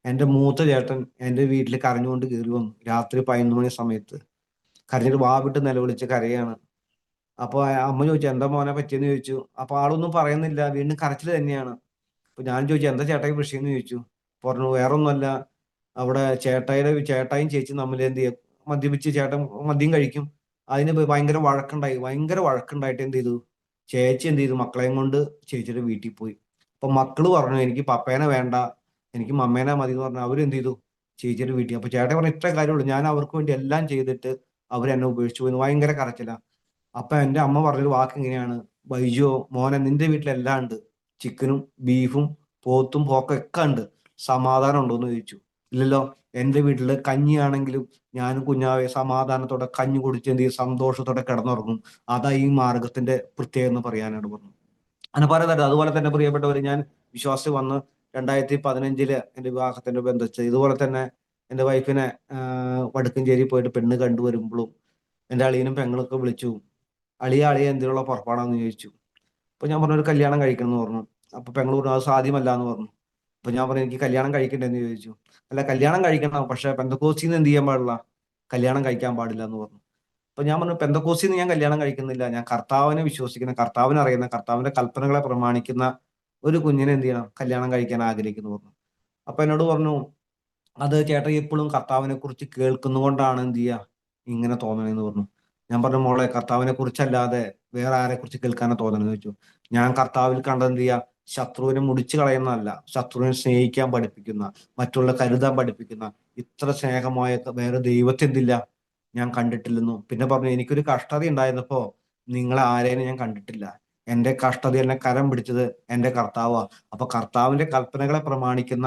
എൻ്റെ മൂത്ത ചേട്ടൻ എൻ്റെ വീട്ടിൽ കരഞ്ഞുകൊണ്ട് കയറി വന്നു. രാത്രി 11 മണി സമയത്ത് കരഞ്ഞിട്ട് വാവിട്ട് നിലവിളിച്ച് കരയാണ്. അപ്പൊ അമ്മ ചോദിച്ചു, എന്താ മോനെ പറ്റിയെന്ന് ചോദിച്ചു. അപ്പൊ ആളൊന്നും പറയുന്നില്ല, വീണ്ടും കരച്ചിൽ തന്നെയാണ്. അപ്പൊ ഞാൻ ചോദിച്ചു, എന്താ ചേട്ടായി വിഷയം എന്ന് ചോദിച്ചു. പറഞ്ഞു, വേറെ ഒന്നുമല്ല, അവിടെ ചേട്ടായും ചേച്ചിയും തമ്മിൽ എന്ത് ചെയ്യും, മദ്യപിച്ച് ചേട്ടൻ മദ്യം കഴിക്കും. അതിന് ഭയങ്കര വഴക്കുണ്ടായിട്ട് എന്ത് ചെയ്തു, ചേച്ചി എന്ത് ചെയ്തു, മക്കളെയും കൊണ്ട് ചേച്ചിയുടെ വീട്ടിൽ പോയി. അപ്പൊ മക്കള് പറഞ്ഞു, എനിക്ക് പപ്പേനെ വേണ്ട, എനിക്ക് മമ്മേനെ മതി എന്ന് പറഞ്ഞു. അവരെന്ത് ചെയ്തു, ചേച്ചിയുടെ വീട്ടിൽ. അപ്പൊ ചേട്ടൻ പറഞ്ഞു, ഇത്ര കാര്യമുള്ളൂ, ഞാൻ അവർക്ക് വേണ്ടി എല്ലാം ചെയ്തിട്ട് അവരെന്നെ ഉപേക്ഷിച്ചു പോയി. ഭയങ്കര കരച്ചില. അപ്പൊ എന്റെ അമ്മ പറഞ്ഞൊരു വാക്ക് ഇങ്ങനെയാണ്, ബൈജുവോ മോനെ, നിന്റെ വീട്ടിലെല്ലാം ഉണ്ട്, ചിക്കനും ബീഫും പോത്തും പോക്കൊക്കെ ഉണ്ട്, സമാധാനം ഉണ്ടോന്ന് ചോദിച്ചു. ഇല്ലല്ലോ. എന്റെ വീട്ടില് കഞ്ഞിയാണെങ്കിലും ഞാനും കുഞ്ഞാവെ സമാധാനത്തോടെ കഞ്ഞി കുടിച്ച് എന്ത് ചെയ്യും, സന്തോഷത്തോടെ കിടന്നുറങ്ങും. അതാ ഈ മാർഗത്തിന്റെ പ്രത്യേകത എന്ന് പറയാനായിട്ട് പറഞ്ഞു. അങ്ങനെ പറയുന്നുണ്ട്. അതുപോലെ തന്നെ പ്രിയപ്പെട്ടവർ, ഞാൻ വിശ്വാസത്തിൽ വന്ന് 2015 എന്റെ വിവാഹത്തിന്റെ ബന്ധച്ച് ഇതുപോലെ തന്നെ എന്റെ വൈഫിനെ വടക്കഞ്ചേരി പോയിട്ട് പെണ്ണ് കണ്ടുവരുമ്പോഴും എന്റെ അളിയനും പെങ്ങളൊക്കെ വിളിച്ചു, അളിയ എന്തിനുള്ള പുറപ്പാടാന്ന് ചോദിച്ചു. അപ്പൊ ഞാൻ പറഞ്ഞു, ഒരു കല്യാണം കഴിക്കണം എന്ന് പറഞ്ഞു. അപ്പൊ പെങ്ങൾ പറഞ്ഞു, അത് സാധ്യമല്ല എന്ന് പറഞ്ഞു. അപ്പൊ ഞാൻ പറഞ്ഞു, എനിക്ക് കല്യാണം കഴിക്കണ്ടെന്ന് ചോദിച്ചു. അല്ല, കല്യാണം കഴിക്കണം, പക്ഷെ പെന്തക്കോസ്തിന്ന് എന്ത് ചെയ്യാൻ പാടില്ല, കല്യാണം കഴിക്കാൻ പാടില്ല എന്ന് പറഞ്ഞു. അപ്പൊ ഞാൻ പറഞ്ഞു, പെന്തക്കോസ്തിന്ന് ഞാൻ കല്യാണം കഴിക്കുന്നില്ല, ഞാൻ കർത്താവിനെ വിശ്വസിക്കുന്ന, കർത്താവിനെ അറിയുന്ന, കർത്താവിന്റെ കൽപ്പനകളെ പ്രമാണിക്കുന്ന ഒരു കുഞ്ഞിനെ എന്ത് ചെയ്യണം, കല്യാണം കഴിക്കാൻ ആഗ്രഹിക്കുന്നു പറഞ്ഞു. അപ്പൊ എന്നോട് പറഞ്ഞു, അത് ചേട്ടൻ എപ്പോഴും കർത്താവിനെ കുറിച്ച് കേൾക്കുന്നതുകൊണ്ടാണ് എന്ത് ചെയ്യുക, ഇങ്ങനെ തോന്നണെന്ന് പറഞ്ഞു. ഞാൻ പറഞ്ഞു, മോളെ, കർത്താവിനെ കുറിച്ചല്ലാതെ വേറെ ആരെ കുറിച്ച് കേൾക്കാനാ തോന്നണെന്ന് ചോദിച്ചു. ഞാൻ കർത്താവിൽ കണ്ടത് എന്ത് ചെയ്യുക, ശത്രുവിനെ മുടിച്ചു കളയുന്നതല്ല, ശത്രുവിനെ സ്നേഹിക്കാൻ പഠിപ്പിക്കുന്ന, മറ്റുള്ള കരുതാൻ പഠിപ്പിക്കുന്ന, ഇത്ര സ്നേഹമായ വേറെ ദൈവത്തെ എന്തില്ല, ഞാൻ കണ്ടിട്ടില്ലെന്നു. പിന്നെ പറഞ്ഞു, എനിക്കൊരു കഷ്ടത ഉണ്ടായിരുന്നപ്പോ നിങ്ങളെ ആരെയും ഞാൻ കണ്ടിട്ടില്ല, എന്റെ കഷ്ടത എന്നെ കരം പിടിച്ചത് എന്റെ കർത്താവാ. അപ്പൊ കർത്താവിന്റെ കൽപ്പനകളെ പ്രമാണിക്കുന്ന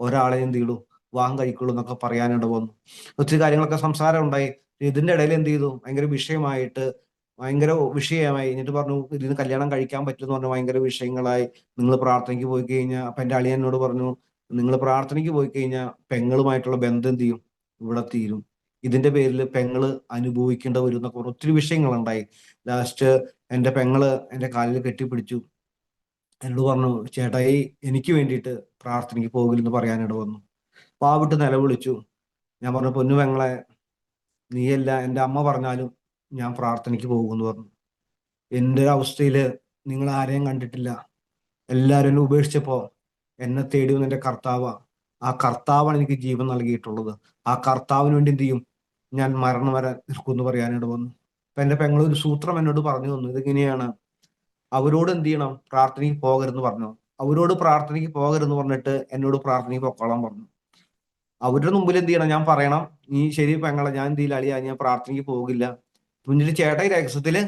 ഒരാളെ എന്ത് ചെയ്യുള്ളൂ, വിവാഹം കഴിക്കുള്ളൂ എന്നൊക്കെ പറയാനിട വന്നു. ഒത്തിരി കാര്യങ്ങളൊക്കെ സംസാരം ഉണ്ടായി. ഇതിന്റെ ഇടയിൽ എന്ത് ചെയ്തു, ഭയങ്കര വിഷയമായി. എന്നിട്ട് പറഞ്ഞു, ഇതിന് കല്യാണം കഴിക്കാൻ പറ്റുമെന്ന് പറഞ്ഞു. ഭയങ്കര വിഷയങ്ങളായി. നിങ്ങൾ പ്രാർത്ഥനയ്ക്ക് പോയി കഴിഞ്ഞാൽ, അപ്പൊ എന്റെ അളിയനോട് പറഞ്ഞു, നിങ്ങൾ പ്രാർത്ഥനയ്ക്ക് പോയി കഴിഞ്ഞാൽ പെങ്ങളുമായിട്ടുള്ള ബന്ധം എന്ത് ചെയ്യും, ഇവിടെ തീരും. ഇതിന്റെ പേരിൽ പെങ്ങള് അനുഭവിക്കേണ്ട വരും എന്നൊക്കെ പറഞ്ഞ് ഒത്തിരി വിഷയങ്ങളുണ്ടായി. ലാസ്റ്റ് എന്റെ പെങ്ങള് എന്റെ കാലിൽ കെട്ടിപ്പിടിച്ചു. എന്നോട് പറഞ്ഞു, ചേട്ടായി എനിക്ക് വേണ്ടിയിട്ട് പ്രാർത്ഥനയ്ക്ക് പോകില്ലെന്ന് പറയാനിട വന്നു. പാവിട്ട് നിലവിളിച്ചു. ഞാൻ പറഞ്ഞു, പൊന്നു പെങ്ങളെ, നീയല്ല എൻ്റെ അമ്മ പറഞ്ഞാലും ഞാൻ പ്രാർത്ഥനയ്ക്ക് പോകുമെന്ന് പറഞ്ഞു. എൻ്റെ അവസ്ഥയില് നിങ്ങൾ ആരെയും കണ്ടിട്ടില്ല. എല്ലാവരും എന്നെ ഉപേക്ഷിച്ചപ്പോ എന്നെ തേടി വന്ന എൻ്റെ കർത്താവാ. ആ കർത്താവാണ് എനിക്ക് ജീവൻ നൽകിയിട്ടുള്ളത്. ആ കർത്താവിന് വേണ്ടി എന്ത് ചെയ്യും, ഞാൻ മരണം വരെ നിൽക്കുമെന്ന് പറയാനിട വന്നു. അപ്പൊ എൻ്റെ പെങ്ങൾ ഒരു സൂത്രം എന്നോട് പറഞ്ഞു തന്നു. ഇതിങ്ങനെയാണ്, അവരോട് എന്ത് ചെയ്യണം, പ്രാർത്ഥനയ്ക്ക് പോകരുതെന്ന് പറഞ്ഞു. അവരോട് പ്രാർത്ഥനയ്ക്ക് പോകരുതെന്ന് പറഞ്ഞിട്ട് എന്നോട് പ്രാർത്ഥനയ്ക്ക് പൊക്കോളാൻ പറഞ്ഞു. അവരുടെ മുമ്പിൽ എന്ത് ചെയ്യണം, ഞാൻ പറയണം, നീ ശരി പെങ്ങളെ, ഞാൻ എന്ത് ചെയ്യില്ല അളിയാ, ഞാൻ പ്രാർത്ഥനയ്ക്ക് പോകില്ല. മുന്നിൽ ചേട്ടായി രഹസ്യത്തില്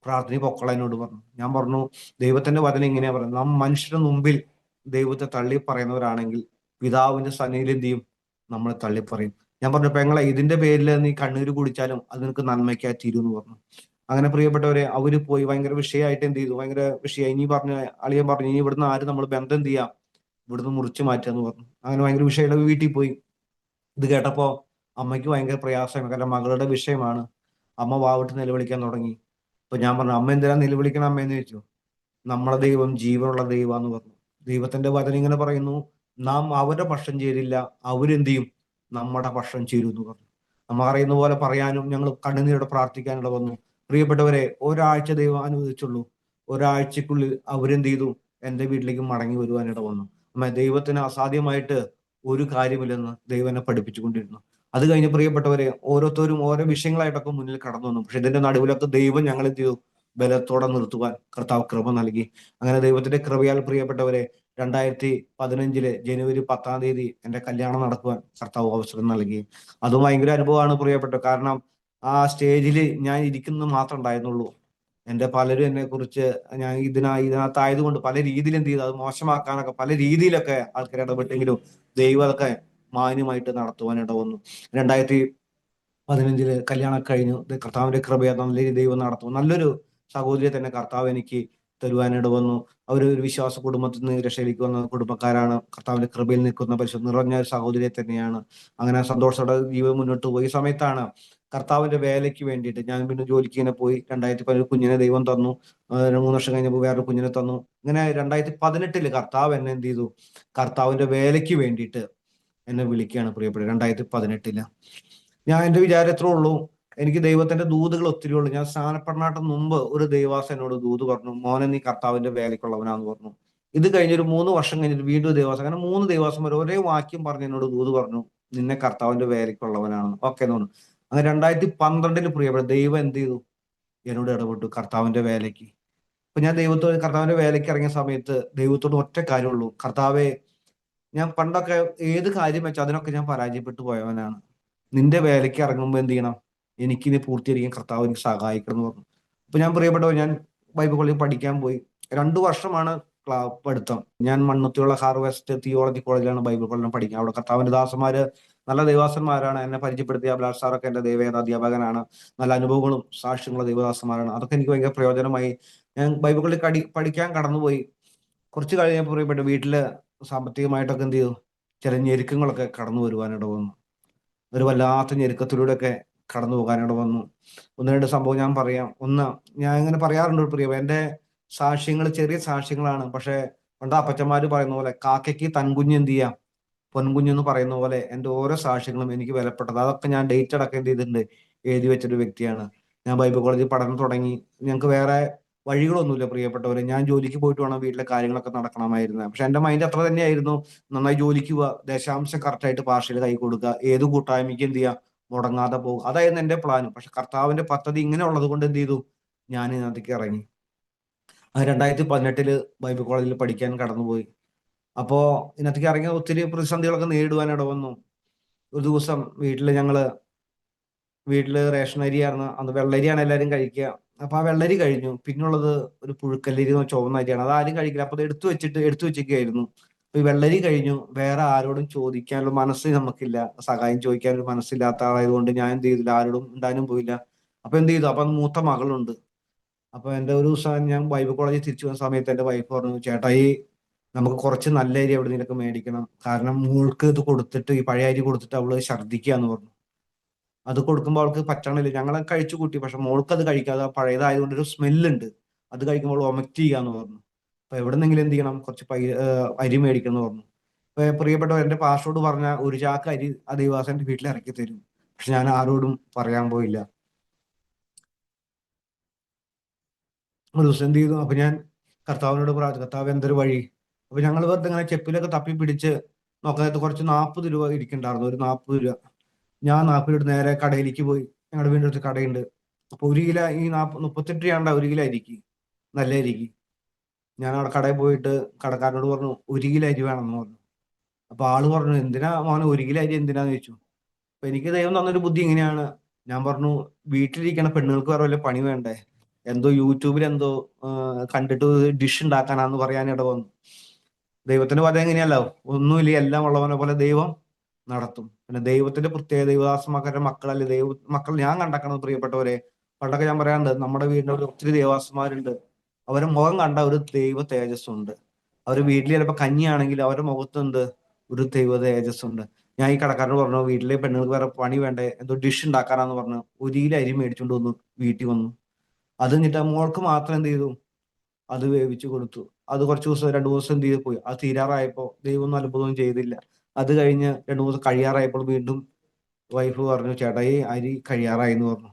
പ്രാർത്ഥനയ്ക്ക് പൊക്കോളാൻ എന്നോട് പറഞ്ഞു. ഞാൻ പറഞ്ഞു, ദൈവത്തിന്റെ വചനം ഇങ്ങനെയാ പറയുന്നത്, നാം മനുഷ്യരുടെ മുമ്പിൽ ദൈവത്തെ തള്ളി പറയുന്നവരാണെങ്കിൽ പിതാവിന്റെ സന്നിധിയിൽ എന്ത് ചെയ്യും, നമ്മളെ തള്ളി പറയും. ഞാൻ പറഞ്ഞു, പെങ്ങളെ, ഇതിന്റെ പേരിൽ നീ കണ്ണീര് കുടിച്ചാലും അത് നിനക്ക് നന്മയ്ക്കായി തീരും എന്ന് പറഞ്ഞു. അങ്ങനെ പ്രിയപ്പെട്ടവരെ, അവര് പോയി ഭയങ്കര വിഷയമായിട്ട് എന്ത് ചെയ്തു, ഭയങ്കര വിഷയമായി. ഇനി പറഞ്ഞു, അളിയൻ പറഞ്ഞു, ഇനി ഇവിടുന്ന് ആരും നമ്മൾ ബന്ധം എന്ത് ചെയ്യാം, ഇവിടുന്ന് മുറിച്ചു മാറ്റാന്ന് പറഞ്ഞു. അങ്ങനെ ഭയങ്കര വിഷയമുള്ള വീട്ടിൽ പോയി. ഇത് കേട്ടപ്പോ അമ്മയ്ക്ക് ഭയങ്കര പ്രയാസമാണ്. കാരണം മകളുടെ വിഷയമാണ്. അമ്മ വാവിട്ട് നിലവിളിക്കാൻ തുടങ്ങി. അപ്പൊ ഞാൻ പറഞ്ഞു, അമ്മ എന്തിനാ നിലവിളിക്കണം അമ്മയെന്ന് ചോദിച്ചു. നമ്മളെ ദൈവം ജീവനുള്ള ദൈവാന്ന് പറഞ്ഞു. ദൈവത്തിന്റെ വചനം ഇങ്ങനെ പറയുന്നു, നാം അവരുടെ പക്ഷം ചേരില്ല, അവരെന്ത് ചെയ്യും, നമ്മുടെ പക്ഷം ചേരും എന്ന് പറഞ്ഞു. നമ്മ അറിയുന്ന പോലെ പറയാനും ഞങ്ങൾ കണ്ണുനീരോടെ പ്രാർത്ഥിക്കാനുള്ള വന്നു. പ്രിയപ്പെട്ടവരെ, ഒരാഴ്ച ദൈവം അനുവദിച്ചുള്ളൂ. ഒരാഴ്ചക്കുള്ളിൽ അവരെന്ത് ചെയ്തു, എന്റെ വീട്ടിലേക്ക് മടങ്ങി വരുവാനിട വന്നു. അമ്മ, ദൈവത്തിന് അസാധ്യമായിട്ട് ഒരു കാര്യമില്ലെന്ന് ദൈവം എന്നെ പഠിപ്പിച്ചുകൊണ്ടിരുന്നു. അത് കഴിഞ്ഞ് പ്രിയപ്പെട്ടവരെ, ഓരോരുത്തരും ഓരോ വിഷയങ്ങളായിട്ടൊക്കെ മുന്നിൽ കടന്നു വന്നു. പക്ഷെ ഇതിന്റെ നടുവിലൊക്കെ ദൈവം ഞങ്ങൾ എന്ത് ചെയ്തു, ബലത്തോടെ നിർത്തുവാൻ കർത്താവ് കൃപ നൽകി. അങ്ങനെ ദൈവത്തിന്റെ കൃപയാൽ പ്രിയപ്പെട്ടവരെ, 2015 ജനുവരി 10 എന്റെ കല്യാണം നടക്കുവാൻ കർത്താവ് അവസരം നൽകി. അതും ഭയങ്കര അനുഭവമാണ് പ്രിയപ്പെട്ടത്. കാരണം ആ സ്റ്റേജിൽ ഞാൻ ഇരിക്കുന്നത് മാത്രം ഉണ്ടായിരുന്നുള്ളൂ. എന്റെ പലരും എന്നെ കുറിച്ച്, ഞാൻ ഇതിനകത്തായതുകൊണ്ട് പല രീതിയിൽ എന്ത് ചെയ്തു, അത് മോശമാക്കാനൊക്കെ പല രീതിയിലൊക്കെ ആൾക്കാർ ഇടപെട്ടെങ്കിലും ദൈവം അതൊക്കെ മാന്യമായിട്ട് നടത്തുവാനിട വന്നു. 2015 കല്യാണം കഴിഞ്ഞു. കർത്താവിന്റെ കൃപയെ നല്ല രീതിയിൽ ദൈവം നടത്തും. നല്ലൊരു സഹോദരിയെ തന്നെ കർത്താവ് എനിക്ക് തരുവാനിട വന്നു. അവർ ഒരു വിശ്വാസ കുടുംബത്തിൽ നിന്ന് രക്ഷയിലേക്ക് വന്ന കുടുംബക്കാരാണ്. കർത്താവിന്റെ കൃപയിൽ നിൽക്കുന്ന പരിശുദ്ധ നിറഞ്ഞ ഒരു സഹോദരിയെ തന്നെയാണ്. അങ്ങനെ സന്തോഷത്തോടെ ജീവിതം മുന്നോട്ട് പോയി. ഈ സമയത്താണ് കർത്താവിന്റെ വേലയ്ക്ക് വേണ്ടിയിട്ട് ഞാൻ പിന്നെ ജോലിക്ക് ഇങ്ങനെ പോയി. 2015 കുഞ്ഞിനെ ദൈവം തന്നു. 3 വർഷം കഴിഞ്ഞപ്പോൾ വേറൊരു കുഞ്ഞിനെ തന്നു. ഇങ്ങനെ 2018 കർത്താവ് എന്നെ എന്ത് ചെയ്തു, കർത്താവിന്റെ വേലയ്ക്ക് വേണ്ടിയിട്ട് എന്നെ വിളിക്കുകയാണ് പ്രിയപ്പെട്ടത്. 2018 ഞാൻ എന്റെ വിചാരം എത്രേ ഉള്ളൂ, എനിക്ക് ദൈവത്തിന്റെ ദൂതുകൾ ഒത്തിരി ഉള്ളൂ. ഞാൻ സ്നാനപ്പെടാനായിട്ട് മുമ്പ് ഒരു ദൈവാസ എന്നോട് ദൂത് പറഞ്ഞു, മോനെ നീ കർത്താവിന്റെ വേലയ്ക്കുള്ളവനാന്ന് പറഞ്ഞു. ഇത് കഴിഞ്ഞൊരു 3 വർഷം കഴിഞ്ഞിട്ട് വീണ്ടും ദൈവാസം, അങ്ങനെ 3 ദൈവാസം വരെ ഒരേ വാക്യം പറഞ്ഞ് എന്നോട് ദൂത് പറഞ്ഞു, നിന്നെ കർത്താവിന്റെ വേലയ്ക്കുള്ളവനാണ്. ഓക്കെ എന്ന് പറഞ്ഞു. അങ്ങനെ 2012 പ്രിയപ്പെട്ട ദൈവം എന്ത് ചെയ്തു, എന്നോട് ഇടപെട്ടു കർത്താവിന്റെ വേലയ്ക്ക്. അപ്പൊ ഞാൻ കർത്താവിന്റെ വേലയ്ക്ക് ഇറങ്ങിയ സമയത്ത് ദൈവത്തോട് ഒറ്റ കാര്യമുള്ളൂ, കർത്താവെ, ഞാൻ പണ്ടൊക്കെ ഏത് കാര്യം വെച്ചാൽ അതിനൊക്കെ ഞാൻ പരാജയപ്പെട്ടു പോയവനാണ്. നിന്റെ വേലയ്ക്ക് ഇറങ്ങുമ്പോൾ എന്ത് ചെയ്യണം, എനിക്കിനി പൂർത്തീകരിക്കാൻ കർത്താവ് എനിക്ക് സഹായിക്കണം എന്ന് പറഞ്ഞു. അപ്പൊ ഞാൻ പ്രിയപ്പെട്ടവർ, ഞാൻ ബൈബിൾ കോളേജിൽ പഠിക്കാൻ പോയി. 2 വർഷമാണ് പഠിത്തം. ഞാൻ മണ്ണുത്തിയുള്ള ഹാർവെസ്റ്റ് തിയോളജി കോളേജിലാണ് ബൈബിൾ കോളേജിൽ പഠിക്കുക. അവിടെ കർത്താവിന്റെ ദാസന്മാര് നല്ല ദൈവാസന്മാരാണ്. എന്നെ പരിചയപ്പെടുത്തിയ അഭിലാഷ് സാറൊക്കെ എന്റെ ദൈവവേദ അധ്യാപകനാണ്. നല്ല അനുഭവങ്ങളും സാക്ഷ്യങ്ങളുള്ള ദൈവദാസന്മാരാണ്. അതൊക്കെ എനിക്ക് ഭയങ്കര പ്രയോജനമായി. ഞാൻ ബൈബിൾ കോളേജിൽ പഠിക്കാൻ കടന്നുപോയി. കുറച്ച് കഴിഞ്ഞപ്പോൾ പ്രിയപ്പെട്ട വീട്ടില് സാമ്പത്തികമായിട്ടൊക്കെ എന്ത് ചെയ്തു, ചില ഞെരുക്കങ്ങളൊക്കെ കടന്നു വരുവാനിട വന്നു. ഒരു വല്ലാത്ത ഞെരുക്കത്തിലൂടെയൊക്കെ കടന്നു പോകാനിട വന്നു. 1-2 സംഭവം ഞാൻ പറയാം. ഒന്ന്, ഞാൻ ഇങ്ങനെ പറയാറുണ്ട് പ്രിയ, എന്റെ സാക്ഷ്യങ്ങൾ ചെറിയ സാക്ഷ്യങ്ങളാണ്. പക്ഷെ പണ്ട് അപ്പച്ചന്മാര് പറയുന്ന പോലെ കാക്കയ്ക്ക് തൻകുഞ്ഞ് എന്ത് ചെയ്യാം, പൊൻകുഞ്ഞെന്ന് പറയുന്ന പോലെ എന്റെ ഓരോ സാക്ഷ്യങ്ങളും എനിക്ക് വിലപ്പെട്ടത്. അതൊക്കെ ഞാൻ ഡേറ്റ് അടക്കം എന്ത് ചെയ്തിട്ടുണ്ട്, എഴുതി വെച്ചൊരു വ്യക്തിയാണ്. ഞാൻ ബൈബിൾ കോളേജിൽ പഠനം തുടങ്ങി. ഞങ്ങൾക്ക് വേറെ വഴികളൊന്നുമില്ല പ്രിയപ്പെട്ടവരെ. ഞാൻ ജോലിക്ക് പോയിട്ട് വേണം വീട്ടിലെ കാര്യങ്ങളൊക്കെ നടക്കണമായിരുന്നു. പക്ഷെ എന്റെ മൈൻഡ് അത്ര തന്നെയായിരുന്നു, നന്നായി ജോലിക്ക് പോവുക, ദശാംശം കറക്റ്റായിട്ട് പാർഷ്യൽ കൈ കൊടുക്കുക, ഏത് കൂട്ടായ്മയ്ക്ക് എന്ത് ചെയ്യുക, മുടങ്ങാതെ പോകും. അതായിരുന്നു എന്റെ പ്ലാൻ. പക്ഷെ കർത്താവിന്റെ പദ്ധതി ഇങ്ങനെ ഉള്ളത് കൊണ്ട് എന്ത് ചെയ്തു, ഞാൻ ഇതിനകത്തേക്ക് ഇറങ്ങി. 2018 ബൈബിൾ കോളേജിൽ പഠിക്കാൻ കടന്നുപോയി. അപ്പോ ഇതിനകത്തേക്ക് ഇറങ്ങിയ ഒത്തിരി പ്രതിസന്ധികളൊക്കെ നേരിടുവാനിട വന്നു. ഒരു ദിവസം വീട്ടില് റേഷൻ അരിയായിരുന്നു. അന്ന് വെള്ളരിയാണ് എല്ലാവരും കഴിക്കുക. അപ്പൊ ആ വെള്ളരി കഴിഞ്ഞു. പിന്നുള്ളത് ഒരു പുഴുക്കല്ലരി ചുവന്ന അരിയാണ്. അത് ആരും കഴിക്കില്ല. അപ്പൊ അത് എടുത്തു വെച്ചിരിക്കുകയായിരുന്നു. അപ്പൊ ഈ വെള്ളരി കഴിഞ്ഞു. വേറെ ആരോടും ചോദിക്കാനുള്ള മനസ്സ് നമുക്കില്ല. സഹായം ചോദിക്കാനൊരു മനസ്സില്ലാത്ത ആളായതുകൊണ്ട് ഞാൻ എന്ത് ചെയ്തില്ല, ആരോടും ഉണ്ടാനും പോയില്ല. അപ്പൊ എന്ത് ചെയ്തു, അപ്പൊ മൂത്ത മകളുണ്ട്. അപ്പൊ എന്റെ ഒരു ദിവസം ഞാൻ ബൈബിൾ കോളേജിൽ തിരിച്ചു വന്ന സമയത്ത് എന്റെ വൈഫ് പറഞ്ഞു, ചേട്ടായി, നമുക്ക് കുറച്ച് നല്ല അരി എവിടെ നിന്നൊക്കെ മേടിക്കണം. കാരണം മോൾക്ക് ഇത് കൊടുത്തിട്ട്, ഈ പഴയ അരി കൊടുത്തിട്ട് അവള് ഛർദ്ദിക്കാന്ന് പറഞ്ഞു. അത് കൊടുക്കുമ്പോൾ അവൾക്ക് പറ്റണില്ല. ഞങ്ങൾ കഴിച്ചു കൂട്ടി, പക്ഷെ മോൾക്ക് അത് കഴിക്കാതെ പഴയതായതുകൊണ്ട് ഒരു സ്മെല്ലുണ്ട്, അത് കഴിക്കുമ്പോൾ വൊമിറ്റ് ചെയ്യാന്ന് പറഞ്ഞു. അപ്പൊ എവിടെന്നെങ്കിലും എന്ത് ചെയ്യണം, കുറച്ച് അരി മേടിക്കണം എന്ന് പറഞ്ഞു. അപ്പൊ പ്രിയപ്പെട്ടവർ, എന്റെ പാസ്റ്ററോട് പറഞ്ഞ ഒരു ചാക്ക് അരി ആ ദൈവാസന്റെ വീട്ടിൽ ഇറക്കി തരും. പക്ഷെ ഞാൻ ആരോടും പറയാൻ പോയില്ല. ഒരു ദിവസം എന്ത് ചെയ്തു, അപ്പൊ ഞാൻ കർത്താവിനോട് പ്രാർത്ഥിച്ചു, കർത്താവ് എന്തൊരു വഴി. അപ്പൊ ഞങ്ങൾ വെറുതെ ഇങ്ങനെ ചെപ്പിലൊക്കെ തപ്പി പിടിച്ച് നോക്കാനായിട്ട് കുറച്ച് 40 രൂപ ഇരിക്കണ്ടായിരുന്നു, ഒരു 40 രൂപ. ഞാൻ 40 രൂപ നേരെ കടയിലേക്ക് പോയി. ഞങ്ങളുടെ വീടിൻ്റെ അടുത്ത് കടയുണ്ട്. അപ്പൊ 1 കിലോ ഈ 38 രൂപ 1 കിലോ അരിക്ക്, നല്ല അരിക്ക്. ഞാൻ അവിടെ കടയിൽ പോയിട്ട് കടക്കാരനോട് പറഞ്ഞു 1 കിലോ അരി വേണമെന്ന് പറഞ്ഞു. അപ്പൊ ആള് പറഞ്ഞു, എന്തിനാ മോനെ 1 കിലോ അരി എന്തിനാന്ന് ചോദിച്ചു. അപ്പൊ എനിക്ക് ദൈവം തന്നൊരു ബുദ്ധി ഇങ്ങനെയാണ്. ഞാൻ പറഞ്ഞു, വീട്ടിലിരിക്കണ പെണ്ണുങ്ങൾക്ക് വേറെ വല്ല പണി വേണ്ടേ, എന്തോ യൂട്യൂബിൽ എന്തോ കണ്ടിട്ട് ഡിഷ് ഉണ്ടാക്കാനാന്ന് പറയാൻ ഇട വന്നു. ദൈവത്തിന്റെ പദം എങ്ങനെയല്ലോ, ഒന്നുമില്ല എല്ലാം ഉള്ളവനെ പോലെ ദൈവം നടത്തും. പിന്നെ ദൈവത്തിന്റെ പ്രത്യേക ദൈവദാസന്മാരുടെ മക്കളല്ലേ മക്കൾ ഞാൻ കണ്ടേക്കണത് പ്രിയപ്പെട്ടവരെ. പണ്ടൊക്കെ ഞാൻ പറയാറുണ്ട്, നമ്മുടെ വീടിന്റെ ഒരു ഒത്തിരി ദേവാസന്മാരുണ്ട്. അവരുടെ മുഖം കണ്ട ഒരു ദൈവ തേജസ് ഉണ്ട്. അവർ വീട്ടിൽ ചിലപ്പോൾ കഞ്ഞിയാണെങ്കിൽ അവരുടെ മുഖത്തുണ്ട് ഒരു ദൈവ തേജസ് ഉണ്ട്. ഞാൻ ഈ കടക്കാരനോട് പറഞ്ഞു, വീട്ടിലെ പെണ്ണുങ്ങൾക്ക് വേറെ പണി വേണ്ടേ, എന്തോ ഡിഷ് ഉണ്ടാക്കാനാന്ന് പറഞ്ഞു 1 കിലോ അരി മേടിച്ചുകൊണ്ട് വന്നു, വീട്ടിൽ വന്നു. അത് കഴിഞ്ഞിട്ട് മോൾക്ക് മാത്രം എന്ത് ചെയ്തു, അത് വേവിച്ചു കൊടുത്തു. അത് കുറച്ച് ദിവസം 2 ദിവസം എന്ത് ചെയ്ത് പോയി. അത് തീരാറായപ്പോ ദൈവം ഒന്നും അത്ഭുതവും ചെയ്തില്ല. അത് കഴിഞ്ഞ് 2 ദിവസം കഴിയാറായപ്പോൾ വീണ്ടും വൈഫ് പറഞ്ഞു, ചേട്ടാ ഈ അരി കഴിയാറായി എന്ന് പറഞ്ഞു.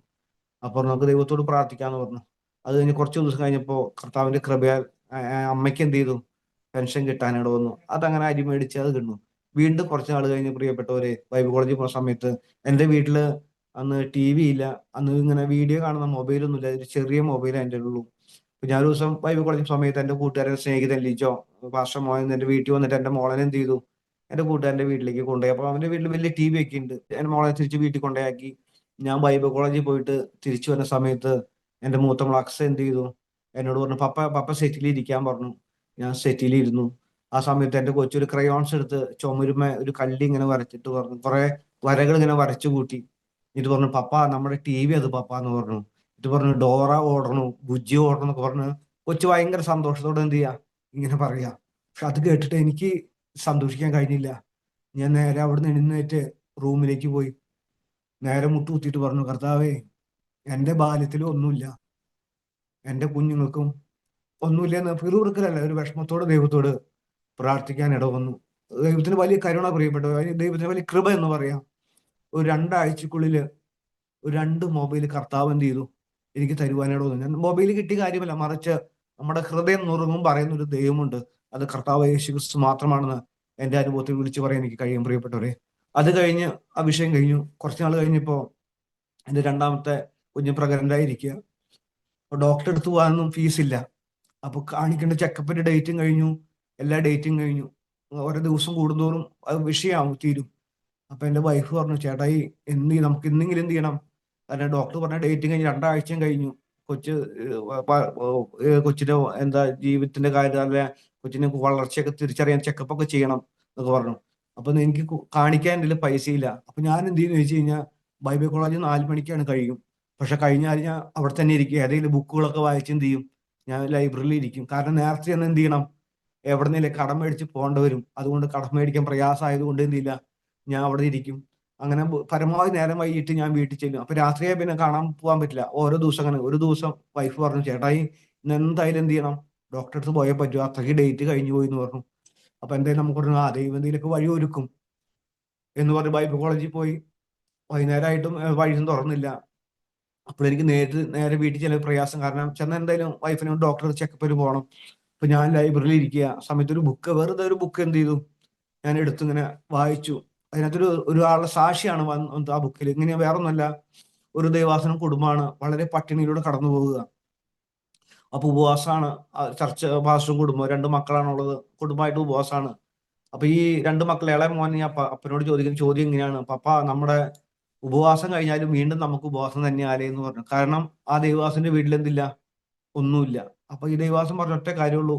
അപ്പൊ നമുക്ക് ദൈവത്തോട് പ്രാർത്ഥിക്കാന്ന് പറഞ്ഞു. അത് കഴിഞ്ഞ് കുറച്ച് ദിവസം കഴിഞ്ഞപ്പോ കർത്താവിന്റെ കൃപയാൽ അമ്മയ്ക്ക് എന്ത് ചെയ്തു, പെൻഷൻ കിട്ടാനിട വന്നു. അതങ്ങനെ അരി മേടിച്ച് അത് കിട്ടുന്നു. വീണ്ടും കുറച്ച് നാൾ കഴിഞ്ഞ് പ്രിയപ്പെട്ടവരെ, ബൈബിൾ കോളേജിൽ പോകുന്ന സമയത്ത് എന്റെ വീട്ടില് അന്ന് TV ഇല്ല. അന്ന് ഇങ്ങനെ വീഡിയോ കാണുന്ന മൊബൈലൊന്നും ഇല്ല, ഒരു ചെറിയ മൊബൈൽ എൻ്റെ ഉള്ളൂ. അപ്പൊ ഞാൻ ഒരു ദിവസം ബൈബിൾ കോളേജ് സമയത്ത് എന്റെ കൂട്ടുകാരൻ സ്നേഹിതൻ ലിജോ പാസ്റ്റർ മോഹൻ എന്റെ വീട്ടിൽ വന്നിട്ട് എന്റെ മോളനെ എന്ത് ചെയ്തു, എന്റെ കൂട്ടുകാരന്റെ വീട്ടിലേക്ക് കൊണ്ടുപോയി. അപ്പൊ അവന്റെ വീട്ടിൽ വലിയ TV ഒക്കെ ഉണ്ട്. എന്റെ മോളെ തിരിച്ച് വീട്ടിൽ കൊണ്ടുപോയാക്കി. ഞാൻ ബൈബിൾ കോളേജിൽ പോയിട്ട് തിരിച്ചു വരുന്ന സമയത്ത് എന്റെ മൂത്ത മോൾ അക്സ എന്ത് ചെയ്തു, എന്നോട് പറഞ്ഞു, പപ്പ പപ്പ സെറ്റിൽ ഇരിക്കാൻ പറഞ്ഞു. ഞാൻ സെറ്റിൽ ഇരുന്നു. ആ സമയത്ത് എന്റെ കൊച്ചൊരു ക്രയോൺസ് എടുത്ത് ചുമരുമ ഒരു കല്ല് ഇങ്ങനെ വരച്ചിട്ട് പറഞ്ഞു, കുറെ വരകൾ ഇങ്ങനെ വരച്ചു കൂട്ടി. ഇത് പറഞ്ഞു, പപ്പ നമ്മുടെ TV അത് പപ്പ എന്ന് പറഞ്ഞു. ഇത് പറഞ്ഞു, ഡോറ ഓടണു, ബുജ്ജി ഓടണം എന്നൊക്കെ പറഞ്ഞു. കൊച്ചു ഭയങ്കര സന്തോഷത്തോടെ എന്ത് ചെയ്യാ, ഇങ്ങനെ പറയാ. പക്ഷെ അത് കേട്ടിട്ട് എനിക്ക് സന്തോഷിക്കാൻ കഴിഞ്ഞില്ല. ഞാൻ നേരെ അവിടുന്ന് എഴുന്നേറ്റ് റൂമിലേക്ക് പോയി. നേരെ മുട്ടുകുത്തിയിട്ട് പറഞ്ഞു, കർത്താവേ, എന്റെ ബാല്യത്തിലും ഒന്നുമില്ല, എന്റെ കുഞ്ഞുങ്ങൾക്കും ഒന്നുമില്ല എന്ന് പിറുപിറുക്കലല്ല, ഒരു വിഷമത്തോട് ദൈവത്തോട് പ്രാർത്ഥിക്കാൻ ഇട വന്നു. ദൈവത്തിന് വലിയ കരുണ പ്രിയപ്പെട്ടു, ദൈവത്തിന് വലിയ കൃപ എന്ന് പറയാം. ഒരു 2 ആഴ്ചക്കുള്ളില് ഒരു 2 മൊബൈൽ കർത്താവ് എന്ത് ചെയ്തു, എനിക്ക് തരുവാനിട വന്നു. ഞാൻ മൊബൈൽ കിട്ടിയ കാര്യമല്ല, മറിച്ച് നമ്മുടെ ഹൃദയം നുറുങ്ങും പറയുന്ന ഒരു ദൈവമുണ്ട്. അത് കർത്താവ് യേശു ക്രിസ്തു മാത്രമാണെന്ന് എന്റെ അനുഭവത്തിൽ വിളിച്ചു പറയാൻ എനിക്ക് കഴിയും പ്രിയപ്പെട്ടവരെ. അത് കഴിഞ്ഞ് ആ വിഷയം കഴിഞ്ഞു. കുറച്ച് നാൾ കഴിഞ്ഞപ്പോ എന്റെ രണ്ടാമത്തെ കുഞ്ഞ് പ്രഗ്നന്റായിരിക്കുക. ഡോക്ടറെ അടുത്ത് പോകാനൊന്നും ഫീസില്ല. അപ്പൊ കാണിക്കേണ്ട ചെക്കപ്പിന്റെ ഡേറ്റും കഴിഞ്ഞു, എല്ലാ ഡേറ്റും കഴിഞ്ഞു. ഓരോ ദിവസം കൂടുന്തോറും അത് വിഷയമാവും, തീരും. അപ്പൊ എന്റെ വൈഫ് പറഞ്ഞു, ചേട്ടായി നമുക്ക് ഇന്നെങ്കിലും എന്ത് ചെയ്യണം, കാരണം ഡോക്ടർ പറഞ്ഞ ഡേറ്റും കഴിഞ്ഞ് 2 ആഴ്ചയും കഴിഞ്ഞു. കൊച്ച് കൊച്ചിന്റെ എന്താ ജീവിതത്തിന്റെ കാര്യം അല്ലെ, കൊച്ചിന്റെ വളർച്ചയൊക്കെ തിരിച്ചറിയാൻ ചെക്കപ്പ് ഒക്കെ ചെയ്യണം എന്നൊക്കെ പറഞ്ഞു. അപ്പൊ എനിക്ക് കാണിക്കാൻ എൻ്റെ പൈസ ഇല്ല. അപ്പൊ ഞാൻ എന്ത് ചെയ്യുന്നു വെച്ച് കഴിഞ്ഞാൽ, ബൈബിൾ കോളേജ് 4 മണിക്കാണ് കഴിയും. പക്ഷെ കഴിഞ്ഞാൽ ഞാൻ അവിടെ തന്നെ ഇരിക്കും, ഏതെങ്കിലും ബുക്കുകളൊക്കെ വായിച്ച് എന്ത് ചെയ്യും, ഞാൻ ലൈബ്രറിയിൽ ഇരിക്കും. കാരണം നേരത്തെ ചെന്ന് എന്ത് ചെയ്യണം, എവിടെന്നെങ്കിലും കടം മേടിച്ച് പോകേണ്ടി വരും. അതുകൊണ്ട് കടം മേടിക്കാൻ പ്രയാസമായതുകൊണ്ട് എന്ത് ചെയ്യില്ല, ഞാൻ അവിടെ ഇരിക്കും. അങ്ങനെ പരമാവധി നേരം വൈകിട്ട് ഞാൻ വീട്ടിൽ ചെല്ലും. അപ്പൊ രാത്രിയായി പിന്നെ കാണാൻ പോകാൻ പറ്റില്ല. ഓരോ ദിവസം അങ്ങനെ. ഒരു ദിവസം വൈഫ് പറഞ്ഞു, ചേട്ടായി ഇന്ന് എന്തായാലും എന്ത് ചെയ്യണം, ഡോക്ടറെ അടുത്ത് പോയേ പറ്റൂ, അത്രയ്ക്ക് ഡേറ്റ് കഴിഞ്ഞു പോയി എന്ന് പറഞ്ഞു. അപ്പൊ എന്തായാലും നമുക്ക് പറഞ്ഞു, ആ ദൈവം എന്തെങ്കിലുമൊക്കെ വഴി ഒരുക്കും എന്ന് പറഞ്ഞ് ബൈബിൾ കോളേജിൽ പോയി. വൈകുന്നേരമായിട്ടും വഴിയും തുറന്നില്ല. അപ്പോൾ എനിക്ക് നേരെ വീട്ടിൽ ചില പ്രയാസം, കാരണം ചെന്ന എന്തായാലും വൈഫിനെ ഡോക്ടർ ചെക്കപ്പിന് പോകണം. അപ്പൊ ഞാൻ ലൈബ്രറിയിൽ ഇരിക്കുക സമയത്ത് ഒരു ബുക്ക്, വെറുതെ ഒരു ബുക്ക് എന്ത് ചെയ്തു, ഞാൻ എടുത്ത് ഇങ്ങനെ വായിച്ചു. അതിനകത്തൊരു ഒരാളുടെ സാക്ഷിയാണ് ആ ബുക്കിൽ. ഇങ്ങനെ വേറൊന്നല്ല, ഒരു ദേവാസനം കുടുംബമാണ് വളരെ പട്ടിണിയിലൂടെ കടന്നു പോകുക. അപ്പൊ ഉപവാസമാണ്. ചർച്ച പാസ്റ്ററും കുടുംബം 2 മക്കളാണുള്ളത്, കുടുംബമായിട്ട് ഉപവാസമാണ്. അപ്പൊ ഈ 2 മക്കൾ, ഇളയ മോൻ ഈ അപ്പനോട് ചോദിക്കുന്ന ചോദ്യം ഇങ്ങനെയാണ്, പപ്പ നമ്മുടെ ഉപവാസം കഴിഞ്ഞാലും വീണ്ടും നമുക്ക് ഉപവാസം തന്നെയാലേ എന്ന് പറഞ്ഞു. കാരണം ആ ദൈവദാസന്റെ വീട്ടിൽ എന്തില്ല, ഒന്നുമില്ല. അപ്പൊ ഈ ദൈവദാസൻ പറഞ്ഞ ഒറ്റ കാര്യമുള്ളൂ,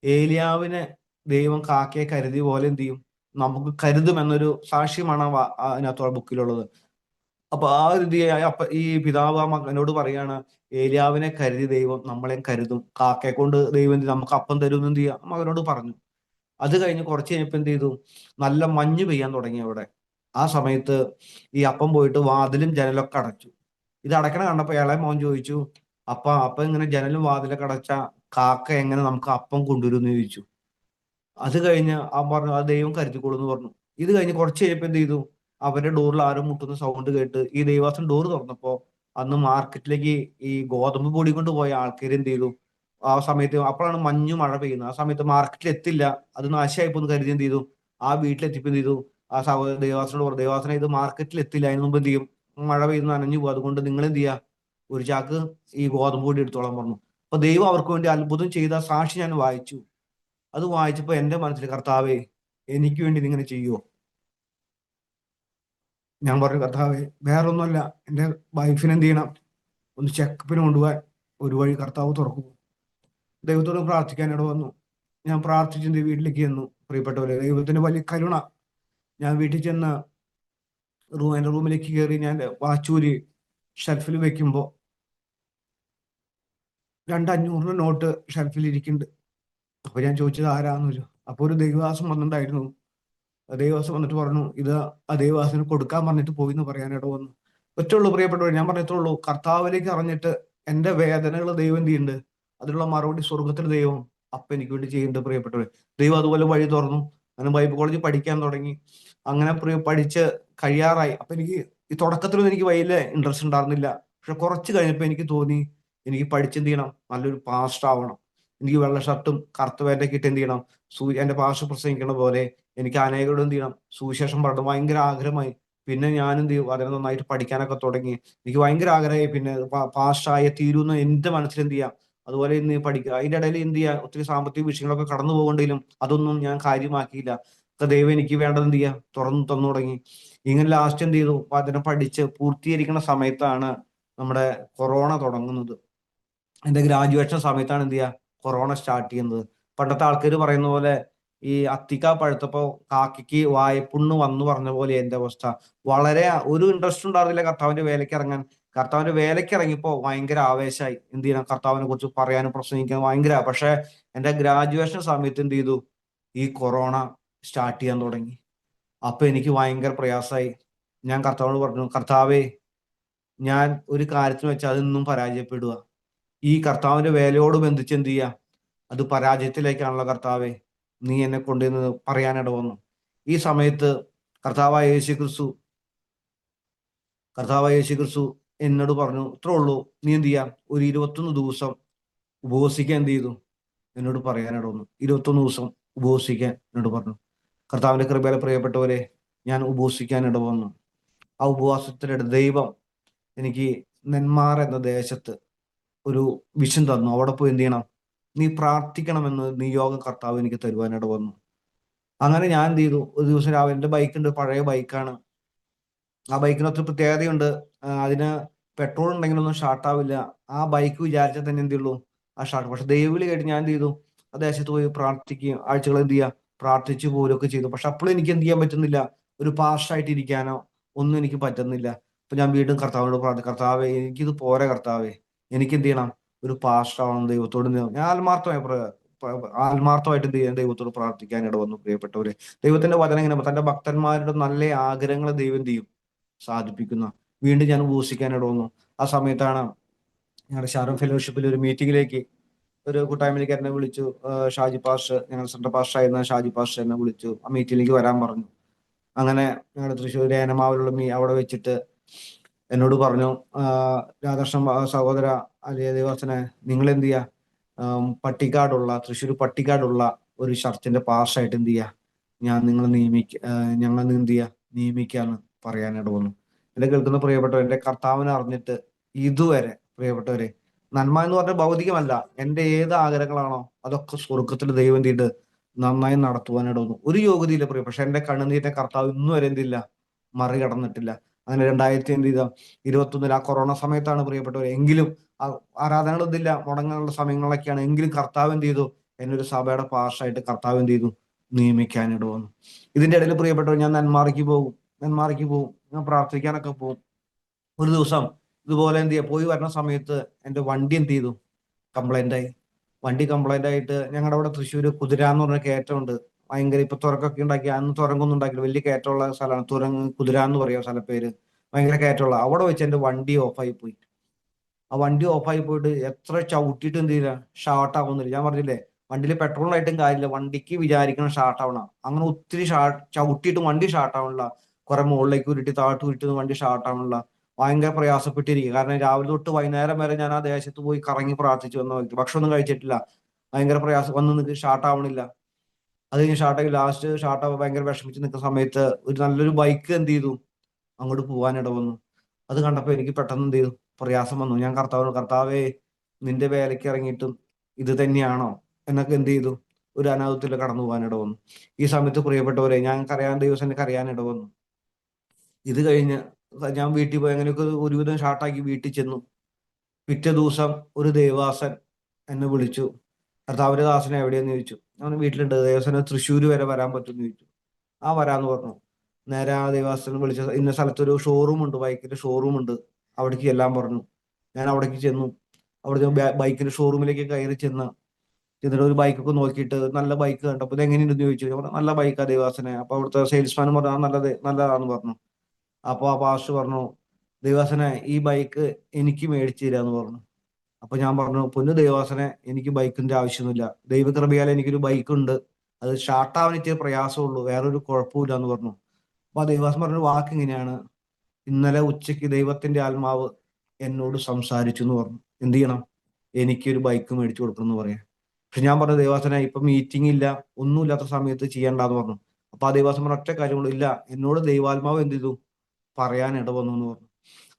ഏലിയാവിനെ ദൈവം കാക്കയെ കരുതിയ പോലെ എന്ത് ചെയ്യും, നമുക്ക് കരുതും എന്നൊരു സാക്ഷ്യമാണ് അതിനകത്ത് ബുക്കിലുള്ളത്. അപ്പൊ ആ ഒരു ഈ പിതാവ് ആ മകനോട് പറയാണ്, ഏലിയാവിനെ കരുതി ദൈവം നമ്മളെയും കരുതും, കാക്കയെ കൊണ്ട് ദൈവം നമുക്ക് അപ്പം തരും എന്ന് എന്ത് ചെയ്യാം മകനോട് പറഞ്ഞു. അത് കഴിഞ്ഞ് കുറച്ച് കഴിഞ്ഞപ്പോ എന്ത് ചെയ്തു, നല്ല മഞ്ഞ് പെയ്യാൻ തുടങ്ങി അവിടെ. ആ സമയത്ത് ഈ അപ്പം പോയിട്ട് വാതിലും ജനലൊക്കെ അടച്ചു. ഇത് അടയ്ക്കണ കണ്ടപ്പോ ഇളയ മോൻ ചോദിച്ചു, അപ്പ ഇങ്ങനെ ജനലും വാതിലൊക്കെ അടച്ച കാക്ക എങ്ങനെ നമുക്ക് അപ്പം കൊണ്ടുവരും എന്ന് ചോദിച്ചു. അത് കഴിഞ്ഞ് പറഞ്ഞു അത് ദൈവം കരുതിക്കോളും എന്ന് പറഞ്ഞു. ഇത് കഴിഞ്ഞ് കുറച്ച് കഴിഞ്ഞപ്പോ എന്ത് ചെയ്തു, അവരുടെ ഡോറിൽ ആരും മുട്ടുന്ന സൗണ്ട് കേട്ട് ഈ ദൈവാസം ഡോർ തുറന്നപ്പോ അന്ന് മാർക്കറ്റിലേക്ക് ഈ ഗോതമ്പ് പൊടി കൊണ്ട് പോയ ആൾക്കാർ എന്ത് ചെയ്തു, ആ സമയത്ത് അപ്പോഴാണ് മഞ്ഞു മഴ പെയ്യുന്നത്. ആ സമയത്ത് മാർക്കറ്റിൽ എത്തില്ല, അത് നാശമായിപ്പോ എന്ന് കരുതി എന്ത് ചെയ്തു, ആ വീട്ടിലെത്തിയപ്പോ എന്ത് ചെയ്തു, ആ സഹോദര ദേവാസനോട് പറഞ്ഞു, ദേവാസന ഇത് മാർക്കറ്റിൽ എത്തില്ല, അതിന് മുമ്പ് എന്ത് ചെയ്യും, മഴ പെയ്യുന്ന നനഞ്ഞു പോകും, അതുകൊണ്ട് നിങ്ങൾ എന്ത് ചെയ്യുക, ഒരു ചാക്ക് ഈ ഗോതമ്പ് പൊടി എടുത്തോളാൻ പറഞ്ഞു. അപ്പൊ ദൈവം അവർക്ക് വേണ്ടി അത്ഭുതം ചെയ്ത സാക്ഷി ഞാൻ വായിച്ചു. അത് വായിച്ചപ്പോ എന്റെ മനസ്സിൽ, കർത്താവേ എനിക്ക് വേണ്ടി നിങ്ങൾ ചെയ്യുമോ? ഞാൻ പറഞ്ഞു, കർത്താവേ വേറൊന്നുമല്ല, എന്റെ വൈഫിനെ എന്ത് ചെയ്യണം, ഒന്ന് ചെക്കപ്പിന് കൊണ്ടുപോകാൻ ഒരു വഴി കർത്താവ് തുറക്കും. ദൈവത്തോട് പ്രാർത്ഥിക്കാൻ ഇട വന്നു. ഞാൻ പ്രാർത്ഥിച്ചെന്റെ വീട്ടിലേക്ക് ചെന്നു. പ്രിയപ്പെട്ടവരെ, ദൈവത്തിന്റെ വലിയ കരുണ. ഞാൻ വീട്ടിൽ ചെന്ന് എന്റെ റൂമിലേക്ക് കയറി ഞാൻ വാച്ചൂരി ഷെൽഫിൽ വെക്കുമ്പോ 2 500 നോട്ട് ഷെൽഫിൽ ഇരിക്കുന്നുണ്ട്. അപ്പൊ ഞാൻ ചോദിച്ചത് ആരാന്നല്ലോ. അപ്പൊ ഒരു ദൈവദാസൻ വന്നിട്ടുണ്ടായിരുന്നു. ദൈവദാസൻ വന്നിട്ട് പറഞ്ഞു, ഇത് ആ ദൈവദാസന് കൊടുക്കാൻ പറഞ്ഞിട്ട് പോയി എന്ന് പറയാനിട വന്നു. ഒറ്റുള്ളൂ പ്രിയപ്പെട്ടവർ, ഞാൻ പറഞ്ഞിട്ടുള്ളൂ, കർത്താവിലേക്ക് അറിഞ്ഞിട്ട് എന്റെ വേദനകൾ ദൈവം എന്ത് ചെയ്യുന്നുണ്ട്, അതിനുള്ള മറുപടി സ്വർഗത്തിൽ ദൈവം അപ്പൊ എനിക്ക് വേണ്ടി ചെയ്യുന്നുണ്ട്. പ്രിയപ്പെട്ടവർ, ദൈവം അതുപോലെ വഴി തുറന്നു. അങ്ങനെ ബൈബിൾ കോളേജിൽ പഠിക്കാൻ തുടങ്ങി. അങ്ങനെ പഠിച്ച് കഴിയാറായി. അപ്പൊ എനിക്ക് ഈ തുടക്കത്തിലൊന്നും എനിക്ക് വലിയ ഇൻട്രസ്റ്റ് ഉണ്ടായിരുന്നില്ല. പക്ഷെ കുറച്ച് കഴിഞ്ഞപ്പോ എനിക്ക് തോന്നി, എനിക്ക് പഠിച്ചെന്ത് ചെയ്യണം, നല്ലൊരു പാസ്റ്റർ ആവണം. എനിക്ക് വെള്ള ഷർട്ടും കറുത്ത പാൻറ്റൊക്കെ ഇട്ട് എന്ത് ചെയ്യണം, എന്റെ പാസ്റ്റർ പ്രസംഗിക്കണ പോലെ എനിക്ക് അനേകരോട് എന്ത് ചെയ്യണം, സുവിശേഷം പറഞ്ഞു ഭയങ്കര ആഗ്രഹമായി. പിന്നെ ഞാൻ എന്ത് ചെയ്യും, അതിനെ നന്നായിട്ട് പഠിക്കാനൊക്കെ തുടങ്ങി. എനിക്ക് ഭയങ്കര ആഗ്രഹമായി. പിന്നെ പാസ്റ്റായ തീരുന്ന എന്റെ മനസ്സിൽ എന്ത് ചെയ്യാം, അതുപോലെ ഇന്ന് പഠിക്കുക. അതിന്റെ ഇടയിൽ എന്ത് ചെയ്യാം, ഒത്തിരി സാമ്പത്തിക വിഷയങ്ങളൊക്കെ കടന്നു പോകണ്ടെങ്കിലും അതൊന്നും ഞാൻ കാര്യമാക്കിയില്ല. ദൈവം എനിക്ക് വേണ്ടത് എന്ത് ചെയ്യാം, തുറന്നു തന്നു തുടങ്ങി. ഇങ്ങനെ ലാസ്റ്റ് എന്ത് ചെയ്തു, അതിനെ പഠിച്ച് പൂർത്തീകരിക്കുന്ന സമയത്താണ് നമ്മുടെ കൊറോണ തുടങ്ങുന്നത്. എന്റെ ഗ്രാജുവേഷൻ സമയത്താണ് എന്ത് ചെയ്യുക, കൊറോണ സ്റ്റാർട്ട് ചെയ്യുന്നത്. പണ്ടത്തെ ആൾക്കാർ പറയുന്ന പോലെ ഈ അത്തിക്ക പഴുത്തപ്പോ കാക്കയ്ക്ക് വായ്പുണ്ണ് വന്നു പറഞ്ഞ പോലെ എന്റെ അവസ്ഥ. വളരെ ഒരു ഇൻട്രസ്റ്റ് ഉണ്ടായിരുന്നില്ല കർത്താവിന്റെ വേലയ്ക്ക് ഇറങ്ങാൻ. കർത്താവിന്റെ വേലയ്ക്ക് ഇറങ്ങിയപ്പോ ഭയങ്കര ആവേശമായി. എന്ത് ചെയ്യണം, കർത്താവിനെ കുറിച്ച് പറയാനും പ്രസംഗിക്കാനും ഭയങ്കര. പക്ഷെ എന്റെ ഗ്രാജുവേഷൻ സമയത്ത് എന്ത് ചെയ്തു, ഈ കൊറോണ സ്റ്റാർട്ട് ചെയ്യാൻ തുടങ്ങി. അപ്പൊ എനിക്ക് ഭയങ്കര പ്രയാസമായി. ഞാൻ കർത്താവിനോട് പറഞ്ഞു, കർത്താവേ ഞാൻ ഒരു കാര്യത്തിന് വെച്ചാൽ അതൊന്നും പരാജയപ്പെടുക, ഈ കർത്താവിന്റെ വേലയോട് ബന്ധിച്ച് എന്ത് ചെയ്യുക, അത് പരാജയത്തിലേക്കാണല്ലോ കർത്താവെ നീ എന്നെ കൊണ്ടുവന്ന് പറയാനിട വന്നു. ഈ സമയത്ത് കർത്താവായ യേശു ക്രിസ്തു എന്നോട് പറഞ്ഞു, ഇത്രേ ഉള്ളൂ, നീ എന്ത് ചെയ്യാം, ഒരു 21 ദിവസം ഉപവസിക്കാൻ എന്ത് ചെയ്തു, എന്നോട് പറയാനിട വന്നു. 21 ദിവസം ഉപവസിക്കാൻ എന്നോട് പറഞ്ഞു. കർത്താവിന്റെ കൃപയിലെ പ്രിയപ്പെട്ടവരെ, ഞാൻ ഉപവസിക്കാൻ ഇട വന്നു. ആ ഉപവാസത്തിനിടെ ദൈവം എനിക്ക് നെന്മാറ എന്ന ദേശത്ത് ഒരു വിഷൻ തന്നു. അവിടെ പോയി എന്ത് ചെയ്യണം, നീ പ്രാർത്ഥിക്കണമെന്ന് നിയോഗം കർത്താവ് എനിക്ക് തരുവാനിട വന്നു. അങ്ങനെ ഞാൻ എന്ത് ചെയ്തു, ഒരു ദിവസം രാവിലെ, എന്റെ ബൈക്കുണ്ട്, പഴയ ബൈക്കാണ്. ആ ബൈക്കിന് ഒത്തിരി പ്രത്യേകതയുണ്ട്. അതിന് പെട്രോൾ ഉണ്ടെങ്കിലൊന്നും ഷാർട്ടാവില്ല. ആ ബൈക്ക് വിചാരിച്ചാൽ തന്നെ എന്ത് ഉള്ളൂ, ആ ഷാർട്ട്. പക്ഷെ ദൈവവിളി കേട്ട് ഞാൻ എന്ത് ചെയ്തു, ആ ദേശത്ത് പോയി പ്രാർത്ഥിക്കുകയും ആഴ്ചകൾ എന്ത് ചെയ്യുക, പ്രാർത്ഥിച്ചു പോരൊക്കെ ചെയ്തു. പക്ഷെ അപ്പോഴും എനിക്ക് എന്ത് ചെയ്യാൻ പറ്റുന്നില്ല, ഒരു പാസ്റ്റായിട്ട് ഇരിക്കാനോ ഒന്നും എനിക്ക് പറ്റുന്നില്ല. അപ്പൊ ഞാൻ വീണ്ടും കർത്താവിനോട് പ്രാർത്ഥിച്ചു, കർത്താവേ എനിക്കിത് പോരെ, കർത്താവേ എനിക്ക് എന്ത് ചെയ്യണം, ഒരു പാസ്റ്റർ ആവണം. ദൈവത്തോട് ഞാൻ ആത്മാർത്ഥമായിട്ട് എന്ത് ചെയ്യാൻ, ദൈവത്തോട് പ്രാർത്ഥിക്കാൻ ഇട വന്നു. പ്രിയപ്പെട്ടവരെ, ദൈവത്തിന്റെ വചനം ഇങ്ങനെ, തന്റെ ഭക്തന്മാരുടെ നല്ല ആഗ്രഹങ്ങളെ ദൈവം എന്ത് ചെയ്യും, സാധിപ്പിക്കുന്ന. വീണ്ടും ഞാൻ ഉപവസിക്കാൻ ഇട വന്നു. ആ സമയത്താണ് ഞങ്ങളുടെ ഷാരോൺ ഫെലോഷിപ്പിൽ ഒരു മീറ്റിംഗിലേക്ക് ഒരു കൂട്ടായ്മയിലേക്ക് എന്നെ വിളിച്ചു. ഷാജി പാസ്റ്റർ, ഞങ്ങൾ സെൻട്രൽ പാസ്റ്റർ ആയിരുന്ന ഷാജി പാസ്റ്റർ എന്നെ വിളിച്ചു, ആ മീറ്റിംഗിലേക്ക് വരാൻ പറഞ്ഞു. അങ്ങനെ ഞങ്ങളുടെ തൃശ്ശൂർ ഏനമാവിലുള്ള അവിടെ വെച്ചിട്ട് എന്നോട് പറഞ്ഞു, രാധാകൃഷ്ണൻ സഹോദര അലിയ ദേവാസനെ, നിങ്ങൾ എന്ത് ചെയ്യുക, പട്ടിക്കാടുള്ള തൃശ്ശൂർ പട്ടിക്കാടുള്ള ഒരു ചർച്ചിന്റെ പാസ്റ്റായിട്ട് എന്ത് ചെയ്യുക, ഞങ്ങൾ എന്ത് ചെയ്യുക, നിയമിക്കാന്ന് പറയാനിട വന്നു. എന്നെ കേൾക്കുന്ന പ്രിയപ്പെട്ടവർ, എന്റെ കർത്താവിനെ അറിഞ്ഞിട്ട് ഇതുവരെ പ്രിയപ്പെട്ടവരെ, നന്മ എന്ന് പറഞ്ഞാൽ ഭൗതികമല്ല, എന്റെ ഏത് ആഗ്രഹങ്ങളാണോ അതൊക്കെ സ്വർഗത്തിൽ ദൈവം എന്തിട്ട് നന്നായി നടത്തുവാനിട വന്നു. ഒരു യോഗ്യതയില്ല പ്രിയ, പക്ഷെ എന്റെ കണ്ണുനീരിന്റെ കർത്താവ് ഇന്നും വരെ എന്തില്ല, മറികടന്നിട്ടില്ല. അങ്ങനെ 2021 ആ കൊറോണ സമയത്താണ് പ്രിയപ്പെട്ടവർ, എങ്കിലും ആരാധനകൾ എന്തില്ല, മുടങ്ങാനുള്ള സമയങ്ങളൊക്കെയാണ്. എങ്കിലും കർത്താവ് എന്ത് ചെയ്തു, എന്നൊരു സഭയുടെ പാസ്റ്റായിട്ട് കർത്താവ് എന്ത് ചെയ്തു, നിയമിക്കാനിട വന്നു. ഇതിന്റെ ഇടയിൽ പ്രിയപ്പെട്ടവർ, ഞാൻ നെന്മാറയ്ക്ക് പോകും, ഞാൻ പ്രാർത്ഥിക്കാനൊക്കെ പോകും. ഒരു ദിവസം ഇതുപോലെ എന്ത് ചെയ്യുക, പോയി വരുന്ന സമയത്ത് എന്റെ വണ്ടി എന്ത് ചെയ്തു, കംപ്ലൈന്റ് ആയി. വണ്ടി കംപ്ലൈന്റ് ആയിട്ട് ഞങ്ങളുടെ അവിടെ തൃശ്ശൂർ കുതിര എന്ന് പറഞ്ഞ കയറ്റമുണ്ട്, ഭയങ്കര ഇപ്പൊ തുറക്കൊക്കെ ഉണ്ടാക്കി, അന്ന് തുരങ്കൊന്നും ഉണ്ടാക്കില്ല, വലിയ കയറ്റമുള്ള സ്ഥലമാണ് തുരങ്ക്, കുതിര എന്ന് പറയാം സ്ഥലപ്പേര്. ഭയങ്കര കയറ്റമുള്ള അവിടെ വെച്ച് എന്റെ വണ്ടി ഓഫായി പോയി. ആ വണ്ടി ഓഫായി പോയിട്ട് എത്ര ചവിട്ടിയിട്ട് എന്ത് ചെയ്യില്ല, ഷാർട്ട് ആവുന്നില്ല. ഞാൻ പറഞ്ഞില്ലേ, വണ്ടിയിൽ പെട്രോളിനായിട്ടും കാര്യമില്ല, വണ്ടിക്ക് വിചാരിക്കണം ഷാർട്ട് ആവണം. അങ്ങനെ ഒത്തിരി ചവിട്ടിയിട്ട് വണ്ടി ഷാർട്ട് ആവണില്ല. കുറെ മുകളിലേക്ക് ഉരുട്ടി താഴ്ത്തു ഉരുട്ടി വണ്ടി ഷാർട്ട് ആവണില്ല. ഭയങ്കര പ്രയാസപ്പെട്ടിരിക്കും. കാരണം രാവിലെ തൊട്ട് വൈകുന്നേരം വരെ ഞാൻ ആ ദേശത്ത് പോയി കറങ്ങി പ്രാർത്ഥിച്ചു വന്ന വ്യക്തി, ഭക്ഷണമൊന്നും കഴിച്ചിട്ടില്ല. ഭയങ്കര പ്രയാസം വന്ന് നിൽക്ക് ഷാർട്ട് ആവണില്ല. അത് കഴിഞ്ഞ് ഷാർട്ടാക്കി ലാസ്റ്റ് ഷാർട്ട് ആവാൻ ഭയങ്കര വിഷമിച്ച് നിൽക്കുന്ന സമയത്ത് ഒരു നല്ലൊരു ബൈക്ക് എന്ത് ചെയ്തു, അങ്ങോട്ട് പോകാനിട വന്നു. അത് കണ്ടപ്പോൾ എനിക്ക് പെട്ടെന്ന് എന്ത് ചെയ്തു, പ്രയാസം വന്നു. ഞാൻ കർത്താവിനോട്, കർത്താവേ, നിന്റെ വേലയ്ക്ക് ഇറങ്ങിയിട്ടും ഇത് തന്നെയാണോ എന്നൊക്കെ എന്ത് ചെയ്തു, ഒരു അനാഥത്തിൽ കടന്നു പോകാനിട വന്നു. ഈ സമയത്ത് പ്രിയപ്പെട്ടവരെ, ഞാൻ കരയാൻ, ദൈവം എന്നെ കരയാനിട വന്നു. ഇത് കഴിഞ്ഞ് ഞാൻ വീട്ടിൽ പോയി അങ്ങനെയൊക്കെ ഒരുവിധം ഷാർട്ടാക്കി വീട്ടിൽ ചെന്നു. പിറ്റേ ദിവസം ഒരു ദേവാസൻ എന്നെ വിളിച്ചു. കർത്താവിന്റെ ദാസനെ എവിടെയെന്ന് ചോദിച്ചു. ഞാൻ വീട്ടിലുണ്ട്, ദേവസന തൃശ്ശൂർ വരെ വരാൻ പറ്റുമെന്ന് ചോദിച്ചു. ആ വരാന്ന് പറഞ്ഞു. നേരെ ആ ദേവാസനം വിളിച്ച ഇന്ന സ്ഥലത്തൊരു ഷോറൂം ഉണ്ട്, ബൈക്കിന്റെ ഷോറൂം ഉണ്ട്, അവിടേക്ക് എല്ലാം പറഞ്ഞു. ഞാൻ അവിടേക്ക് ചെന്നു. അവിടെ ബൈക്കിന്റെ ഷോറൂമിലേക്ക് കയറി ചെന്നിട്ട് ഒരു ബൈക്കൊക്കെ നോക്കിയിട്ട് നല്ല ബൈക്ക് കണ്ടപ്പോൾ ഇത് എങ്ങനെയുണ്ടെന്ന് ചോദിച്ചു. ഞാൻ പറഞ്ഞു, നല്ല ബൈക്കാ ദേവാസനെ. അപ്പൊ അവിടുത്തെ സെയിൽസ്മാൻ പറഞ്ഞു, ആ നല്ലതാന്ന് പറഞ്ഞു. അപ്പൊ ആ പാസ്റ്റർ പറഞ്ഞു, ദേവാസനെ, ഈ ബൈക്ക് എനിക്ക് മേടിച്ചു തരാന്ന് പറഞ്ഞു. അപ്പൊ ഞാൻ പറഞ്ഞു, പൊന്നു ദേവാസനെ, എനിക്ക് ബൈക്കിന്റെ ആവശ്യമൊന്നുമില്ല, ദൈവകൃപയാൽ എനിക്കൊരു ബൈക്ക് ഉണ്ട്, അത് ഷാർട്ടാവാൻ ഇച്ചിരി പ്രയാസമുള്ളൂ, വേറൊരു കുഴപ്പമില്ല എന്ന് പറഞ്ഞു. അപ്പൊ ആ ദേവാസൻ പറഞ്ഞ വാക്ക് ഇങ്ങനെയാണ്, ഇന്നലെ ഉച്ചയ്ക്ക് ദൈവത്തിന്റെ ആത്മാവ് എന്നോട് സംസാരിച്ചു എന്ന് പറഞ്ഞു. എന്ത് ചെയ്യണം, എനിക്കൊരു ബൈക്ക് മേടിച്ചു കൊടുക്കണം എന്ന് പറയാം. പക്ഷെ ഞാൻ പറഞ്ഞു, ദേവാസന, ഇപ്പൊ മീറ്റിംഗ് ഇല്ല, ഒന്നുമില്ലാത്ത സമയത്ത് ചെയ്യണ്ടെന്ന് പറഞ്ഞു. അപ്പൊ ആ ദേവാസൻ പറഞ്ഞ ഒറ്റ കാര്യമുള്ളൂ, ഇല്ല, എന്നോട് ദൈവാത്മാവ് എന്ത് ചെയ്തു, പറയാൻ ഇടവന്നു എന്ന് പറഞ്ഞു.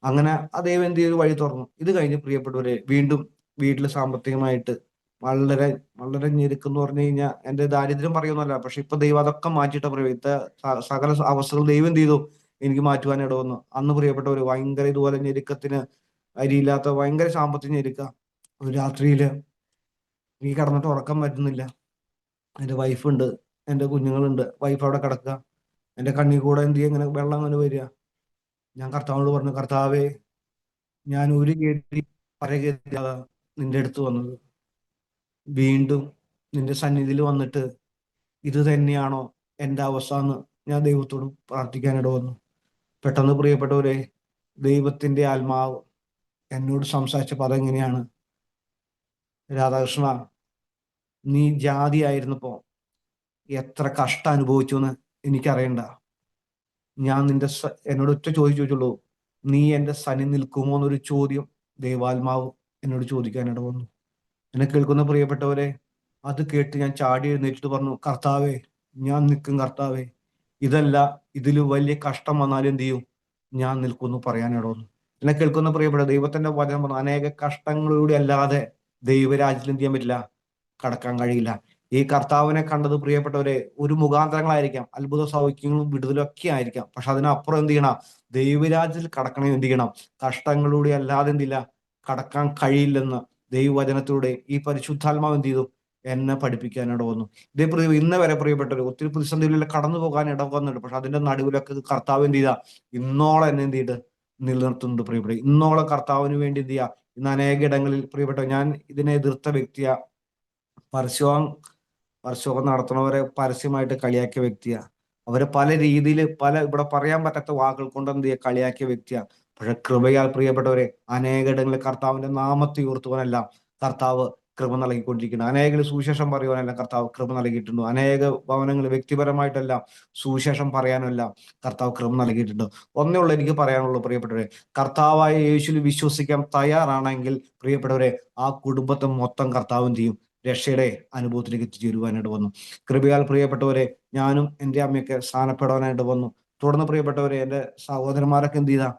അങ്ങനെ ആ ദൈവം എന്ത് ചെയ്തു, വഴി തുറന്നു. ഇത് കഴിഞ്ഞ് പ്രിയപ്പെട്ടവരെ, വീണ്ടും വീട്ടിൽ സാമ്പത്തികമായിട്ട് വളരെ വളരെ ഞെരുക്കെന്ന് പറഞ്ഞു കഴിഞ്ഞാൽ എന്റെ ദാരിദ്ര്യം പറയുന്നല്ല, പക്ഷെ ഇപ്പൊ ദൈവം അതൊക്കെ മാറ്റിയിട്ട് പറയും, സകല അവസ്ഥകൾ ദൈവം എന്ത് ചെയ്തു, എനിക്ക് മാറ്റുവാൻ ഇടവന്നു. അന്ന് പ്രിയപ്പെട്ടവര് ഭയങ്കര ഇതുപോലെ ഞെരുക്കത്തിന് അരിയില്ലാത്ത ഭയങ്കര സാമ്പത്തിക ഞെരുക്ക. ഒരു രാത്രിയില് എനിക്ക് കിടന്നിട്ട് ഉറക്കം പറ്റുന്നില്ല. എന്റെ വൈഫുണ്ട്, എന്റെ കുഞ്ഞുങ്ങളുണ്ട്, വൈഫ് അവിടെ കിടക്കുക, എന്റെ കണ്ണിൽ കൂടെ എന്ത് ചെയ്യും, ഇങ്ങനെ വെള്ളം അങ്ങനെ വരിക. ഞാൻ കർത്താവിനോട് പറഞ്ഞു, കർത്താവേ, ഞാൻ ഒരു ഗതി പരഗതിയാ നിന്റെ അടുത്ത് വന്നത്, വീണ്ടും നിന്റെ സന്നിധിയിൽ വന്നിട്ട് ഇത് തന്നെയാണോ എന്റെ അവസാനം, ഞാൻ ദൈവത്തോട് പ്രാർത്ഥിക്കാനിട വന്നു. പെട്ടെന്ന് പ്രിയപ്പെട്ടവരെ, ദൈവത്തിന്റെ ആത്മാവ് എന്നോട് സംസാരിച്ച പദം എങ്ങനെയാണ്, രാധാകൃഷ്ണ, നീ ജാതി ആയിരുന്നപ്പോ എത്ര കഷ്ടം അനുഭവിച്ചു എന്ന് എനിക്കറിയണ്ട. ഞാൻ എന്നോട് ഒറ്റ ചോദിച്ചുള്ളൂ, നീ എന്റെ സനി നിൽക്കുമോ എന്നൊരു ചോദ്യം ദൈവാത്മാവ് എന്നോട് ചോദിക്കാനിട വന്നു. എന്നെ കേൾക്കുന്ന പ്രിയപ്പെട്ടവരെ, അത് കേട്ട് ഞാൻ ചാടി എഴുന്നേറ്റിട്ട് പറഞ്ഞു, കർത്താവേ, ഞാൻ നിൽക്കും കർത്താവേ, ഇതല്ല, ഇതിൽ വലിയ കഷ്ടം വന്നാലും എന്ത് ചെയ്യും, ഞാൻ നിൽക്കുന്നു പറയാനിട വന്നു. എന്നെ കേൾക്കുന്ന പ്രിയപ്പെട്ട, ദൈവത്തിന്റെ വചനം പറഞ്ഞു, അനേക കഷ്ടങ്ങളിലൂടെ അല്ലാതെ ദൈവരാജ്യത്തിൽ എന്ത് ചെയ്യാൻ പറ്റില്ല, കടക്കാൻ കഴിയില്ല. ഈ കർത്താവിനെ കണ്ടത് പ്രിയപ്പെട്ടവരെ ഒരു മുഖാന്തരങ്ങളായിരിക്കാം, അത്ഭുത സൗഖ്യങ്ങളും വിടുതലും ഒക്കെ ആയിരിക്കാം, പക്ഷെ അതിനപ്പുറം എന്ത് ചെയ്യണം, ദൈവരാജ്യത്തിൽ കടക്കണമെങ്കിൽ എന്ത് ചെയ്യണം, കഷ്ടങ്ങളിലൂടെ അല്ലാതെ എന്തില്ല, കടക്കാൻ കഴിയില്ലെന്ന് ദൈവവചനത്തിലൂടെ ഈ പരിശുദ്ധാത്മാവ് എന്ത് ചെയ്തു, എന്നെ പഠിപ്പിക്കാൻ ഇട വന്നു. ഇന്ന് വരെ പ്രിയപ്പെട്ടവർ ഒത്തിരി പ്രതിസന്ധികളിൽ കടന്നു പോകാൻ ഇട വന്നിട്ടുണ്ട്, പക്ഷെ അതിന്റെ നടുവിലൊക്കെ കർത്താവ് എന്ത് ചെയ്താ, ഇന്നോളം എന്നെ എന്ത് ചെയ്ത് നിലനിർത്തുന്നുണ്ട്. പ്രിയപ്പെട്ട, ഇന്നോളം കർത്താവിന് വേണ്ടി എന്ത് ചെയ്യാ, ഇന്ന് അനേക ഇടങ്ങളിൽ പ്രിയപ്പെട്ട, ഞാൻ ഇതിനെ എതിർത്ത വ്യക്തിയാ, പരസ്യം നടത്തുന്നവരെ പരസ്യമായിട്ട് കളിയാക്കിയ വ്യക്തിയാ, അവരെ പല രീതിയിൽ ഇവിടെ പറയാൻ പറ്റാത്ത വാക്കുകൾ കൊണ്ട് എന്ത് ചെയ്യുക, കളിയാക്കിയ വ്യക്തിയാ. പക്ഷെ കൃപയാൽ പ്രിയപ്പെട്ടവരെ, അനേകയിടങ്ങളിൽ കർത്താവിന്റെ നാമത്തെ ഉയർത്തുവാനല്ല കർത്താവ് കൃപ നൽകിക്കൊണ്ടിരിക്കുന്നു. അനേക സുവിശേഷം പറയുവാനല്ല കർത്താവ് കൃപ നൽകിയിട്ടുണ്ട്. അനേക ഭവനങ്ങൾ വ്യക്തിപരമായിട്ടെല്ലാം സുവിശേഷം പറയാനല്ല കർത്താവ് കൃപ നൽകിയിട്ടുണ്ട്. ഒന്നേ ഉള്ളൂ എനിക്ക് പറയാനുള്ളൂ പ്രിയപ്പെട്ടവരെ, കർത്താവായ യേശുവിൽ വിശ്വസിക്കാൻ തയ്യാറാണെങ്കിൽ പ്രിയപ്പെട്ടവരെ, ആ കുടുംബത്തെ മൊത്തം കർത്താവ് എന്ത് ചെയ്യും, രക്ഷയുടെ അനുഭവത്തിലേക്ക് എത്തിച്ചേരുവാനായിട്ട് വന്നു. കൃപയാൽ പ്രിയപ്പെട്ടവരെ, ഞാനും എൻ്റെ അമ്മയൊക്കെ സ്ഥാനപ്പെടാനായിട്ട് വന്നു. തുടർന്ന് പ്രിയപ്പെട്ടവരെ, എൻ്റെ സഹോദരന്മാരൊക്കെ എന്ത് ചെയ്താ,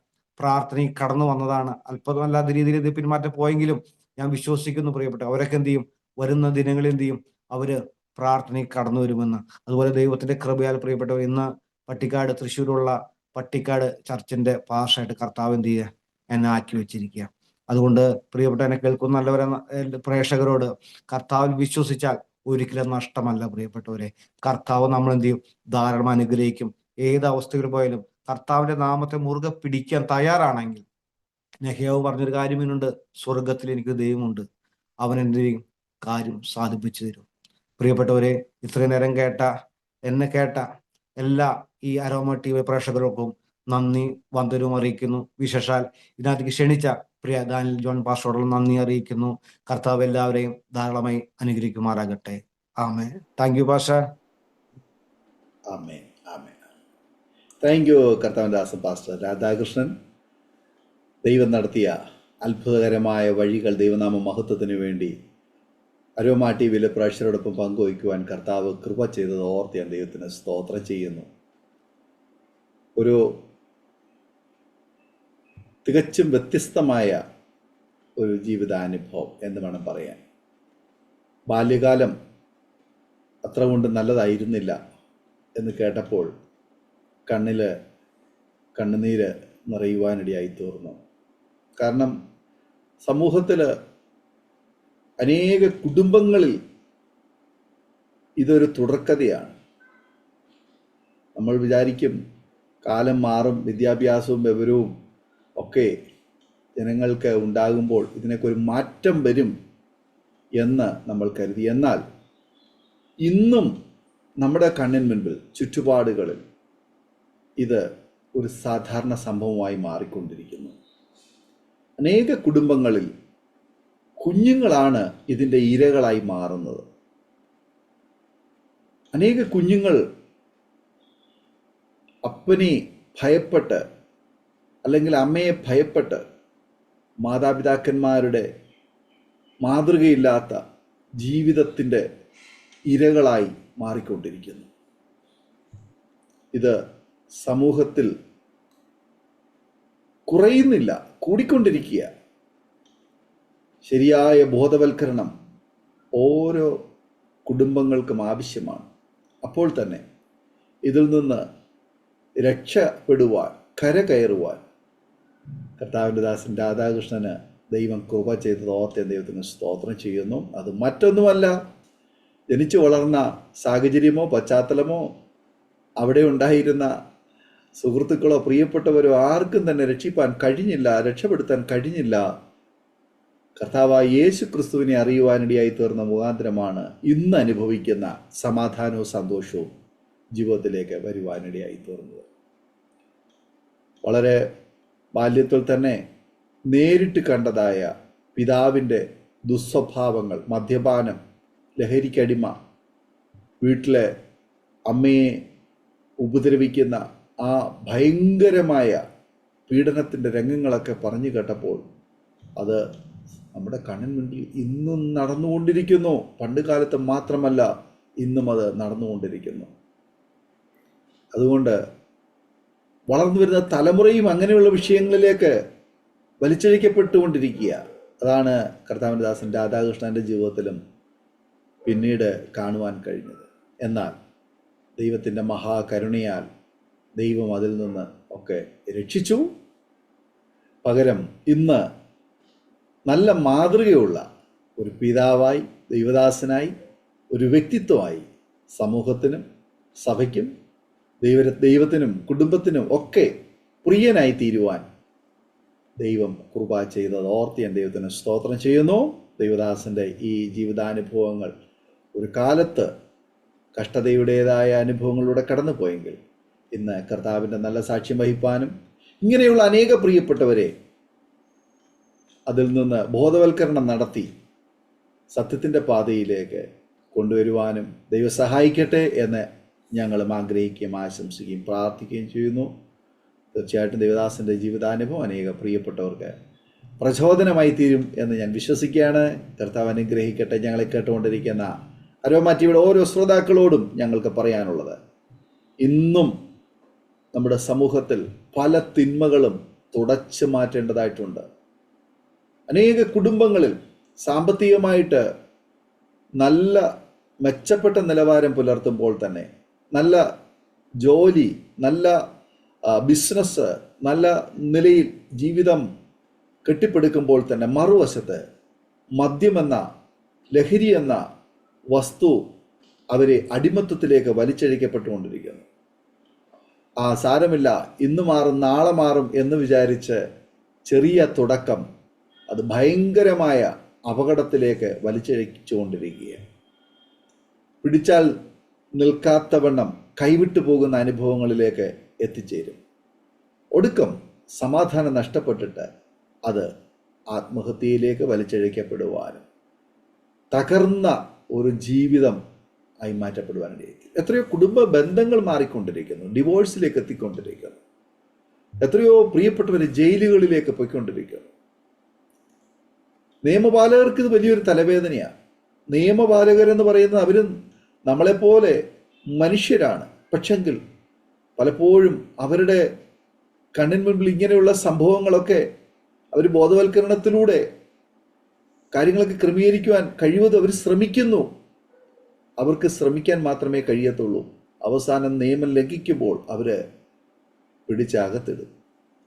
പ്രാർത്ഥനയിൽ കടന്നു വന്നതാണ്. അല്പമല്ലാത്ത രീതിയിൽ ഇത് പിന്മാറ്റം പോയെങ്കിലും ഞാൻ വിശ്വസിക്കുന്നു പ്രിയപ്പെട്ട, അവരൊക്കെ എന്ത് ചെയ്യും, വരുന്ന ദിനങ്ങളിൽ എന്ത് ചെയ്യും, അവര് പ്രാർത്ഥനയിൽ കടന്നു വരുമെന്ന്. അതുപോലെ ദൈവത്തിന്റെ കൃപയാൽ പ്രിയപ്പെട്ടവർ, ഇന്ന് പട്ടിക്കാട്, തൃശ്ശൂരുള്ള പട്ടിക്കാട് ചർച്ചിന്റെ പാസ്റ്ററായിട്ട് കർത്താവ് എന്ത് ചെയ്യുക, എന്നെ ആക്കി വെച്ചിരിക്കുക. അതുകൊണ്ട് പ്രിയപ്പെട്ട എന്നെ കേൾക്കുന്ന നല്ലവരെ പ്രേക്ഷകരോട്, കർത്താവിൽ വിശ്വസിച്ചാൽ ഒരിക്കലും നഷ്ടമല്ല പ്രിയപ്പെട്ടവരെ. കർത്താവ് നമ്മൾ എന്ത് ചെയ്യും, ധാരാളം അനുഗ്രഹിക്കും. ഏത് അവസ്ഥയിൽ പോയാലും കർത്താവിന്റെ നാമത്തെ മുറുകെ പിടിക്കാൻ തയ്യാറാണെങ്കിൽ, നെഹ്യാവ് പറഞ്ഞൊരു കാര്യം ഇന്നുണ്ട്, സ്വർഗത്തിൽ എനിക്ക് ദൈവമുണ്ട്, അവൻ എന്ത് ചെയ്യും, കാര്യം സാധിപ്പിച്ചു തരും. പ്രിയപ്പെട്ടവരെ, ഇത്രയും നേരം കേട്ട എന്നെ കേട്ട എല്ലാ ഈ അരോമ TV പ്രേക്ഷകർക്കും നന്ദി വന്ദനവും അറിയിക്കുന്നു. വിശേഷാൽ ഇതിനകത്തേക്ക് ക്ഷണിച്ച പ്രിയ ദാനിയൽ ജോൺ പാസ്റ്ററോടുള്ള നന്ദി അറിയിക്കുന്നു. കർത്താവ് എല്ലാവരെയും ധാരാളമായി അനുഗ്രഹിക്കുമാറാകട്ടെ. Amen. Thank you pastor. Amen, amen. Thank you കർത്താവിൻ്റെ ദാസൻ പാസ്റ്റർ രാധാകൃഷ്ണൻ. ദൈവം നടത്തിയ അത്ഭുതകരമായ വഴികൾ ദൈവനാമ മഹത്വത്തിന് വേണ്ടി അരോമ TVയിലെ പ്രേക്ഷകരോടൊപ്പം പങ്കുവയ്ക്കുവാൻ കർത്താവ് കൃപ ചെയ്തത് ഓർത്ത് ഞാൻ ദൈവത്തിന് സ്തോത്രം ചെയ്യുന്നു. ഒരു തികച്ചും വ്യത്യസ്തമായ ഒരു ജീവിതാനുഭവം എന്ന് വേണം പറയാൻ. ബാല്യകാലം അത്ര കൊണ്ട് നല്ലതായിരുന്നില്ല എന്ന് കേട്ടപ്പോൾ കണ്ണിൽ കണ്ണുനീര് നിറയുവാനിടയായി തീർന്നു. കാരണം സമൂഹത്തിൽ അനേക കുടുംബങ്ങളിൽ ഇതൊരു തുടർക്കഥയാണ്. നമ്മൾ വിചാരിക്കും കാലം മാറും, വിദ്യാഭ്യാസവും വിവരവും ഒക്കെ ജനങ്ങൾക്ക് ഉണ്ടാകുമ്പോൾ ഇതിനൊക്കെ ഒരു മാറ്റം വരും എന്ന് നമ്മൾ കരുതി. എന്നാൽ ഇന്നും നമ്മുടെ കണ്ണിന് മുൻപിൽ ചുറ്റുപാടുകളിൽ ഇത് ഒരു സാധാരണ സംഭവമായി മാറിക്കൊണ്ടിരിക്കുന്നു. അനേക കുടുംബങ്ങളിൽ കുഞ്ഞുങ്ങളാണ് ഇതിൻ്റെ ഇരകളായി മാറുന്നത്. അനേക കുഞ്ഞുങ്ങൾ അപ്പനെ ഭയപ്പെട്ട് അല്ലെങ്കിൽ അമ്മയെ ഭയപ്പെട്ട് മാതാപിതാക്കന്മാരുടെ മാതൃകയില്ലാത്ത ജീവിതത്തിൻ്റെ ഇരകളായി മാറിക്കൊണ്ടിരിക്കുന്നു. ഇത് സമൂഹത്തിൽ കുറയുന്നില്ല, കൂടിക്കൊണ്ടിരിക്കുക. ശരിയായ ബോധവൽക്കരണം ഓരോ കുടുംബങ്ങൾക്കും ആവശ്യമാണ്. അപ്പോൾ തന്നെ ഇതിൽ നിന്ന് രക്ഷപ്പെടുവാൻ, കരകയറുവാൻ കർത്താവിൻ്റെ ദാസൻ രാധാകൃഷ്ണന് ദൈവം കൃപ ചെയ്തത് ഓർത്ത് ദൈവത്തിന് സ്തോത്രം ചെയ്യുന്നു. അത് മറ്റൊന്നുമല്ല, ജനിച്ചു വളർന്ന സാഹചര്യമോ പശ്ചാത്തലമോ അവിടെ ഉണ്ടായിരുന്ന സുഹൃത്തുക്കളോ പ്രിയപ്പെട്ടവരോ ആർക്കും തന്നെ രക്ഷപ്പെടുത്താൻ കഴിഞ്ഞില്ല. കർത്താവായ യേശു ക്രിസ്തുവിനെ അറിയുവാനിടയായി തീർന്ന മുഖാന്തരമാണ് ഇന്ന് അനുഭവിക്കുന്ന സമാധാനവും സന്തോഷവും ജീവിതത്തിലേക്ക് വരുവാനിടയായി തീർന്നത്. വളരെ ബാല്യത്തിൽ തന്നെ നേരിട്ട് കണ്ടതായ പിതാവിൻ്റെ ദുസ്വഭാവങ്ങൾ, മദ്യപാനം, ലഹരിക്കടിമ, വീട്ടിലെ അമ്മയെ ഉപദ്രവിക്കുന്ന ആ ഭയങ്കരമായ പീഡനത്തിൻ്റെ രംഗങ്ങളൊക്കെ പറഞ്ഞു കേട്ടപ്പോൾ അത് നമ്മുടെ കണ്ണിന് മുന്നിൽ ഇന്നും നടന്നുകൊണ്ടിരിക്കുന്നു. പണ്ട് കാലത്ത് മാത്രമല്ല, ഇന്നും അത് നടന്നുകൊണ്ടിരിക്കുന്നു. അതുകൊണ്ട് വളർന്നു വരുന്ന തലമുറയും അങ്ങനെയുള്ള വിഷയങ്ങളിലേക്ക് വലിച്ചഴിക്കപ്പെട്ടുകൊണ്ടിരിക്കുക. അതാണ് കർത്താവിൻ്റെ ദാസൻ രാധാകൃഷ്ണൻ്റെ ജീവിതത്തിലും പിന്നീട് കാണുവാൻ കഴിഞ്ഞത്. എന്നാൽ ദൈവത്തിൻ്റെ മഹാകരുണയാൽ ദൈവം അതിൽ നിന്ന് ഒക്കെ രക്ഷിച്ചു. പകരം ഇന്ന് നല്ല മാതൃകയുള്ള ഒരു പിതാവായി, ദൈവദാസനായി, ഒരു വ്യക്തിത്വമായി സമൂഹത്തിനും സഭയ്ക്കും ദൈവത്തിനും കുടുംബത്തിനും ഒക്കെ പ്രിയനായി തീരുവാൻ ദൈവം കൃപ ചെയ്തത് ഓർത്ത് ഞാൻ ദൈവത്തിന് സ്തോത്രം ചെയ്യുന്നു. ദൈവദാസൻ്റെ ഈ ജീവിതാനുഭവങ്ങൾ ഒരു കാലത്ത് കഷ്ടതയുടേതായ അനുഭവങ്ങളിലൂടെ കടന്നു പോയെങ്കിൽ ഇന്ന് കർത്താവിൻ്റെ നല്ല സാക്ഷ്യം വഹിപ്പാനും ഇങ്ങനെയുള്ള അനേക പ്രിയപ്പെട്ടവരെ അതിൽ നിന്ന് ബോധവൽക്കരണം നടത്തി സത്യത്തിൻ്റെ പാതയിലേക്ക് കൊണ്ടുവരുവാനും ദൈവം സഹായിക്കട്ടെ എന്ന് ഞങ്ങളും ആഗ്രഹിക്കുകയും ആശംസിക്കുകയും പ്രാർത്ഥിക്കുകയും ചെയ്യുന്നു. തീർച്ചയായിട്ടും ദേവദാസൻ്റെ ജീവിതാനുഭവം അനേക പ്രിയപ്പെട്ടവർക്ക് പ്രചോദനമായി തീരും എന്ന് ഞാൻ വിശ്വസിക്കുകയാണ്. കർത്താവ് അനുഗ്രഹിക്കട്ടെ. ഞങ്ങളെ കേട്ടുകൊണ്ടിരിക്കുന്ന അരോമ ടിവിയുടെ ഓരോ ശ്രോതാക്കളോടും ഞങ്ങൾക്ക് പറയാനുള്ളത്, ഇന്നും നമ്മുടെ സമൂഹത്തിൽ പല തിന്മകളും തുടച്ചു മാറ്റേണ്ടതായിട്ടുണ്ട്. അനേക കുടുംബങ്ങളിൽ സാമ്പത്തികമായിട്ട് നല്ല മെച്ചപ്പെട്ട നിലവാരം പുലർത്തുമ്പോൾ തന്നെ, നല്ല ജോലി, നല്ല ബിസിനസ്, നല്ല നിലയിൽ ജീവിതം കെട്ടിപ്പടുക്കുമ്പോൾ തന്നെ മറുവശത്ത് മദ്യമെന്ന ലഹരി എന്ന വസ്തു അവരെ അടിമത്തത്തിലേക്ക് വലിച്ചഴിക്കപ്പെട്ടുകൊണ്ടിരിക്കുന്നു. സാരമില്ല, ഇന്ന് മാറും നാളെ മാറും എന്ന് വിചാരിച്ച് ചെറിയ തുടക്കം അത് ഭയങ്കരമായ അപകടത്തിലേക്ക് വലിച്ചഴിച്ചുകൊണ്ടിരിക്കുകയാണ്. പിടിച്ചാൽ നിൽക്കാത്തവണ്ണം കൈവിട്ടു പോകുന്ന അനുഭവങ്ങളിലേക്ക് എത്തിച്ചേരും. ഒടുക്കം സമാധാനം നഷ്ടപ്പെട്ടിട്ട് അത് ആത്മഹത്യയിലേക്ക് വലിച്ചിഴക്കപ്പെടുവാനും തകർന്ന ഒരു ജീവിതം ആയി മാറ്റപ്പെടുവാനിടയായി. എത്രയോ കുടുംബ ബന്ധങ്ങൾ മാറിക്കൊണ്ടിരിക്കുന്നു, ഡിവോഴ്സിലേക്ക് എത്തിക്കൊണ്ടിരിക്കുന്നു. എത്രയോ പ്രിയപ്പെട്ടവർ ജയിലുകളിലേക്ക് പോയിക്കൊണ്ടിരിക്കുന്നു. നിയമപാലകർക്ക് ഇത് വലിയൊരു തലവേദനയാണ്. നിയമപാലകരെന്ന് പറയുന്നത് അവർ നമ്മളെപ്പോലെ മനുഷ്യരാണ്. പക്ഷെങ്കിൽ പലപ്പോഴും അവരുടെ കണ്ണിന് മുൻപിൽ ഇങ്ങനെയുള്ള സംഭവങ്ങളൊക്കെ അവർ ബോധവൽക്കരണത്തിലൂടെ കാര്യങ്ങളൊക്കെ ക്രമീകരിക്കുവാൻ കഴിവതും അവർ ശ്രമിക്കുന്നു. അവർക്ക് ശ്രമിക്കാൻ മാത്രമേ കഴിയത്തുള്ളൂ. അവസാനം നിയമം ലംഘിക്കുമ്പോൾ അവർ പിടിച്ചകത്തിടും.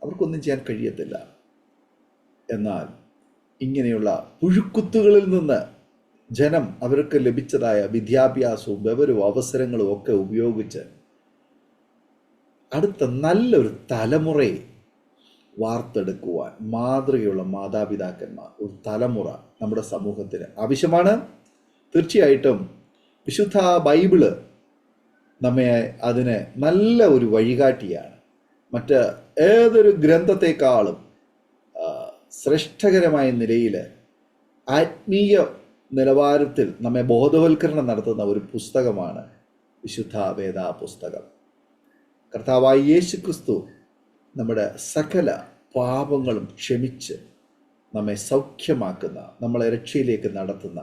അവർക്കൊന്നും ചെയ്യാൻ കഴിയത്തില്ല. എന്നാൽ ഇങ്ങനെയുള്ള പുഴുക്കുത്തുകളിൽ നിന്ന് ജനം അവർക്ക് ലഭിച്ചതായ വിദ്യാഭ്യാസവും വിവരവും അവസരങ്ങളും ഒക്കെ ഉപയോഗിച്ച് അടുത്ത നല്ലൊരു തലമുറയെ വാർത്തെടുക്കുവാൻ മാതൃകയുള്ള മാതാപിതാക്കന്മാർ, ഒരു തലമുറ നമ്മുടെ സമൂഹത്തിന് ആവശ്യമാണ്. തീർച്ചയായിട്ടും വിശുദ്ധ ബൈബിള് നമ്മെ അതിന് നല്ല ഒരു വഴികാട്ടിയാണ്. മറ്റ് ഏതൊരു ഗ്രന്ഥത്തെക്കാളും ശ്രേഷ്ഠകരമായ നിലയിൽ ആത്മീയ നിലവാരത്തിൽ നമ്മെ ബോധവൽക്കരണം നടത്തുന്ന ഒരു പുസ്തകമാണ് വിശുദ്ധ വേദ പുസ്തകം. കർത്താവായ യേശുക്രിസ്തു നമ്മുടെ സകല പാപങ്ങളും ക്ഷമിച്ച് നമ്മെ സൗഖ്യമാക്കുന്ന, നമ്മളെ രക്ഷയിലേക്ക് നടത്തുന്ന,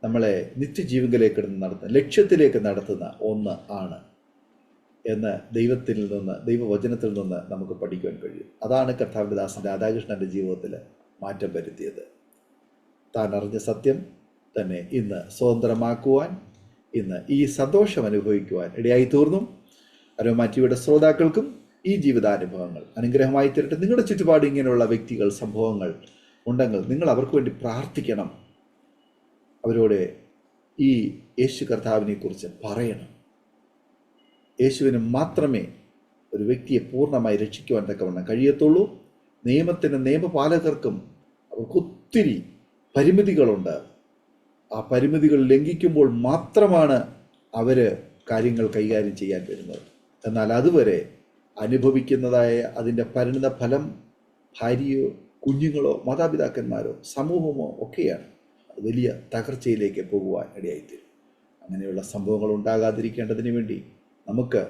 നമ്മളെ നിത്യജീവനിലേക്ക് നടത്തുന്ന, ലക്ഷ്യത്തിലേക്ക് നടത്തുന്ന ഒന്ന് ആണ് എന്ന് ദൈവത്തിൽ നിന്ന്, ദൈവവചനത്തിൽ നിന്ന് നമുക്ക് പഠിക്കുവാൻ കഴിയും. അതാണ് കർത്താവിൻ്റെ ദാസൻ രാധാകൃഷ്ണൻ്റെ ജീവിതത്തിൽ മാറ്റം വരുത്തിയത്. താൻ അറിഞ്ഞ സത്യം തന്നെ ഇന്ന് സ്വതന്ത്രമാക്കുവാൻ, ഇന്ന് ഈ സന്തോഷം അനുഭവിക്കുവാൻ ഇടയായി തീർന്നു. അരോമ ടിവിയുടെ ശ്രോതാക്കൾക്കും ഈ ജീവിതാനുഭവങ്ങൾ അനുഗ്രഹമായി തീരട്ടെ. നിങ്ങളുടെ ചുറ്റുപാട് ഇങ്ങനെയുള്ള വ്യക്തികൾ, സംഭവങ്ങൾ ഉണ്ടെങ്കിൽ നിങ്ങൾ അവർക്ക് വേണ്ടി പ്രാർത്ഥിക്കണം. അവരോട് ഈ യേശു കർത്താവിനെ കുറിച്ച് പറയണം. യേശുവിന് മാത്രമേ ഒരു വ്യക്തിയെ പൂർണ്ണമായി രക്ഷിക്കുവാൻ തക്കവണ്ണം കഴിയത്തുള്ളൂ. നിയമത്തിനും നിയമപാലകർക്കും അവർക്കൊത്തിരി പരിമിതികളുണ്ട്. ആ പരിമിതികൾ ലംഘിക്കുമ്പോൾ മാത്രമാണ് അവർ കാര്യങ്ങൾ കൈകാര്യം ചെയ്യാൻ വരുന്നത്. എന്നാൽ അതുവരെ അനുഭവിക്കുന്നതായ അതിൻ്റെ പരിണിത ഫലം ഭാര്യയോ കുഞ്ഞുങ്ങളോ മാതാപിതാക്കന്മാരോ സമൂഹമോ ഒക്കെയാണ്. അത് വലിയ തകർച്ചയിലേക്ക് പോകുവാൻ ഇടയായിത്തീരും. അങ്ങനെയുള്ള സംഭവങ്ങൾ ഉണ്ടാകാതിരിക്കേണ്ടതിന് വേണ്ടി നമുക്ക്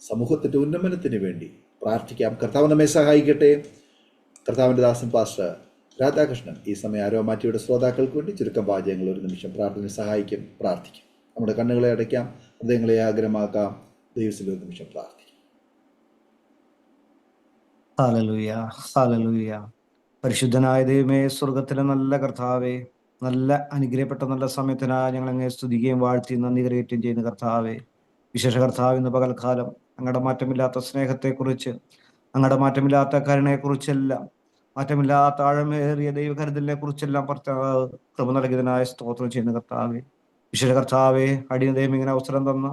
സമൂഹത്തിൻ്റെ ഉന്നമനത്തിന് വേണ്ടി പ്രാർത്ഥിക്കാം. കർത്താവ് നമ്മെ സഹായിക്കട്ടെ. കർത്താവിൻ്റെ ദാസൻ പാസ്റ്റർ രാധാകൃഷ്ണൻ ഈ സമയം അരോമ ടിവിയുടെ ശ്രോതാക്കൾക്ക് വേണ്ടി ചുരുക്കം വാചകങ്ങൾ ഒരു നിമിഷം പ്രാർത്ഥന സഹായിക്കും. പ്രാർത്ഥിക്കും. നമ്മുടെ കണ്ണുകളെ അടയ്ക്കാം, ഹൃദയങ്ങളെ ആഗ്രഹമാക്കാം. ദൈവത്തിൽ ഒരു നിമിഷം പ്രാർത്ഥിക്കും. Hallelujah, hallelujah. പരിശുദ്ധനായ ദൈവമേ, സ്വർഗത്തിലെ നല്ല കർത്താവേ, നല്ല അനുഗ്രഹപ്പെട്ട നല്ല സമയത്തിനായി ഞങ്ങൾ അങ്ങേ സ്തുതിക്കുകയും വാഴ്ത്തി നന്ദി കരയേറ്റുകയും ചെയ്യുന്ന കർത്താവേ, വിശേഷ കർത്താവ് ഇന്ന് പകൽക്കാലം അങ്ങയുടെ മാറ്റമില്ലാത്ത സ്നേഹത്തെക്കുറിച്ച്, അങ്ങയുടെ മാറ്റമില്ലാത്ത കരുണയെക്കുറിച്ചെല്ലാം, മാറ്റമില്ലാത്ത ആഴമേറിയ ദൈവകരുതലിനെ കുറിച്ചെല്ലാം കൃപ നൽകിയതിനായ സ്തോത്രം ചെയ്യുന്ന കർത്താവേ, വിശേഷ കർത്താവേ, അടിയന് ദൈവം ഇങ്ങനെ അവസരം തന്ന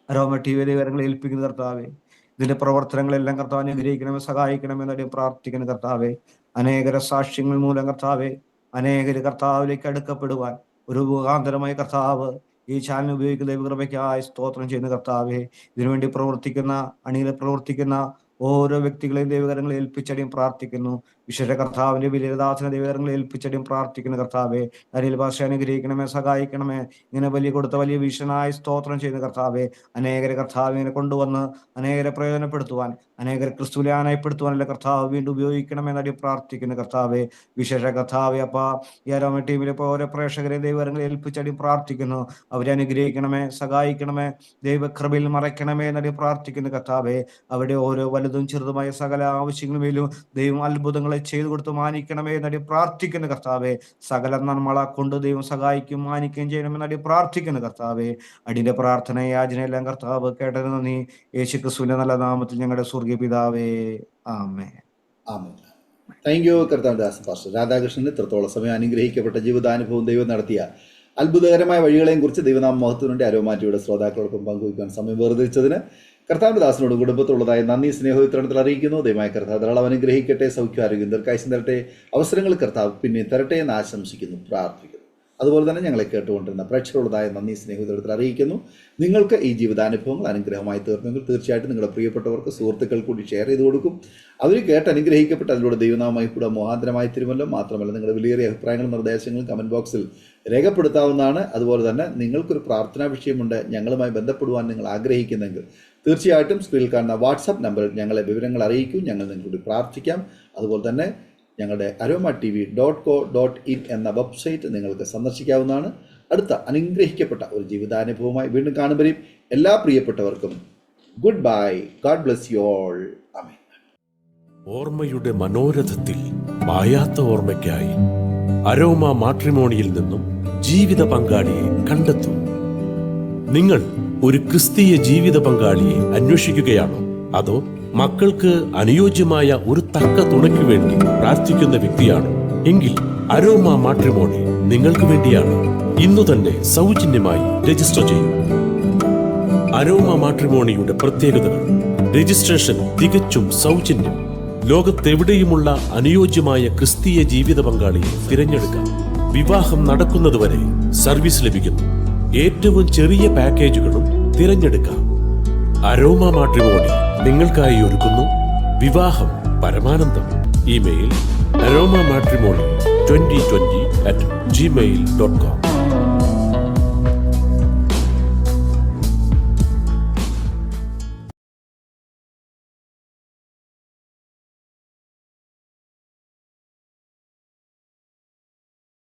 അരോമ ടിവി വിവരങ്ങളെ ഏൽപ്പിക്കുന്ന കർത്താവേ, ഇതിന്റെ പ്രവർത്തനങ്ങളെല്ലാം കർത്താവ് അനുഗ്രഹിക്കണമേ, സഹായിക്കണമെന്ന് അടിയൻ പ്രാർത്ഥിക്കുന്ന കർത്താവേ, അനേകര സാക്ഷ്യങ്ങൾ മൂലം കർത്താവേ, അനേകര് കർത്താവിലേക്ക് അടുക്കപ്പെടുവാൻ ഒരു മുഖാന്തരമായി കർത്താവ് ഈ ചാനൽ ഉപയോഗിക്കുന്ന ദൈവകൃപയ്ക്കായി സ്തോത്രം ചെയ്യുന്ന കർത്താവേ, ഇതിനുവേണ്ടി പ്രവർത്തിക്കുന്ന, അണിയിൽ പ്രവർത്തിക്കുന്ന ഓരോ വ്യക്തികളെയും ദൈവകരങ്ങളെ ഏൽപ്പിച്ചടിയും പ്രാർത്ഥിക്കുന്നു. വിശേഷ കർത്താവിന്റെ വിലദാസന ദൈവകരങ്ങളെ ഏൽപ്പിച്ചടിയും പ്രാർത്ഥിക്കുന്ന കർത്താവേ, അനിൽ ഭാഷ അനുഗ്രഹിക്കണമേ, സഹായിക്കണമേ. ഇങ്ങനെ വലിയ കൊടുത്ത വലിയ ഭീഷണായി സ്തോത്രം ചെയ്യുന്ന കർത്താവേ, അനേകരെ കർത്താവിനെ കൊണ്ടുവന്ന് അനേകരെ പ്രയോജനപ്പെടുത്തുവാൻ, അനേകരെ ക്രിസ്തുലാനായപ്പെടുത്തുവാനല്ല കർത്താവ് വീണ്ടും ഉപയോഗിക്കണമെന്ന് അടി പ്രാർത്ഥിക്കുന്ന കർത്താവേ, വിശേഷ കർത്താവേ, അപ്പ ഈ അരോമ ടീമിലെ ഓരോ പ്രേക്ഷകരെ ദൈവകരങ്ങളെ ഏൽപ്പിച്ചടിയും പ്രാർത്ഥിക്കുന്നു. അവരെ അനുഗ്രഹിക്കണമേ, സഹായിക്കണമേ, ദൈവകൃപയിൽ മറയ്ക്കണമേ എന്നടി പ്രാർത്ഥിക്കുന്ന കർത്താവേ, അവിടെ ഓരോ വലുതും ചെറുതുമായ സകല ആവശ്യങ്ങളുമേലും ദൈവം അത്ഭുതങ്ങളെ ചെയ്തു കൊടുത്ത് മാനിക്കണമേ എന്നടി പ്രാർത്ഥിക്കുന്ന കർത്താവേ, സകല നന്മള കൊണ്ട് ദൈവം സഹായിക്കും മാനിക്കുകയും ചെയ്യണമെന്നടി പ്രാർത്ഥിക്കുന്ന കർത്താവേ, അടിന്റെ പ്രാർത്ഥന യാചനയെല്ലാം കർത്താവ് കേട്ടത് നന്ദി. യേശു ക്രിസ്തുവിന്റെ നല്ല നാമത്തിൽ ഞങ്ങളുടെ സ്വർഗീയ പിതാവേ, ആമേൻ. ആമേൻ. താങ്ക് യു കർത്താവിൻ്റെ ദാസൻ പാസ്റ്റർ രാധാകൃഷ്ണൻ. ഇത്രത്തോളം സമയം അനുഗ്രഹിക്കപ്പെട്ട ജീവിതാനുഭവം ദൈവം നടത്തിയ അത്ഭുതകരമായ വഴികളെയും കുറിച്ച് ദൈവനാമ മഹത്വത്തിനുണ്ട് അരോമ ടിവിയുടെ ശ്രോതാക്കളോടൊപ്പം പങ്കുവയ്ക്കാൻ സമയം വേർതിരിച്ചതിന് കർത്താവിൻ്റെ ദാസനോട് കുടുംബത്തുള്ളതായ നന്ദി സ്നേഹവും ഇത്തരണത്തിൽ അറിയിക്കുന്നു. ദൈവമായ കർത്താവ് ധാരാളം അനുഗ്രഹിക്കട്ടെ, സൗഖ്യം ആരോഗ്യം ദീർഘായുസ്സും തരട്ടെ, അവസരങ്ങൾ കർത്താവ് പിന്നെ തരട്ടെ എന്ന് ആശംസിക്കുന്നു, പ്രാർത്ഥിക്കുന്നു. അതുപോലെ തന്നെ ഞങ്ങളെ കേട്ടുകൊണ്ടിരുന്ന പ്രേക്ഷകരുടേതായ നന്ദി സ്നേഹിതത്തിൽ അറിയിക്കുന്നു. നിങ്ങൾക്ക് ഈ ജീവിതാനുഭവങ്ങൾ അനുഗ്രഹമായി തീർന്നെങ്കിൽ തീർച്ചയായിട്ടും നിങ്ങളുടെ പ്രിയപ്പെട്ടവർക്ക് സുഹൃത്തുക്കൾ കൂടി ഷെയർ ചെയ്ത് കൊടുക്കും. അവർ കേട്ട് അനുഗ്രഹിക്കപ്പെട്ട് അതിലൂടെ ദൈവനാമമായി കൂടെ മുഖാന്തരമായി തീരുമല്ലോ. മാത്രമല്ല നിങ്ങളുടെ വിലയേറിയ അഭിപ്രായങ്ങളും നിർദ്ദേശങ്ങളും കമൻറ്റ് ബോക്സിൽ രേഖപ്പെടുത്താവുന്നതാണ്. അതുപോലെ തന്നെ നിങ്ങൾക്കൊരു പ്രാർത്ഥനാ വിഷയമുണ്ട്, ഞങ്ങളുമായി ബന്ധപ്പെടുവാൻ നിങ്ങൾ ആഗ്രഹിക്കുന്നെങ്കിൽ തീർച്ചയായിട്ടും സ്ക്രീനിൽ കാണുന്ന വാട്സാപ്പ് നമ്പറിൽ ഞങ്ങളെ വിവരങ്ങൾ അറിയിക്കും. ഞങ്ങൾ നിങ്ങളോട് പ്രാർത്ഥിക്കാം. അതുപോലെ തന്നെ ഞങ്ങളുടെ aroma.tv.co.in എന്ന വെബ്സൈറ്റ് നിങ്ങൾക്ക് സന്ദർശിക്കാവുന്നതാണ്. അടുത്ത അനുഗ്രഹിക്കപ്പെട്ട ഒരു ജീവിതാനുഭവമായി വീണ്ടും കാണുമ്പോഴേയും എല്ലാ പ്രിയപ്പെട്ടവർക്കും good bye. God bless you all. Amen. ഓർമ്മയുടെ മനോരഥത്തിൽ മായാത്ത ഓർമ്മയ്ക്കായി അരോമ മാട്രിമോണിയിൽ നിന്നും ജീവിത പങ്കാളിയെ കണ്ടെത്തൂ. നിങ്ങൾ ഒരു ക്രിസ്തീയ ജീവിത പങ്കാളിയെ അന്വേഷിക്കുകയാണോ? അതോ മക്കൾക്ക് അനുയോജ്യമായ ഒരു തക്ക തുണയ്ക്ക് വേണ്ടി പ്രാർത്ഥിക്കുന്ന വ്യക്തിയാണോ? എങ്കിൽ അരോമ മാട്രിമോണി നിങ്ങൾക്ക് വേണ്ടിയാണ്. ഇന്നു തന്നെ സൗജന്യമായി രജിസ്റ്റർ ചെയ്യൂ. അരോമ മാട്രിമോണിയുടെ പ്രത്യേകതകൾ: രജിസ്ട്രേഷൻ തികച്ചും സൗജന്യം. ലോകത്തെവിടെയുമുള്ള അനുയോജ്യമായ ക്രിസ്തീയ ജീവിത പങ്കാളിയെ തിരഞ്ഞെടുക്കാം. വിവാഹം നടക്കുന്നതുവരെ സർവീസ് ലഭിക്കുന്നു. ഏറ്റവും ചെറിയ പാക്കേജുകളും തിരഞ്ഞെടുക്കാം. അരോമ മാട്രിമോണി നിങ്ങൾക്കായി ഒരുക്കുന്നു വിവാഹം പരമാനന്ദം. Email aroma matrimony2020@gmail.com